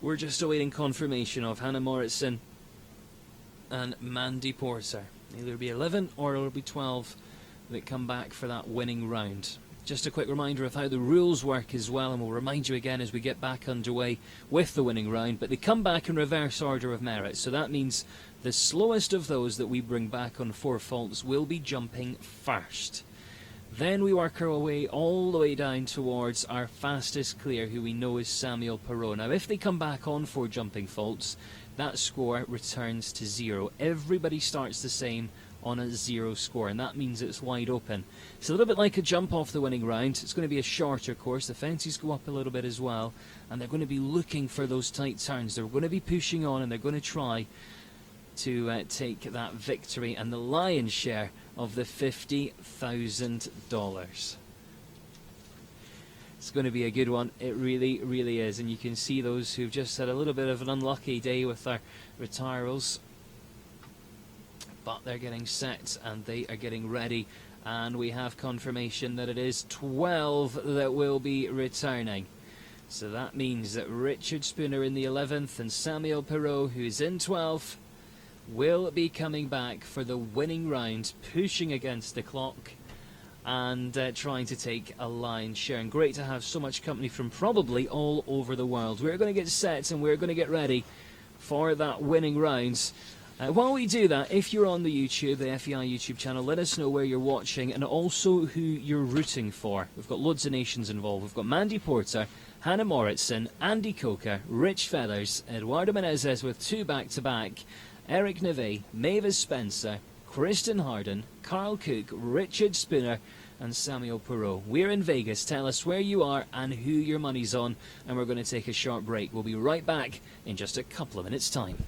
Speaker 3: we're just awaiting confirmation of. Hannah Morrison and Mandy Porter. Either be 11 or it'll be 12 that come back for that winning round. Just a quick reminder of how the rules work as well, and we'll remind you again as we get back underway with the winning round, but they come back in reverse order of merit, so that means the slowest of those that we bring back on 4 faults will be jumping first. Then we work our way all the way down towards our fastest clear, who we know is Samuel Perot. Now if they come back on 4 jumping faults, that score returns to 0. Everybody starts the same on a 0 score, and that means it's wide open. It's a little bit like a jump off the winning round. It's going to be a shorter course. The fences go up a little bit as well, and they're going to be looking for those tight turns. They're going to be pushing on, and they're going to try to take that victory and the lion's share of the $50,000. It's going to be a good one. It really, really is. And you can see those who've just had a little bit of an unlucky day with their retirals, but they're getting set and they are getting ready, and we have confirmation that it is 12 that will be returning. So that means that Richard Spooner in the 11th and Samuel Perot, who's in 12th, will be coming back for the winning round, pushing against the clock and trying to take a lion's share. And great to have so much company from probably all over the world. We're going to get set and we're going to get ready for that winning round. While we do that, if you're on the YouTube, the FEI YouTube channel, let us know where you're watching and also who you're rooting for. We've got loads of nations involved. We've got Mandy Porter, Hannah Morrison, Andy Coker, Rich Feathers, Eduardo Menezes with 2 back-to-back, Eric Neve, Mavis Spencer, Kristen Harden, Carl Cook, Richard Spooner and Samuel Perot. We're in Vegas. Tell us where you are and who your money's on, and we're going to take a short break. We'll be right back in just a couple of minutes' time.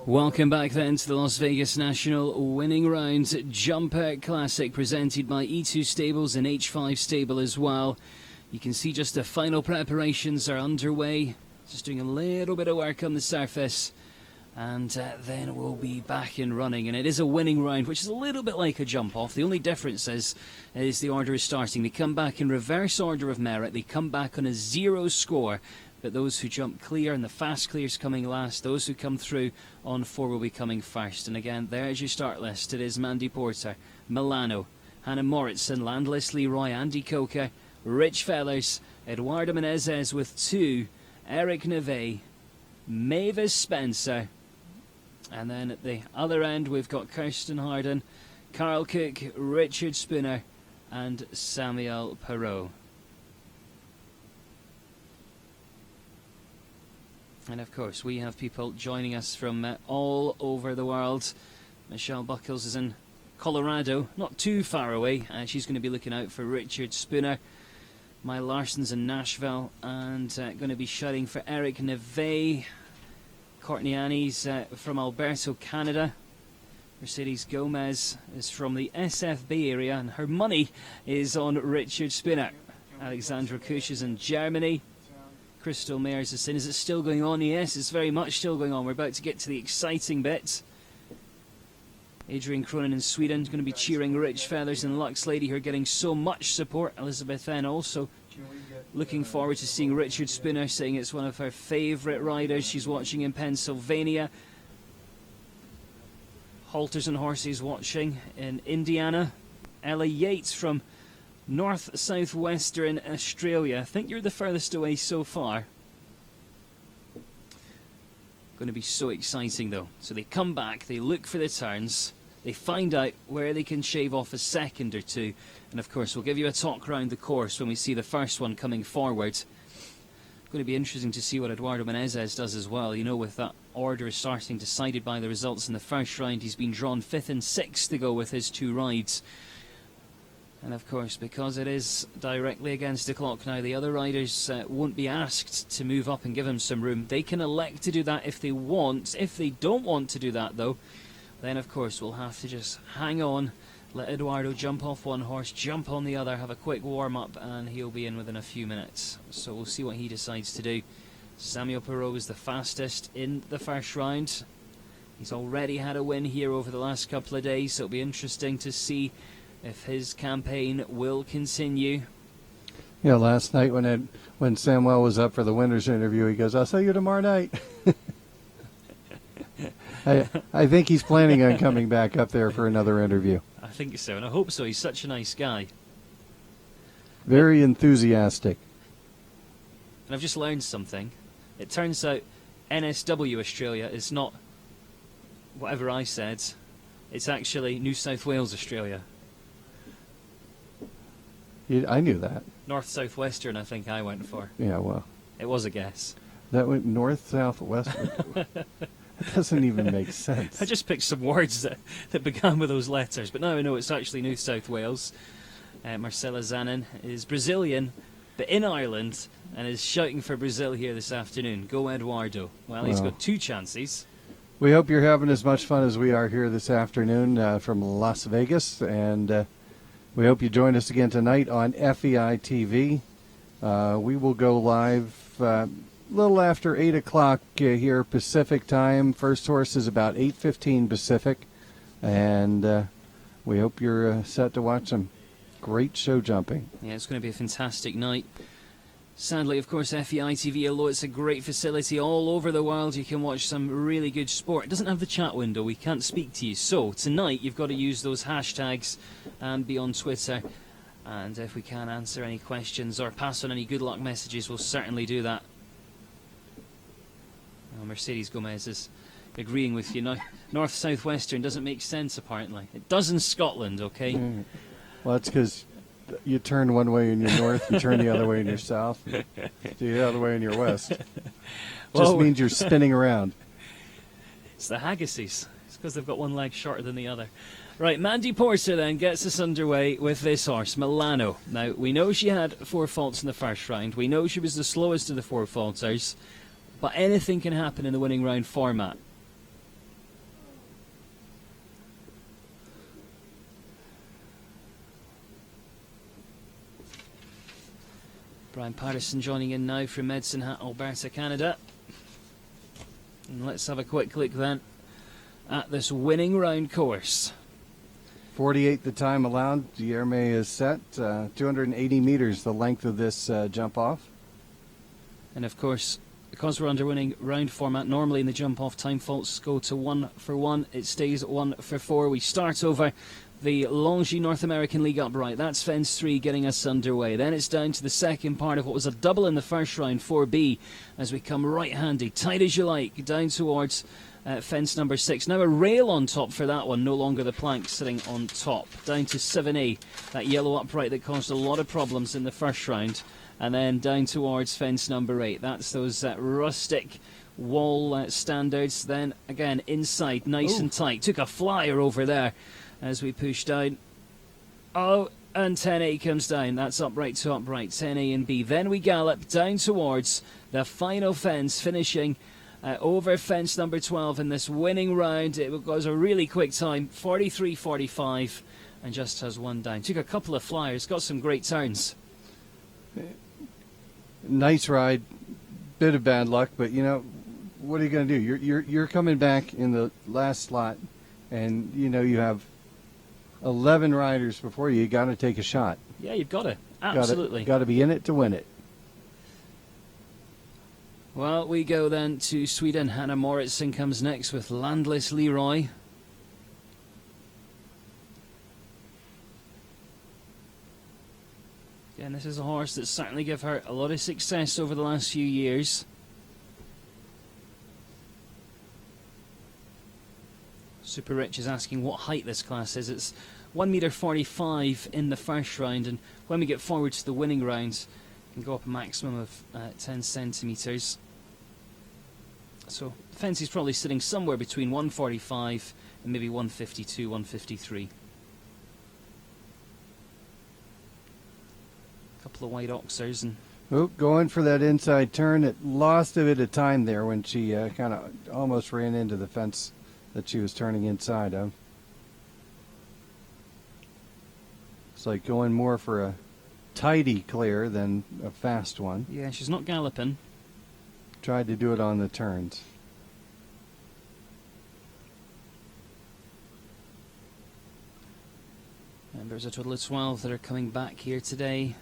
Speaker 3: Welcome back then to the Las Vegas National Winning Round Jumper Classic, presented by E2 Stables and H5 Stable as well. You can see just the final preparations are underway, just doing a little bit of work on the surface, and then we'll be back and running. And it is a winning round, which is a little bit like a jump off. The only difference is the order is starting. They come back in reverse order of merit. They come back on a 0 score. But those who jump clear and the fast clears coming last, those who come through on 4 will be coming first. And again, there's your start list. It is Mandy Porter, Milano, Hannah Moritzen, Landless Leroy, Andy Coker, Rich Fellers, Eduardo Menezes with 2, Eric Neve, Mavis Spencer. And then at the other end, we've got Kirsten Harden, Carl Cook, Richard Spooner, and Samuel Perot. And of course, we have people joining us from all over the world. Michelle Buckles is in Colorado, not too far away. She's going to be looking out for Richard Spooner. My Larson's in Nashville and going to be shouting for Eric Neve. Courtney Annie's from Alberta, Canada. Mercedes Gomez is from the SFB area, and her money is on Richard Spooner. Alexandra Kusch is in Germany. Crystal Mayers is saying, is it still going on? Yes, it's very much still going on. We're about to get to the exciting bit. Adrian Cronin in Sweden is going to be cheering Rich Feathers and Lux Lady, who are getting so much support. Elizabeth N also looking forward to seeing Richard Spooner, saying it's one of her favourite riders. She's watching in Pennsylvania. Halters and Horses watching in Indiana. Ella Yates from north-southwestern Australia. I think you're the furthest away so far. Going to be so exciting though. So they come back, they look for the turns, they find out where they can shave off a second or two, and of course we'll give you a talk round the course when we see the first one coming forward. Going to be interesting to see what Eduardo Menezes does as well. You know, with that order starting decided by the results in the first round, he's been drawn 5th and 6th to go with his 2 rides. And of course, because it is directly against the clock now, the other riders won't be asked to move up and give him some room. They can elect to do that if they want. If they don't want to do that, though, then of course we'll have to just hang on, let Eduardo jump off one horse, jump on the other, have a quick warm-up, and he'll be in within a few minutes. So we'll see what he decides to do. Samuel Perot is the fastest in the first round. He's already had a win here over the last couple of days, so it'll be interesting to see if his campaign will continue.
Speaker 4: Yeah, last night when Samuel was up for the winner's interview, he goes, "I'll see you tomorrow night." I think he's planning on coming back up there for another interview.
Speaker 3: I think so, and I hope so. He's such a nice guy.
Speaker 4: Very enthusiastic.
Speaker 3: And I've just learned something. It turns out NSW Australia is not whatever I said. It's actually New South Wales Australia.
Speaker 4: I knew that.
Speaker 3: North-southwestern, I think I went for.
Speaker 4: Yeah, well.
Speaker 3: It was a guess.
Speaker 4: That went north-southwest. It doesn't even make sense.
Speaker 3: I just picked some words that began with those letters, but now I know it's actually New South Wales. Marcela Zanin is Brazilian, but in Ireland, and is shouting for Brazil here this afternoon. Go Eduardo. Well, he's got 2 chances.
Speaker 4: We hope you're having as much fun as we are here this afternoon from Las Vegas, and we hope you join us again tonight on FEI TV. We will go live a little after 8 o'clock here Pacific time. First horse is about 8:15 Pacific, and we hope you're set to watch some great show jumping.
Speaker 3: Yeah, it's going to be a fantastic night. Sadly, of course, FEI TV, although it's a great facility all over the world, you can watch some really good sport. It doesn't have the chat window. We can't speak to you. So tonight you've got to use those hashtags and be on Twitter. And if we can answer any questions or pass on any good luck messages, we'll certainly do that. Oh, Mercedes Gomez is agreeing with you. Now, north-southwestern doesn't make sense, apparently. It does in Scotland, okay?
Speaker 4: Well, that's because you turn one way in your north, you turn the other way in your south, the other way in your west. Just means you're spinning around.
Speaker 3: It's the Haggises. It's because they've got one leg shorter than the other. Right, Mandy Porter then gets us underway with this horse, Milano. Now, we know she had 4 faults in the first round. We know she was the slowest of the 4 faulters. but anything can happen in the winning round format. Brian Patterson joining in now from Medicine Hat, Alberta, Canada. And let's have a quick look then at this winning round course.
Speaker 4: 48 the time allowed. The airmay is set. 280 meters the length of this jump off.
Speaker 3: And of course, because we're under winning round format, normally in the jump off time faults go to 1 for 1. It stays at 1 for 4. We start over the Longines North American League upright. That's fence 3 getting us underway. Then it's down to the second part of what was a double in the first round, 4B, as we come right-handy, tight as you like, down towards fence number 6. Now a rail on top for that one, no longer the plank sitting on top. Down to 7A, that yellow upright that caused a lot of problems in the first round. And then down towards fence number 8. That's those rustic wall standards. Then again inside, nice and tight. Took a flyer over there as we push down. Oh, and 10A comes down. That's upright to upright, 10A and B. Then we gallop down towards the final fence, finishing over fence number 12 in this winning round. It was a really quick time, 43.45, and just has one down. Took a couple of flyers, got some great turns.
Speaker 4: Nice ride, bit of bad luck, but you know, what are you going to do? You're coming back in the last slot, and you know you have 11 riders before you. You got to take a shot.
Speaker 3: Yeah, you've got to. Absolutely.
Speaker 4: Got to be in it to win it.
Speaker 3: Well, we go then to Sweden. Hannah Moritzen comes next with Landless Leroy. And this is a horse that's certainly given her a lot of success over the last few years. Super Rich is asking what height this class is. It's 1.45 in the first round, and when we get forward to the winning rounds, it can go up a maximum of 10 centimetres. So the fence is probably sitting somewhere between 145 and maybe 152, 153. Couple of white oxers and
Speaker 4: Going for that inside turn. It lost a bit of time there when she kind of almost ran into the fence that she was turning inside of. It's like going more for a tidy clear than a fast one.
Speaker 3: yeah, she's not galloping.
Speaker 4: Tried to do it on the turns.
Speaker 3: And there's a total of 12 that are coming back here today.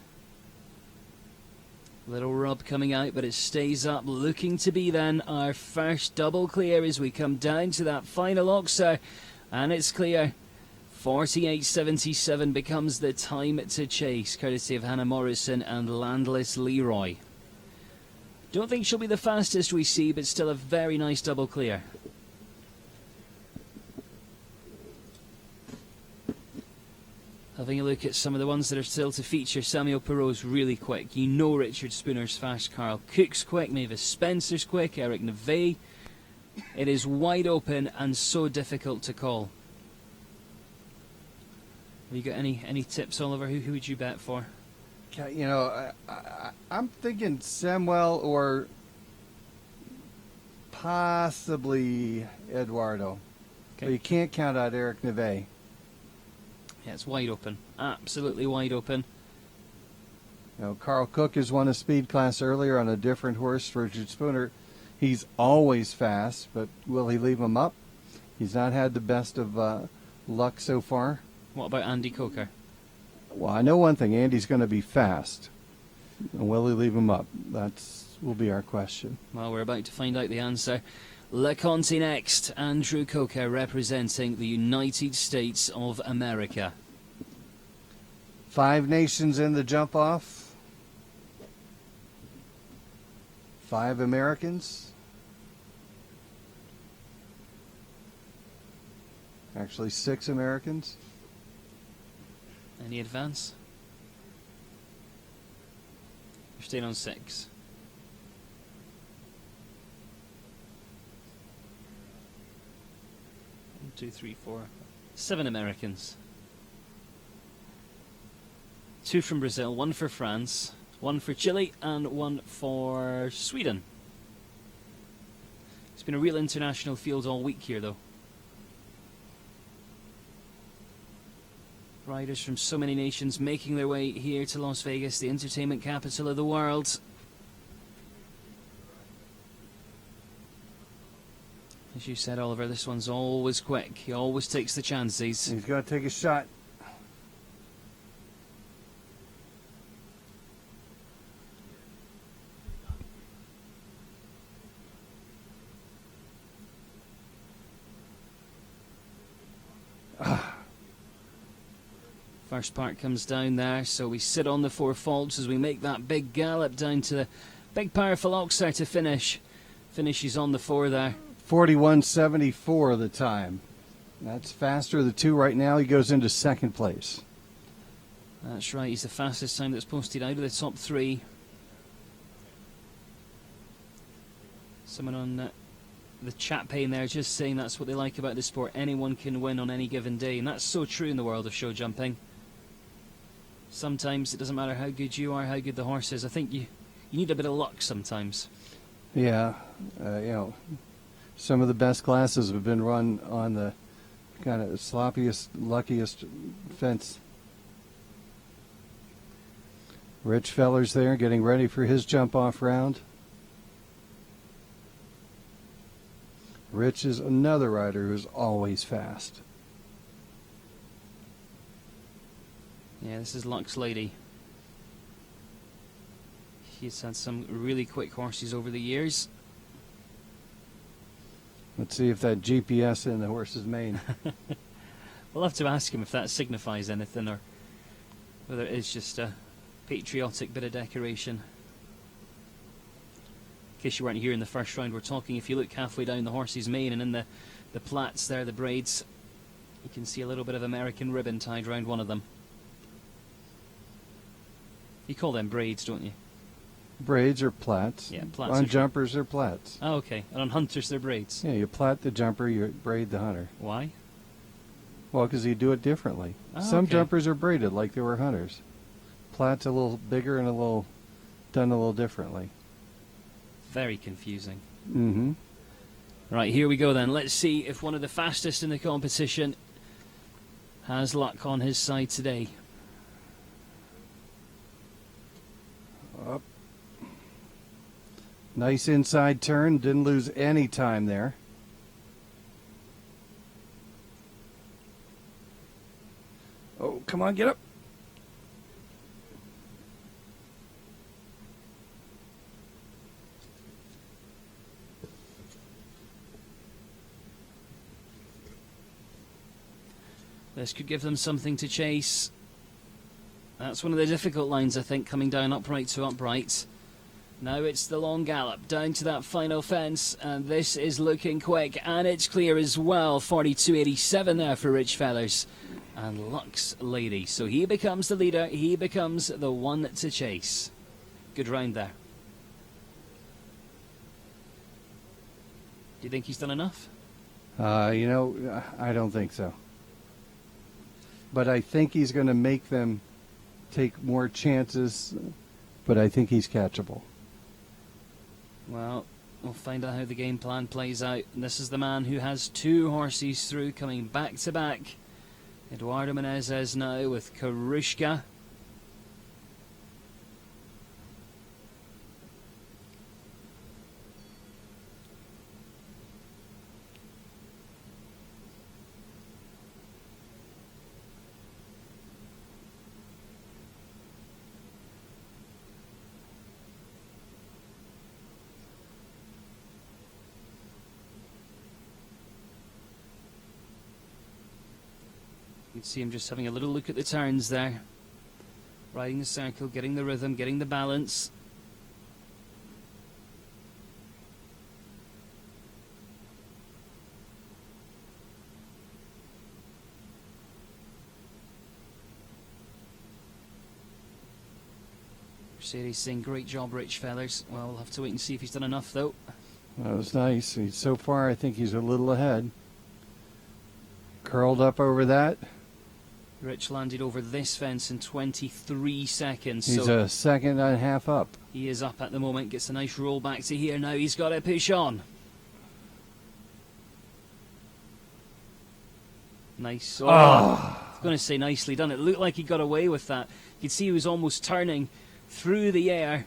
Speaker 3: Little rub coming out, but it stays up, looking to be then our first double clear as we come down to that final oxer, and it's clear. 48.77 becomes the time to chase, courtesy of Hannah Morrison and Landless Leroy. Don't think she'll be the fastest we see, but still a very nice double clear. Having a look at some of the ones that are still to feature. Samuel Perot's really quick. You know Richard Spooner's fast. Carl Cook's quick. Mavis Spencer's quick. Eric Neve. It is wide open and so difficult to call. Have you got any tips, Oliver? Who would you bet for?
Speaker 4: You know, I'm thinking Samuel or possibly Eduardo.
Speaker 3: Okay.
Speaker 4: But you can't count out Eric Neve.
Speaker 3: Yeah, it's wide open. Absolutely wide open.
Speaker 4: You know, Carl Cook has won a speed class earlier on a different horse. Richard Spooner, he's always fast, but will he leave him up? He's not had the best of luck so far.
Speaker 3: What about Andy Coker?
Speaker 4: Well, I know one thing. Andy's going to be fast. And will he leave him up? Will be our question.
Speaker 3: Well, we're about to find out the answer. LeConte next. Andrew Coker representing the United States of America.
Speaker 4: 5 nations in the jump off. 5 Americans. Actually, 6 Americans.
Speaker 3: Any advance? You're staying on 6. One, 2, 3, 4, 7 Americans. 2 from Brazil, 1 for France, 1 for Chile, and 1 for Sweden. been a real international field all week here, though. Riders from so many nations making their way here to Las Vegas, the entertainment capital of the world. As you said, Oliver, this one's always quick. He always takes the chances.
Speaker 4: He's got to take a shot.
Speaker 3: First part comes down there, so we sit on the 4 faults as we make that big gallop down to the big powerful Oxer to finish. Finishes on the 4 there.
Speaker 4: 41.74 the time. That's faster of the two right now. He goes into second place.
Speaker 3: That's right, he's the fastest time that's posted out of the top 3. Someone on the chat pane there just saying that's what they like about the sport. Anyone can win on any given day, and that's so true in the world of show jumping. Sometimes it doesn't matter how good you are, how good the horse is. I think you need a bit of luck sometimes.
Speaker 4: Yeah, you know, some of the best classes have been run on the kind of sloppiest, luckiest fence. Rich Feller's there getting ready for his jump-off round. Rich is another rider who's always fast.
Speaker 3: Yeah, this is Lux Lady. He's had some really quick horses over the years.
Speaker 4: Let's see if that GPS in the horse's mane.
Speaker 3: We'll have to ask him if that signifies anything or whether it is just a patriotic bit of decoration. In case you weren't here in the first round, we're talking, if you look halfway down the horse's mane and in the plaits there, the braids, you can see a little bit of American ribbon tied around one of them. You call them braids, don't you?
Speaker 4: Braids are plaits.
Speaker 3: Yeah, plaits.
Speaker 4: On jumpers, they're plaits.
Speaker 3: Oh, okay. And on hunters, they're braids.
Speaker 4: Yeah, you plait the jumper, you braid the hunter.
Speaker 3: Why?
Speaker 4: Well, because you do it differently.
Speaker 3: Oh,
Speaker 4: Some
Speaker 3: okay.
Speaker 4: jumpers are braided like they were hunters. Plait's a little bigger and done a little differently.
Speaker 3: Very confusing.
Speaker 4: Mm-hmm.
Speaker 3: Right, here we go then. Let's see if one of the fastest in the competition has luck on his side today.
Speaker 4: Up. Nice inside turn. Didn't lose any time there. Oh, come on, get up.
Speaker 3: This could give them something to chase. That's one of the difficult lines, I think, coming down upright to upright. Now it's the long gallop down to that final fence, and this is looking quick, and it's clear as well. 42.87 there for Rich Fellers and Lux Lady. So he becomes the leader, he becomes the one to chase. Good round there. Do you think he's done enough?
Speaker 4: You know, I don't think so. But I think he's going to make them take more chances, but I think he's catchable.
Speaker 3: Well, we'll find out how the game plan plays out. And this is the man who has 2 horses through, coming back to back. Eduardo Menezes now with Karushka. You can see him just having a little look at the turns there. Riding the circle, getting the rhythm, getting the balance. Mercedes saying, great job, Rich Fellers. Well, we'll have to wait and see if he's done enough, though.
Speaker 4: That was nice. So far, I think he's a little ahead. Curled up over that.
Speaker 3: Rich landed over this fence in 23 seconds.
Speaker 4: He's
Speaker 3: so
Speaker 4: a second and a half up.
Speaker 3: he is up at the moment, gets a nice roll back to here. Now he's got to push on. Nice. Oh, I was going to say nicely done. It looked like he got away with that. You could see he was almost turning through the air.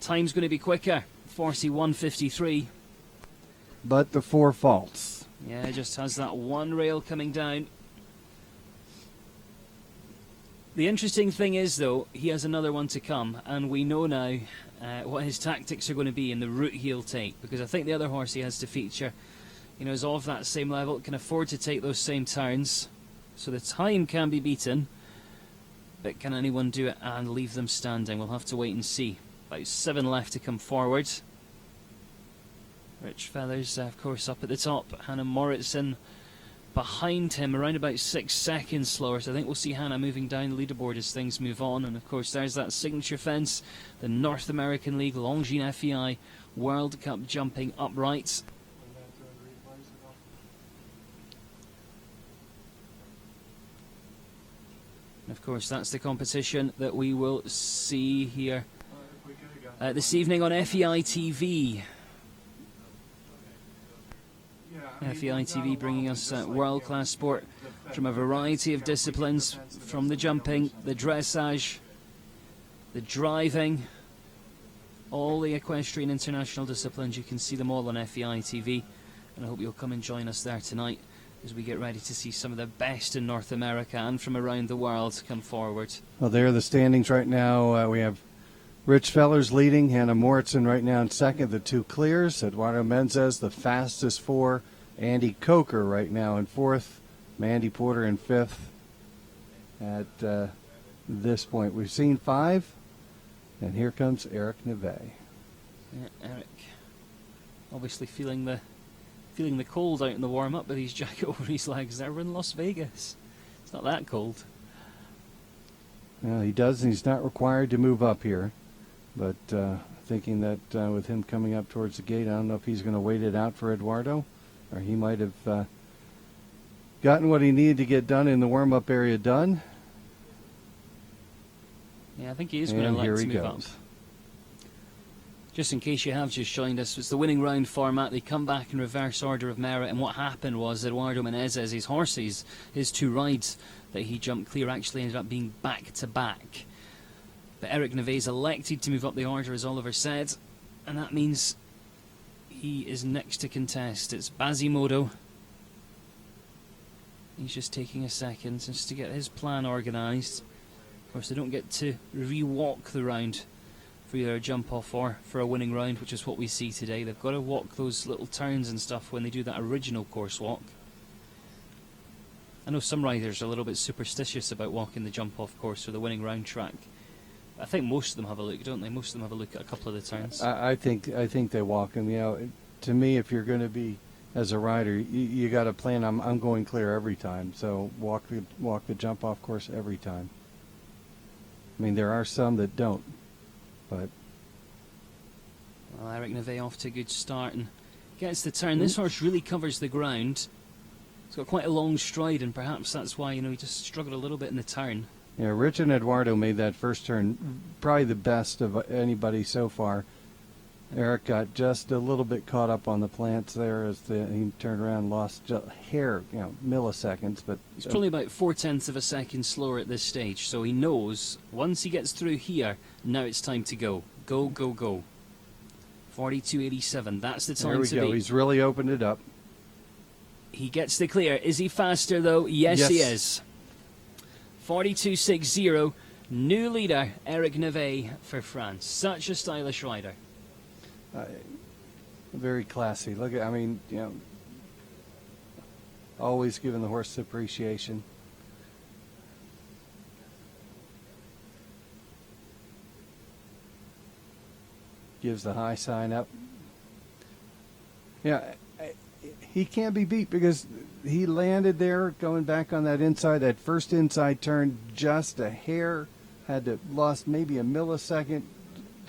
Speaker 3: Time's going to be quicker. 41.53.
Speaker 4: But the 4 faults.
Speaker 3: Yeah, just has that one rail coming down. The interesting thing is, though, he has another one to come, and we know now what his tactics are going to be and the route he'll take, because I think the other horse he has to feature, you know, is of that same level, can afford to take those same turns, so the time can be beaten, but can anyone do it and leave them standing? We'll have to wait and see. About 7 left to come forward. Rich Feathers, of course, up at the top. Hannah Moritzen behind him, around about 6 seconds slower. So I think we'll see Hannah moving down the leaderboard as things move on. And of course, there's that signature fence, the North American League Longines FEI World Cup jumping uprights. And of course, that's the competition that we will see here this evening on FEI TV. FEI TV bringing us world-class sport from a variety of disciplines, from the jumping, the dressage, the driving, all the equestrian international disciplines. You can see them all on FEI TV, and I hope you'll come and join us there tonight as we get ready to see some of the best in North America and from around the world come forward.
Speaker 4: Well, there are the standings right now. We have Rich Fellers leading, Hannah Moritzen right now in second, the 2 clears. Eduardo Menzes, the fastest 4. Andy Coker right now in 4th. Mandy Porter in 5th. At this point, we've seen 5. And here comes Eric Neve.
Speaker 3: Yeah, Eric, obviously feeling the cold out in the warm-up with his jacket over his legs. There, we're in Las Vegas. It's not that cold.
Speaker 4: Well, he does, and he's not required to move up here. But thinking that with him coming up towards the gate, I don't know if he's going to wait it out for Eduardo, or he might have gotten what he needed to get done in the warm-up area done.
Speaker 3: Yeah, I think he is going to like to move up. Just in case you have just joined us, it's the winning round format. They come back in reverse order of merit, and what happened was Eduardo Menezes, his horses, his 2 rides that he jumped clear actually ended up being back-to-back. But Eric Neve's elected to move up the order, as Oliver said, and that means he is next to contest. It's Basimodo. He's just taking a second just to get his plan organised. Of course, they don't get to re-walk the round for either a jump-off or for a winning round, which is what we see today. They've got to walk those little turns and stuff when they do that original course walk. I know some riders are a little bit superstitious about walking the jump-off course or the winning round track. I think most of them have a look, don't they? Most of them have a look at a couple of the turns.
Speaker 4: I think they walk them. You know, to me, if you're going to be as a rider, you got to plan. I'm going clear every time. So walk the jump off course every time. I mean, there are some that don't, but.
Speaker 3: Well, Eric Neve off to a good start and gets the turn. This horse really covers the ground. He's got quite a long stride, and perhaps that's why, you know, he just struggled a little bit in the turn.
Speaker 4: Yeah, Rich and Eduardo made that first turn probably the best of anybody so far. Eric got just a little bit caught up on the plants there as he turned around and lost just a hair, you know, milliseconds. But
Speaker 3: he's probably about 0.4 of a second slower at this stage, so he knows once he gets through here, now it's time to go. Go, go, go. 42.87, that's the time
Speaker 4: there we
Speaker 3: to
Speaker 4: go.
Speaker 3: beat.
Speaker 4: He's really opened it up.
Speaker 3: He gets the clear. Is he faster, though? Yes, he is. 42.60, new leader, Eric Neve for France. Such a stylish rider.
Speaker 4: Very classy. Look at, I mean, you know, always giving the horse appreciation. Gives the high sign up. Yeah, he can't be beat because he landed there going back on that inside, that first inside turn, just a hair. Had to lost maybe a millisecond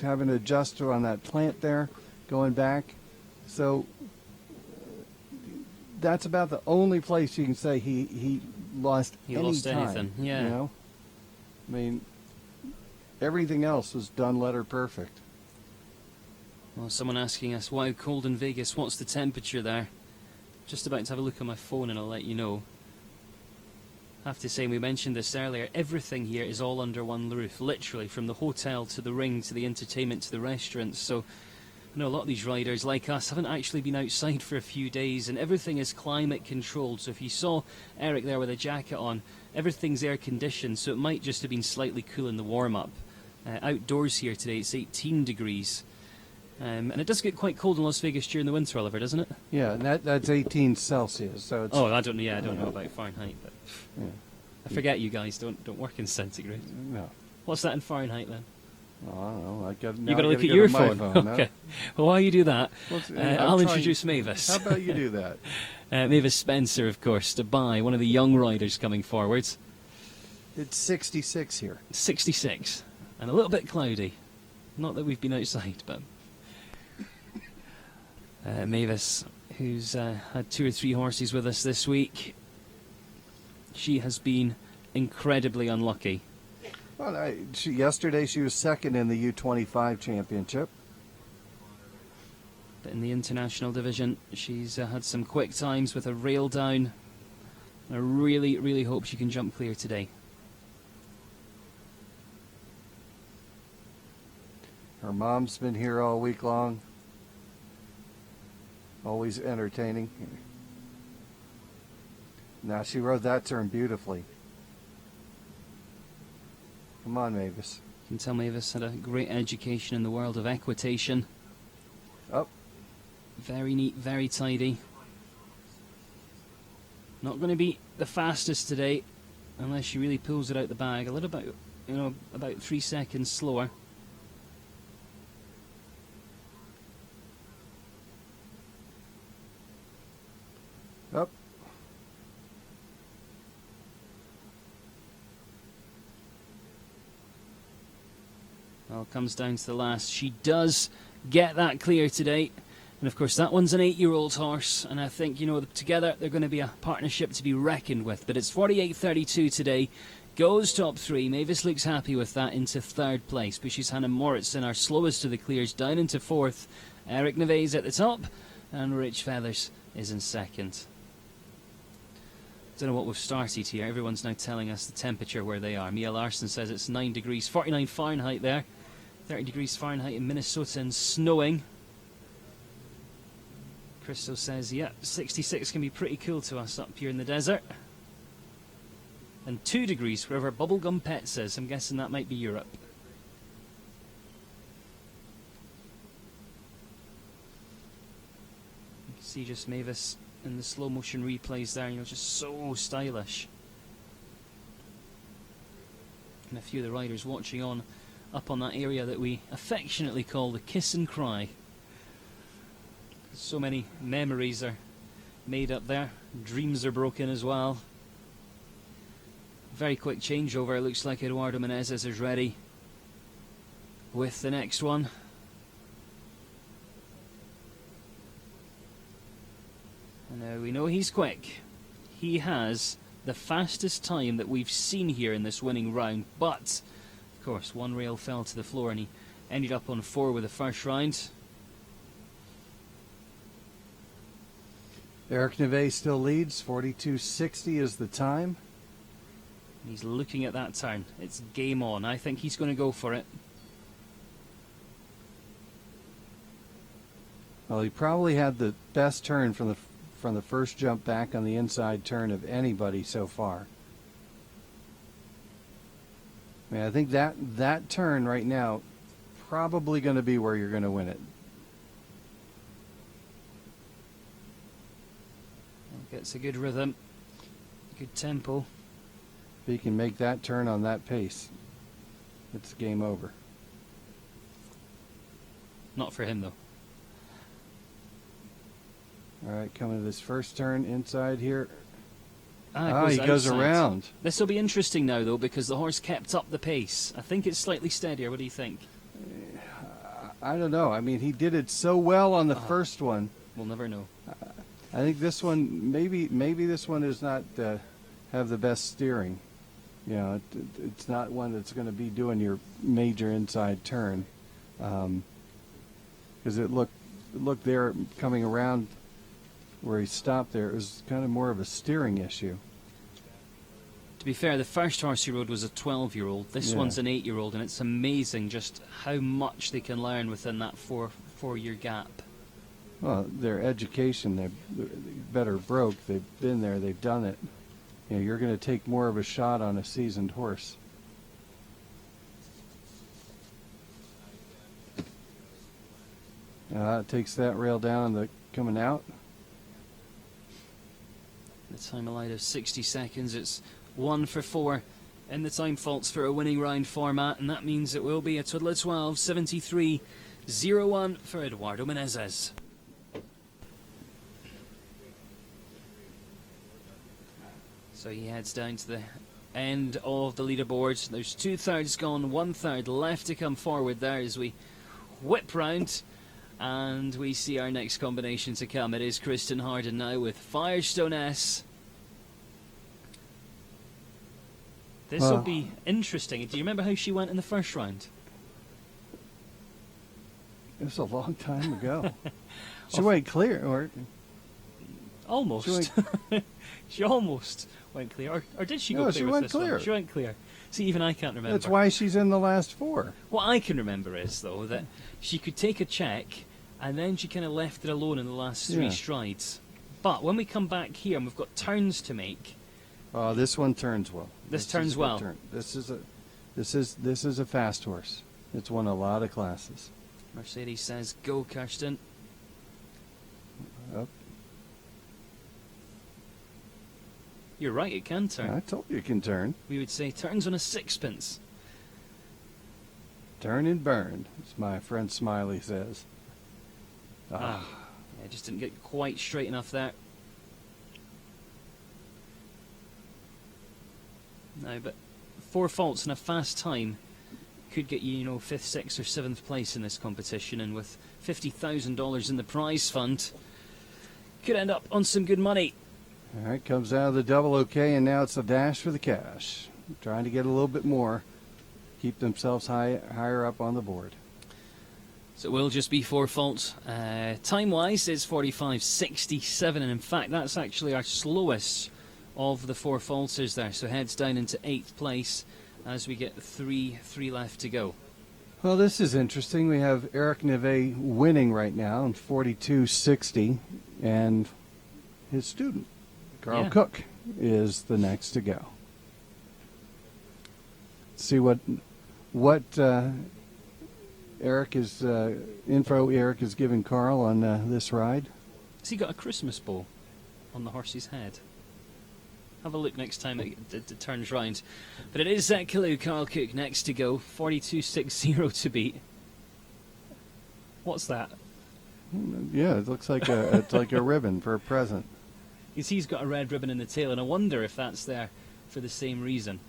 Speaker 4: having to adjust on that plant there going back. So that's about the only place you can say he lost any time,
Speaker 3: anything. Yeah.
Speaker 4: You know? I mean, everything else was done letter perfect.
Speaker 3: Well, someone asking us, wow, cold in Vegas, what's the temperature there? just about to have a look on my phone and I'll let you know. I have to say, we mentioned this earlier, everything here is all under one roof, literally, from the hotel to the ring to the entertainment to the restaurants. So I know a lot of these riders, like us, haven't actually been outside for a few days, and everything is climate controlled. So if you saw Eric there with a jacket on, everything's air conditioned, so it might just have been slightly cool in the warm-up. Outdoors here today, it's 18 degrees. And it does get quite cold in Las Vegas during the winter, Oliver, doesn't it?
Speaker 4: Yeah, and that's 18 Celsius. So it's,
Speaker 3: Oh, I don't know about Fahrenheit, but
Speaker 4: yeah.
Speaker 3: I forget you guys don't work in centigrade.
Speaker 4: No.
Speaker 3: What's that in Fahrenheit then?
Speaker 4: Oh, I don't know.
Speaker 3: You got to look at your phone. Okay. Well, while you do that, I'll introduce Mavis.
Speaker 4: How about you do that?
Speaker 3: Mavis Spencer, of course, Dubai, one of the young riders coming forwards.
Speaker 4: It's 66 here.
Speaker 3: 66, and a little bit cloudy. Not that we've been outside, but Mavis, who's had 2 or 3 horses with us this week, she has been incredibly unlucky.
Speaker 4: Well, yesterday she was second in the U25 championship.
Speaker 3: But in the international division, she's had some quick times with a rail down. I really, really hope she can jump clear today.
Speaker 4: Her mom's been here all week long. Always entertaining. Now she rode that turn beautifully. Come on, Mavis.
Speaker 3: You can tell Mavis had a great education in the world of equitation.
Speaker 4: Up.
Speaker 3: Very neat, very tidy. Not going to be the fastest today, unless she really pulls it out the bag. A little bit, about 3 seconds slower.
Speaker 4: Up.
Speaker 3: Well, comes down to the last. She does get that clear today. And of course, that one's an 8-year-old horse. And I think, together they're going to be a partnership to be reckoned with. But it's 48.32 today. Goes top 3. Mavis looks happy with that into 3rd place. Bushy's Hannah Moritz, our slowest of the clears, down into 4th. Eric Neves at the top. And Rich Feathers is in 2nd. Don't know what we've started here. Everyone's now telling us the temperature where they are. Mia Larson says it's 9 degrees, 49 Fahrenheit there. 30 degrees Fahrenheit in Minnesota and snowing. Crystal says, yeah, 66 can be pretty cool to us up here in the desert. And 2 degrees wherever Bubblegum Pet says. I'm guessing that might be Europe. You can see just Mavis in the slow motion replays there, just so stylish. And a few of the riders watching on up on that area that we affectionately call the kiss and cry. So many memories are made up there. Dreams are broken as well. Very quick changeover. It looks like Eduardo Menezes is ready with the next one. And we know he's quick. He has the fastest time that we've seen here in this winning round, but of course one rail fell to the floor and he ended up on 4 with the first round.
Speaker 4: Eric Neves still leads. 42.60 is the time.
Speaker 3: He's looking at that turn. It's game on. I think he's going to go for it.
Speaker 4: Well, he probably had the best turn from the first jump back on the inside turn of anybody so far. I mean, I think that turn right now probably going to be where you're going to win it.
Speaker 3: Gets a good rhythm, good tempo.
Speaker 4: If he can make that turn on that pace, it's game over.
Speaker 3: Not for him though.
Speaker 4: All right, coming to this first turn inside here.
Speaker 3: He
Speaker 4: goes around.
Speaker 3: This will be interesting now though, because the horse kept up the pace. I think it's slightly steadier. What do you think?
Speaker 4: I don't know. I mean, he did it so well on the first one.
Speaker 3: We'll never know.
Speaker 4: I think this one, maybe this one is not have the best steering. It's not one that's going to be doing your major inside turn. Because it looked there coming around where he stopped there. It was kind of more of a steering issue.
Speaker 3: To be fair, the first horse he rode was a 12-year-old. This
Speaker 4: Yeah.
Speaker 3: one's an 8-year-old, and it's amazing just how much they can learn within that four-year gap.
Speaker 4: Well, their education, they're better broke. They've been there. They've done it. You know, you're going to take more of a shot on a seasoned horse. It takes that rail down, the coming out.
Speaker 3: The time allowed of 60 seconds. It's 1 for 4 in the time faults for a winning round format, and that means it will be a total of 12, 73.01 for Eduardo Menezes. So he heads down to the end of the leaderboard. There's 2/3 gone, 1/3 left to come forward there as we whip round. And we see our next combination to come. It is Kristen Harden now with Firestone S. This will be interesting. Do you remember how she went in the first round?
Speaker 4: It was a long time ago. She went clear, or
Speaker 3: Almost. She almost went clear. Or did she go
Speaker 4: No,
Speaker 3: clear
Speaker 4: she
Speaker 3: with
Speaker 4: went
Speaker 3: this one?
Speaker 4: clear.
Speaker 3: She went clear. See, even I can't remember.
Speaker 4: that's why she's in the last 4.
Speaker 3: What I can remember is, though, that she could take a check and then she kind of left it alone in the last 3
Speaker 4: Yeah.
Speaker 3: strides. But when we come back here and we've got turns to make,
Speaker 4: This one turns well.
Speaker 3: This
Speaker 4: is
Speaker 3: turns
Speaker 4: a good
Speaker 3: well.
Speaker 4: turn. This is a fast horse. It's won a lot of classes.
Speaker 3: Mercedes says, go, Kirsten.
Speaker 4: Up.
Speaker 3: You're right, it can turn.
Speaker 4: I told you it can turn.
Speaker 3: We would say turns on a sixpence.
Speaker 4: Turn and burn, as my friend Smiley says.
Speaker 3: Yeah, just didn't get quite straight enough there. No, but 4 faults and a fast time could get you, 5th, 6th or 7th place in this competition, and with $50,000 in the prize fund, could end up on some good money.
Speaker 4: All right, comes out of the double OK, and now it's a dash for the cash. Trying to get a little bit more, keep themselves higher up on the board.
Speaker 3: So it will just be 4 faults. Time-wise, it's 45.67, and in fact, that's actually our slowest of the 4 falters there. So heads down into 8th place as we get 3 left to go.
Speaker 4: Well, this is interesting. We have Eric Neve winning right now in 42.60, and his student, Carl
Speaker 3: Yeah.
Speaker 4: Cook, is the next to go. See what Eric is Eric is giving Carl on this ride.
Speaker 3: Has he got a Christmas bow on the horse's head? Have a look next time it turns round. But it is Zach Kalu, Carl Cook next to go. 42.60 to beat. What's that?
Speaker 4: Yeah, it looks like it's like a ribbon for a present.
Speaker 3: You see he's got a red ribbon in the tail, and I wonder if that's there for the same reason.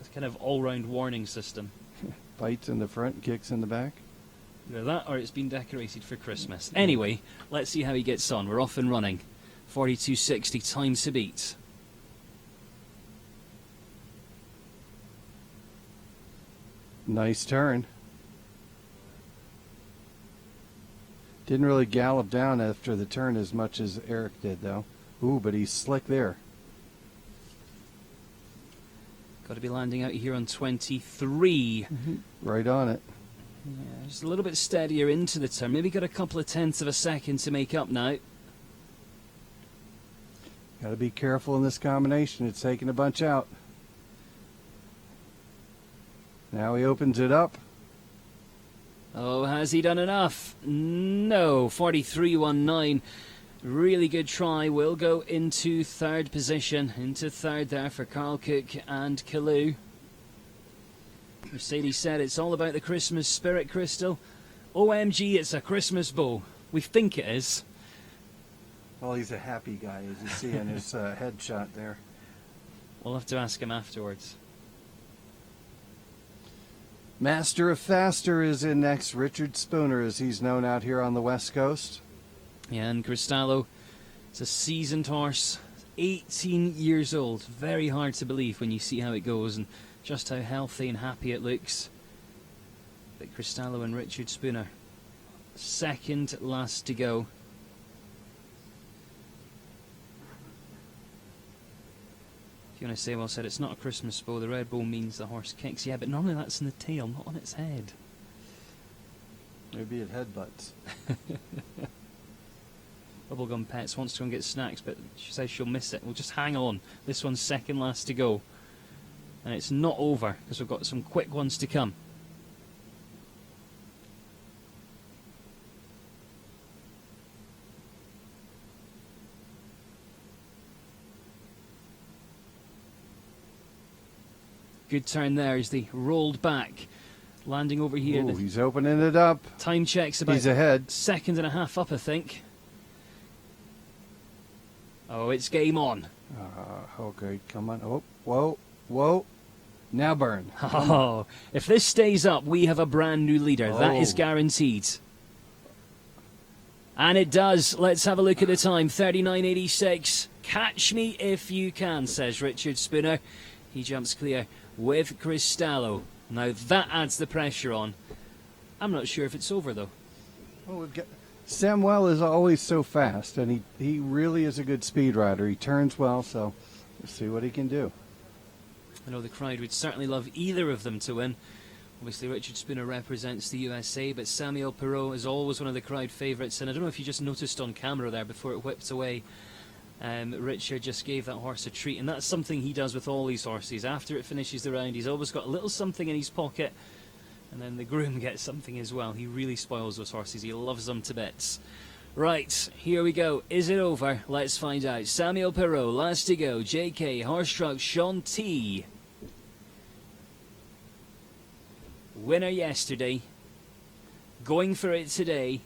Speaker 3: It's kind of all-round warning system.
Speaker 4: Bites in the front, kicks in the back.
Speaker 3: Either that or it's been decorated for Christmas. Anyway, let's see how he gets on. We're off and running. 42.60 time to beat.
Speaker 4: Nice turn. Didn't really gallop down after the turn as much as Eric did, though. Ooh, but he's slick there.
Speaker 3: Got to be landing out here on 23.
Speaker 4: Right on it.
Speaker 3: Yeah, just a little bit steadier into the turn. Maybe got a couple of tenths of a second to make up now.
Speaker 4: Got to be careful in this combination. It's taking a bunch out. Now he opens it up.
Speaker 3: Oh, has he done enough? No. 43.19. Really good try. Will go into 3rd position. Into 3rd there for Carl Cook and Kalu. Mercedes said it's all about the Christmas spirit, Crystal. OMG, it's a Christmas bow. We think it is.
Speaker 4: Well, he's a happy guy, as you see in his headshot there.
Speaker 3: We'll have to ask him afterwards.
Speaker 4: Master of Faster is in next. Richard Spooner, as he's known out here on the West Coast.
Speaker 3: Yeah, and Cristallo, it's a seasoned horse, 18 years old. Very hard to believe when you see how it goes and just how healthy and happy it looks. But Cristallo and Richard Spooner, 2nd last to go. If you want to say, well said, it's not a Christmas bow. The red bow means the horse kicks. Yeah, but normally that's in the tail, not on its head.
Speaker 4: Maybe it headbutts.
Speaker 3: Bubblegum Pets wants to go and get snacks, but she says she'll miss it. We'll just hang on. This one's second last to go. And it's not over, because we've got some quick ones to come. Good turn there as they rolled back. Landing over here.
Speaker 4: Ooh, he's opening it up.
Speaker 3: Time check's about
Speaker 4: He's ahead.
Speaker 3: second and a half up, I think. Oh, it's game on.
Speaker 4: Okay, come on. Oh, whoa, whoa. Now burn.
Speaker 3: Oh, if this stays up, we have a brand new leader. That is
Speaker 4: Oh.
Speaker 3: guaranteed. And it does. Let's have a look at the time. 39.86. Catch me if you can, says Richard Spooner. He jumps clear with Cristallo. Now that adds the pressure on. I'm not sure if it's over, though.
Speaker 4: Well, Samuel is always so fast, and he really is a good speed rider. He turns well, so we'll see what he can do.
Speaker 3: I know the crowd would certainly love either of them to win. Obviously, Richard Spooner represents the USA, but Samuel Perot is always one of the crowd favourites. And I don't know if you just noticed on camera there before it whipped away, Richard just gave that horse a treat, and that's something he does with all these horses. After it finishes the round, he's always got a little something in his pocket, and then the groom gets something as well. He really spoils those horses. He loves them to bits. Right, here we go. Is it over? Let's find out. Samuel Perot, last to go. JK, Horse Truck, Sean T. Winner yesterday. Going for it today.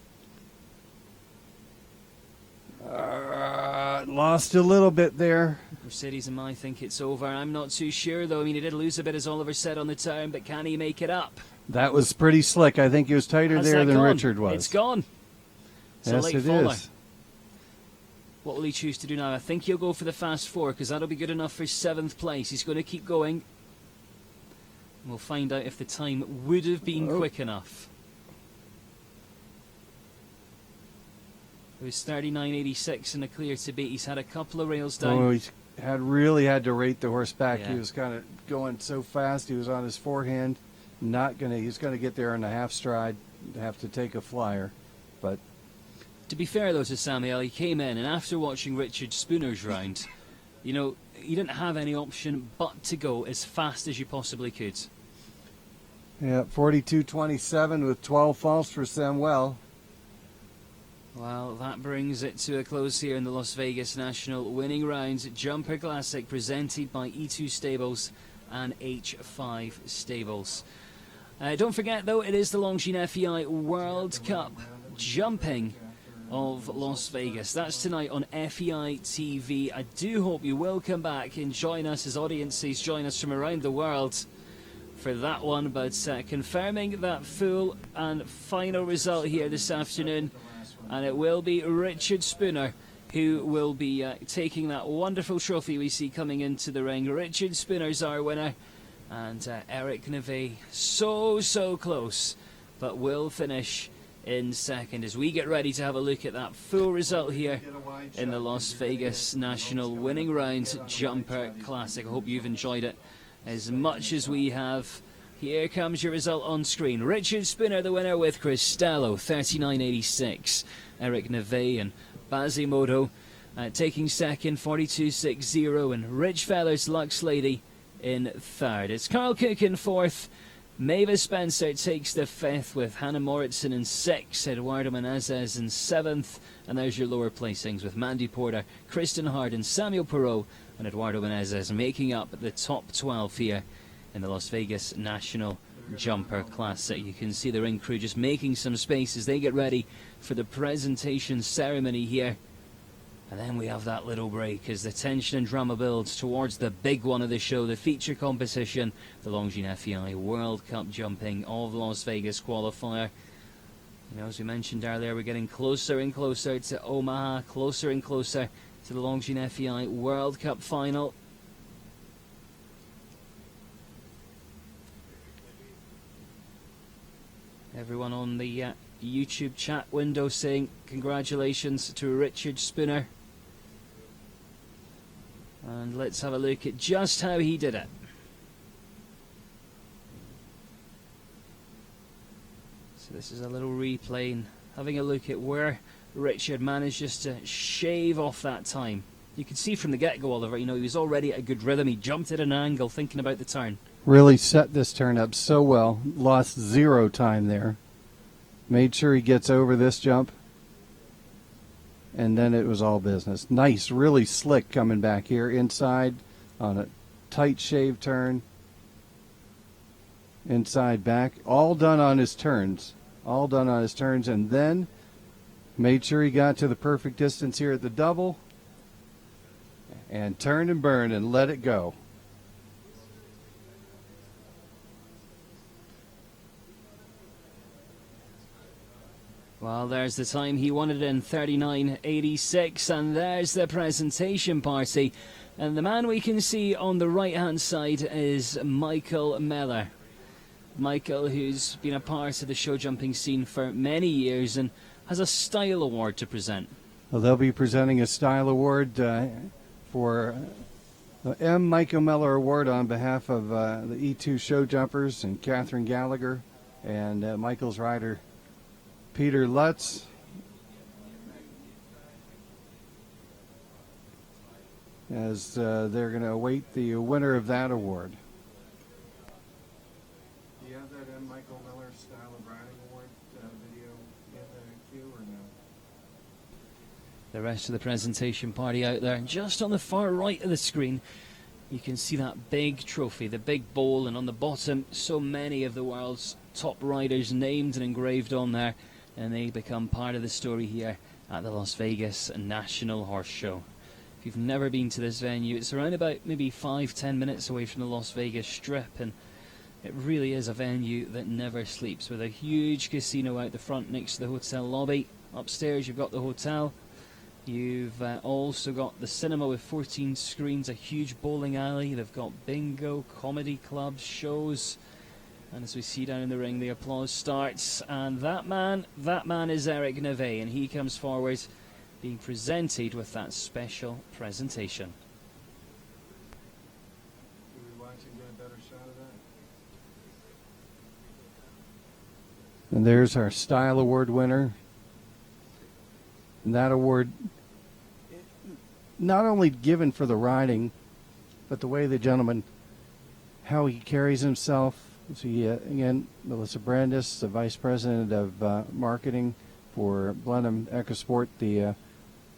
Speaker 4: Lost a little bit there.
Speaker 3: Mercedes and I think it's over. I'm not too sure, though. I mean, he did lose a bit, as Oliver said, on the turn, but can he make it up?
Speaker 4: That was pretty slick. I think he was tighter
Speaker 3: Has
Speaker 4: there
Speaker 3: that
Speaker 4: than
Speaker 3: gone?
Speaker 4: Richard was.
Speaker 3: It's gone. It's a
Speaker 4: Yes,
Speaker 3: late
Speaker 4: it
Speaker 3: faller.
Speaker 4: is.
Speaker 3: What will he choose to do now? I think he'll go for the fast four, because that'll be good enough for 7th place. He's going to keep going. We'll find out if the time would have been quick enough. It was 39.86 in the clear to beat. He's had a couple of rails down.
Speaker 4: Oh, he's really had to rate the horse back.
Speaker 3: Yeah.
Speaker 4: He was kind of going so fast. He was on his forehand. He's going to get there in a half stride. Have to take a flyer, but
Speaker 3: To be fair, though, to Samuel, he came in, and after watching Richard Spooner's round, you know, you didn't have any option but to go as fast as you possibly could.
Speaker 4: yeah, 42.27 with 12 falls for Samuel.
Speaker 3: Well, that brings it to a close here in the Las Vegas National Winning Rounds Jumper Classic, presented by E2 Stables and H5 Stables. Don't forget, though, it is the Longines FEI World Cup Jumping of Las Vegas. That's tonight on FEI TV. I do hope you will come back and join us as audiences join us from around the world for that one. But confirming that full and final result here this afternoon, and it will be Richard Spooner who will be taking that wonderful trophy we see coming into the ring. Richard Spooner's our winner, and Eric Neve so close, but will finish in second as we get ready to have a look at that full result here in the Las Vegas National Winning Rounds Jumper Classic. I hope you've enjoyed it as much as we have. Here comes your result on screen. Richard Spooner, the winner, with Cristallo, 39.86. Eric Neve and Basimoto taking second, 42.60. And Rich Feathers, Lux Lady, in third. It's Carl Cook in fourth. Mavis Spencer takes the fifth, with Hannah Moritzen in sixth. Eduardo Menezes in seventh. And there's your lower placings, with Mandy Porter, Kristen Harden, Samuel Perot, and Eduardo Menezes making up the top 12 here in the Las Vegas National Jumper Classic. You can see the ring crew just making some space as they get ready for the presentation ceremony here. And then we have that little break as the tension and drama builds towards the big one of the show, the feature competition, the Longines FEI World Cup Jumping of Las Vegas qualifier. You know, as we mentioned earlier, we're getting closer and closer to Omaha, closer and closer to the Longines FEI World Cup final. Everyone on the YouTube chat window saying congratulations to Richard Spooner. And let's have a look at just how he did it. So this is a little replay, and having a look at where Richard managed just to shave off that time. You can see from the get-go, Oliver, he was already at a good rhythm. He jumped at an angle, thinking about the turn.
Speaker 4: Really set this turn up so well. Lost 0 time there. Made sure he gets over this jump. And then it was all business. Nice, really slick coming back here inside on a tight shave turn. Inside back. All done on his turns. All done on his turns. And then made sure he got to the perfect distance here at the double. And turn and burn and let it go.
Speaker 3: Well, there's the time he wanted in 39.86, and there's the presentation party. And the man we can see on the right-hand side is Michael Meller. Michael, who's been a part of the show jumping scene for many years and has a style award to present.
Speaker 4: Well, they'll be presenting a style award for the M. Michael Meller Award on behalf of the E2 show jumpers and Catherine Gallagher and Michael's rider Peter Lutz. As they're going to await the winner of that award. Do you have that M. Michael Meller Style of Riding Award video in the queue or no?
Speaker 3: The rest of the presentation party out there. And just on the far right of the screen, you can see that big trophy, the big bowl, and on the bottom, so many of the world's top riders named and engraved on there. And they become part of the story here at the Las Vegas National Horse Show. If you've never been to this venue, it's around about maybe 5-10 minutes away from the Las Vegas Strip, and it really is a venue that never sleeps, with a huge casino out the front next to the hotel lobby. Upstairs you've got the hotel. You've also got the cinema with 14 screens, a huge bowling alley. They've got bingo, comedy clubs, shows. And as we see down in the ring, the applause starts. And that man is Eric Neve, and he comes forward being presented with that special presentation.
Speaker 4: Do we watch and get a better shot of that? And there's our Style Award winner. And that award, not only given for the riding, but the way the gentleman, how he carries himself. So again, Melissa Brandis, the Vice President of Marketing for Blenheim EcoSport, the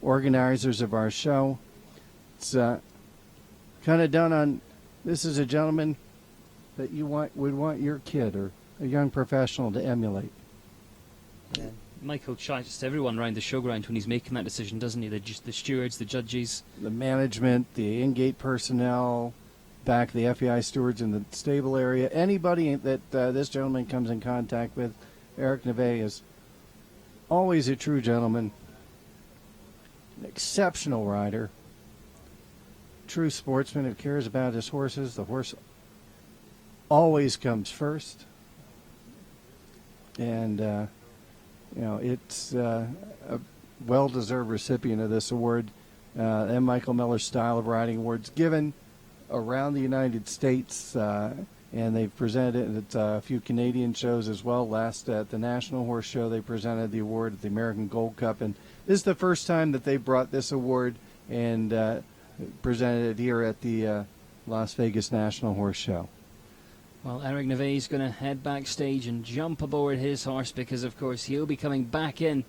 Speaker 4: organizers of our show. It's kind of done on, this is a gentleman that you would want your kid or a young professional to emulate.
Speaker 3: Yeah. Michael chats everyone around the showground when he's making that decision, doesn't he? The stewards, the judges.
Speaker 4: The management, the in-gate personnel, back the FEI stewards in the stable area. Anybody that this gentleman comes in contact with, Eric Neve is always a true gentleman, an exceptional rider, true sportsman who cares about his horses. The horse always comes first. And, it's a well-deserved recipient of this award, M. Michael Meller Style of Riding Awards, given around the United States, and they've presented it at a few Canadian shows as well. Last at the National Horse Show, they presented the award at the American Gold Cup, and this is the first time that they brought this award and presented it here at the Las Vegas National Horse Show.
Speaker 3: Well, Eric Neve is going to head backstage and jump aboard his horse because, of course, he'll be coming back in,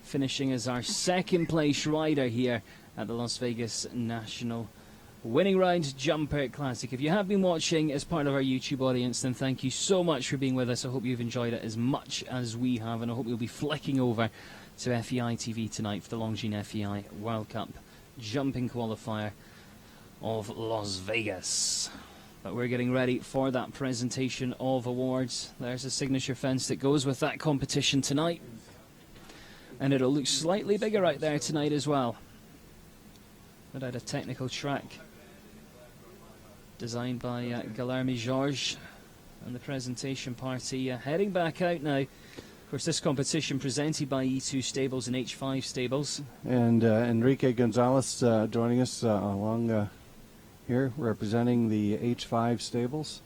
Speaker 3: finishing as our second place rider here at the Las Vegas National Winning Round Jumper Classic. If you have been watching as part of our YouTube audience, then thank you so much for being with us. I hope you've enjoyed it as much as we have, and I hope you'll be flicking over to FEI TV tonight for the Longines FEI World Cup Jumping Qualifier of Las Vegas. But we're getting ready for that presentation of awards. There's a signature fence that goes with that competition tonight. And it'll look slightly bigger out there tonight as well. Without a technical track designed by Guilherme Jorge. And the presentation party heading back out now. Of course, this competition presented by E2 Stables and H5 Stables.
Speaker 4: And Enrique Gonzalez joining us along here representing the H5 stables.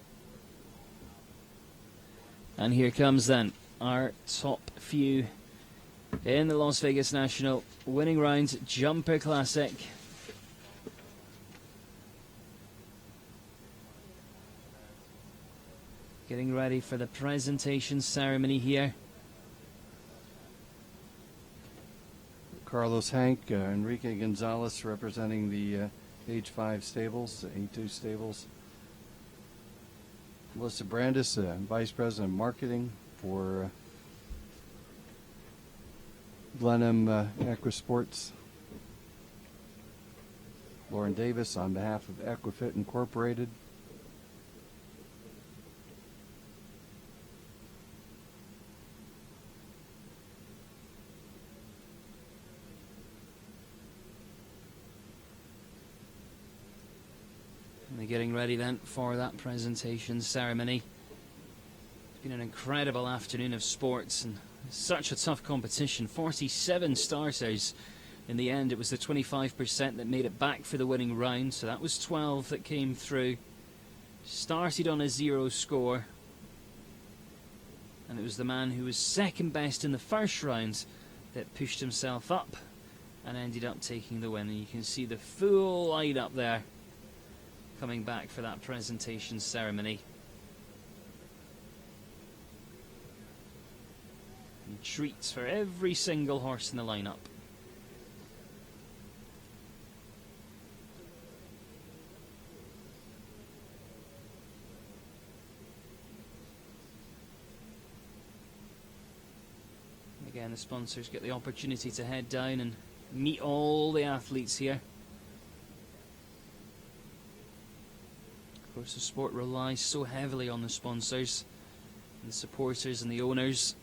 Speaker 3: And here comes then our top few in the Las Vegas National Winning Round Jumper Classic. Getting ready for the presentation ceremony here.
Speaker 4: Carlos Hank, Enrique Gonzalez representing the H5 stables, the A2 stables. Melissa Brandis, Vice President of Marketing for Blenheim Equisports. Lauren Davis on behalf of Equifit Incorporated.
Speaker 3: And they're getting ready then for that presentation ceremony. It's been an incredible afternoon of sports and such a tough competition. 47 starters. In the end, it was the 25% that made it back for the winning round, so that was 12 that came through. Started on a 0 score, and it was the man who was second best in the first round that pushed himself up and ended up taking the win. And you can see the full line up there coming back for that presentation ceremony. And treats for every single horse in the lineup. Again, the sponsors get the opportunity to head down and meet all the athletes here. Of course, the sport relies so heavily on the sponsors, and the supporters and the owners.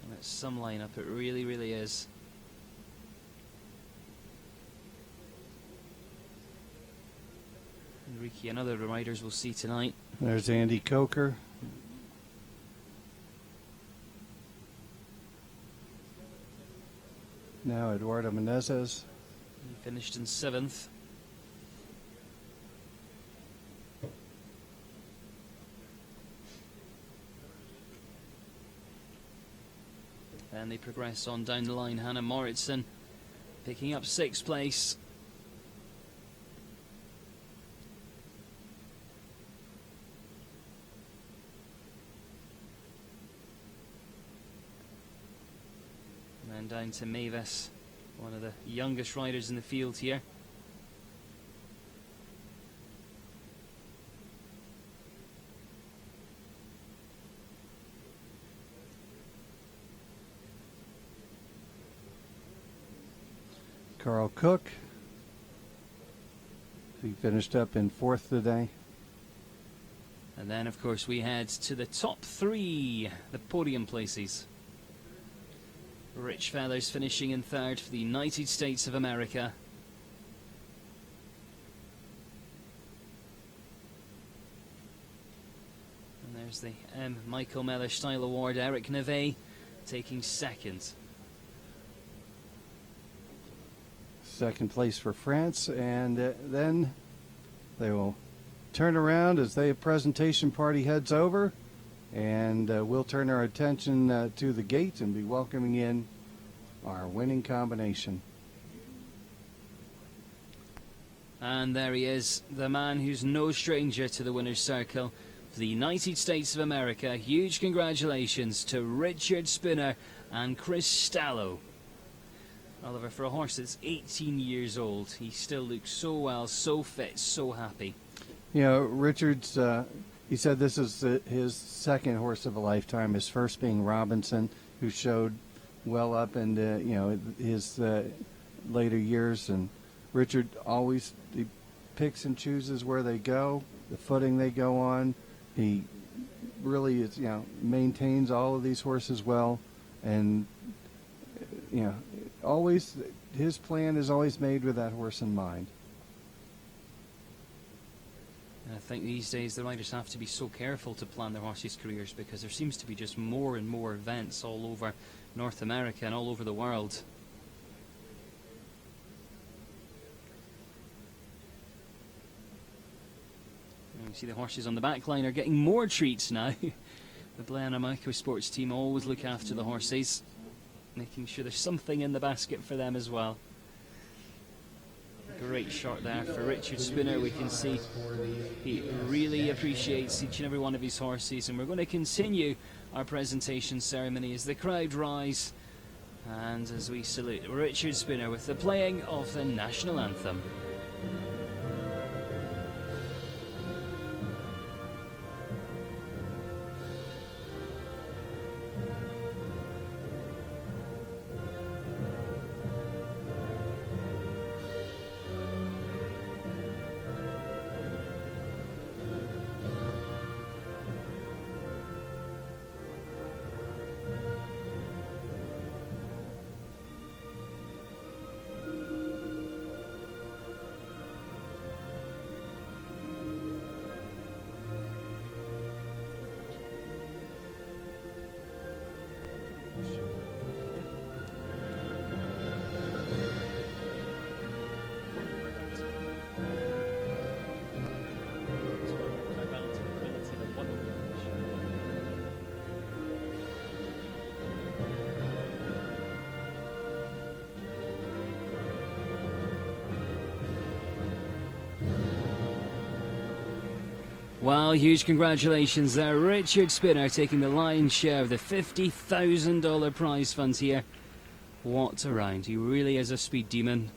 Speaker 3: And it's some lineup, it really, really is. Enrique and other riders we'll see tonight.
Speaker 4: There's Andy Coker. Now Eduardo Menezes.
Speaker 3: He finished in 7th. And they progress on down the line. Hannah Moritzen picking up 6th place. And down to Mavis, one of the youngest riders in the field here.
Speaker 4: Carl Cook. He finished up in 4th today.
Speaker 3: And then, of course, we head to the top 3, the podium places. Rich Feathers finishing in 3rd for the United States of America. And there's the Michael Meller Style Award. Eric Neve taking 2nd.
Speaker 4: 2nd place for France, and then they will turn around as the presentation party heads over, and we'll turn our attention to the gate and be welcoming in our winning combination.
Speaker 3: And there he is, the man who's no stranger to the winner's circle for the United States of America. Huge congratulations to Richard Spinner and Chris Stallo. Oliver, for a horse that's 18 years old, he still looks so well, so fit, so happy.
Speaker 4: You know, Richard's, he said this is his 2nd horse of a lifetime, his first being Robinson, who showed well up into, you know, his later years. And Richard always, he picks and chooses where they go, the footing they go on. He really is, you know, maintains all of these horses well, and, you know, always, his plan is always made with that horse in mind.
Speaker 3: And I think these days the riders have to be so careful to plan their horses' careers, because there seems to be just more and more events all over North America and all over the world. And you see the horses on the back line are getting more treats now. The Blair Micro Sports team always look after the horses, making sure there's something in the basket for them as well. Great shot there for Richard Spinner. We can see he really appreciates each and every one of his horses, and we're going to continue our presentation ceremony as the crowd rise and as we salute Richard Spinner with the playing of the national anthem. Well, huge congratulations there. Richard Spinner taking the lion's share of the $50,000 prize fund here. What a round. He really is a speed demon.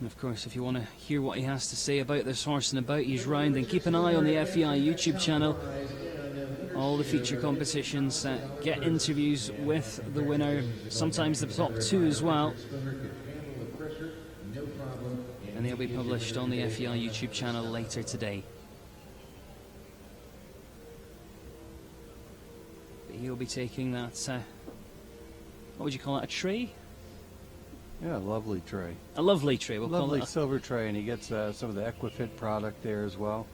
Speaker 3: And of course, if you want to hear what he has to say about this horse and about his round, then keep an eye on the FEI YouTube channel. All the feature competitions get interviews with the winner, sometimes the top two as well. And they'll be published on the FEI YouTube channel later today. But he'll be taking that, what would you call it, a tray?
Speaker 4: Yeah, a lovely tray.
Speaker 3: A lovely tray, we'll
Speaker 4: Lovely
Speaker 3: call it.
Speaker 4: silver tray, and he gets some of the Equifit product there as well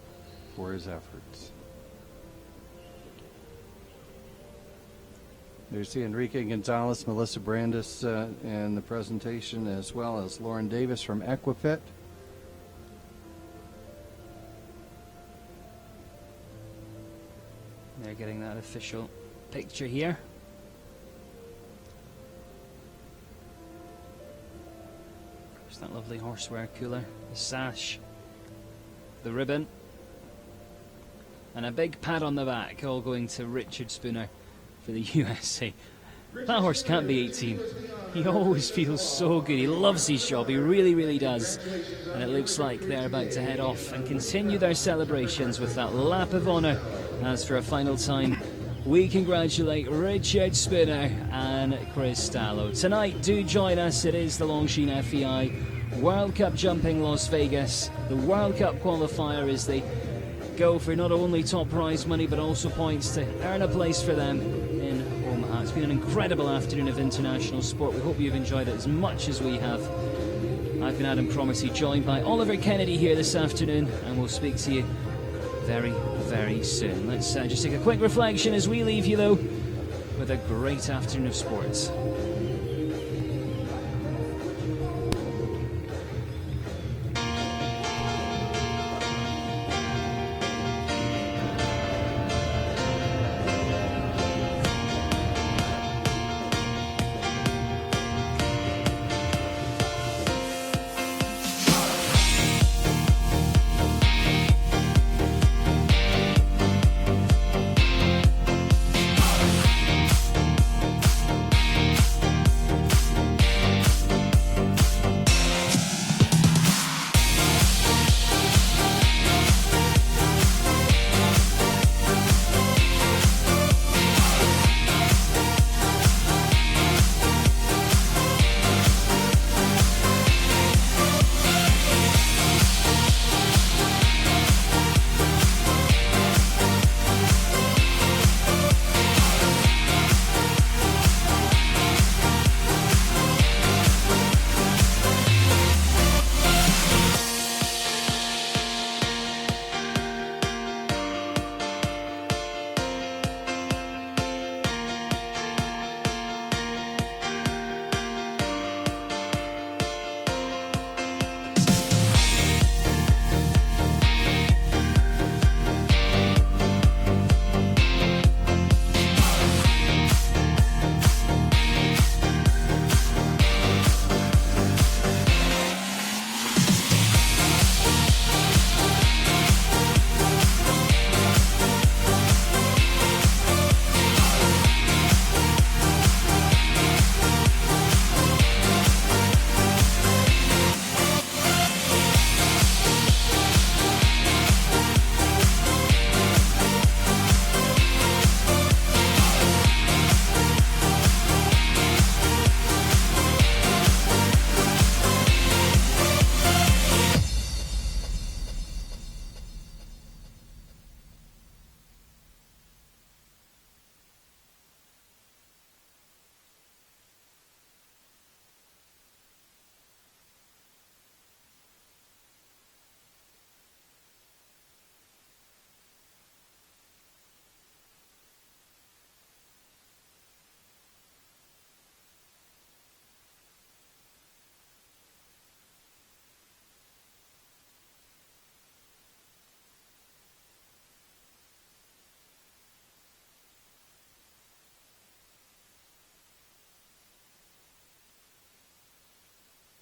Speaker 4: for his efforts. There's the Enrique Gonzalez, Melissa Brandis in the presentation, as well as Lauren Davis from Equifit. They're getting that official picture here. There's that lovely horseware cooler, the sash, the ribbon, and a big pat on the back, all going to Richard Spinner for the USA. That horse can't be 18. He always feels so good. He loves his job. He really, really does. And it looks like they're about to head off and continue their celebrations with that lap of honour. As for a final time, we congratulate Richard Spinner and Chris Stallo. Tonight, do join us. It is the Longines FEI World Cup Jumping Las Vegas. The World Cup qualifier is the go for not only top prize money but also points to earn a place for them in Omaha. It's been an incredible afternoon of international sport. We hope you've enjoyed it as much as we have. I've been Adam Cromarty, joined by Oliver Kennedy here this afternoon, and we'll speak to you very, very soon. Let's just take a quick reflection as we leave you, though, with a great afternoon of sports.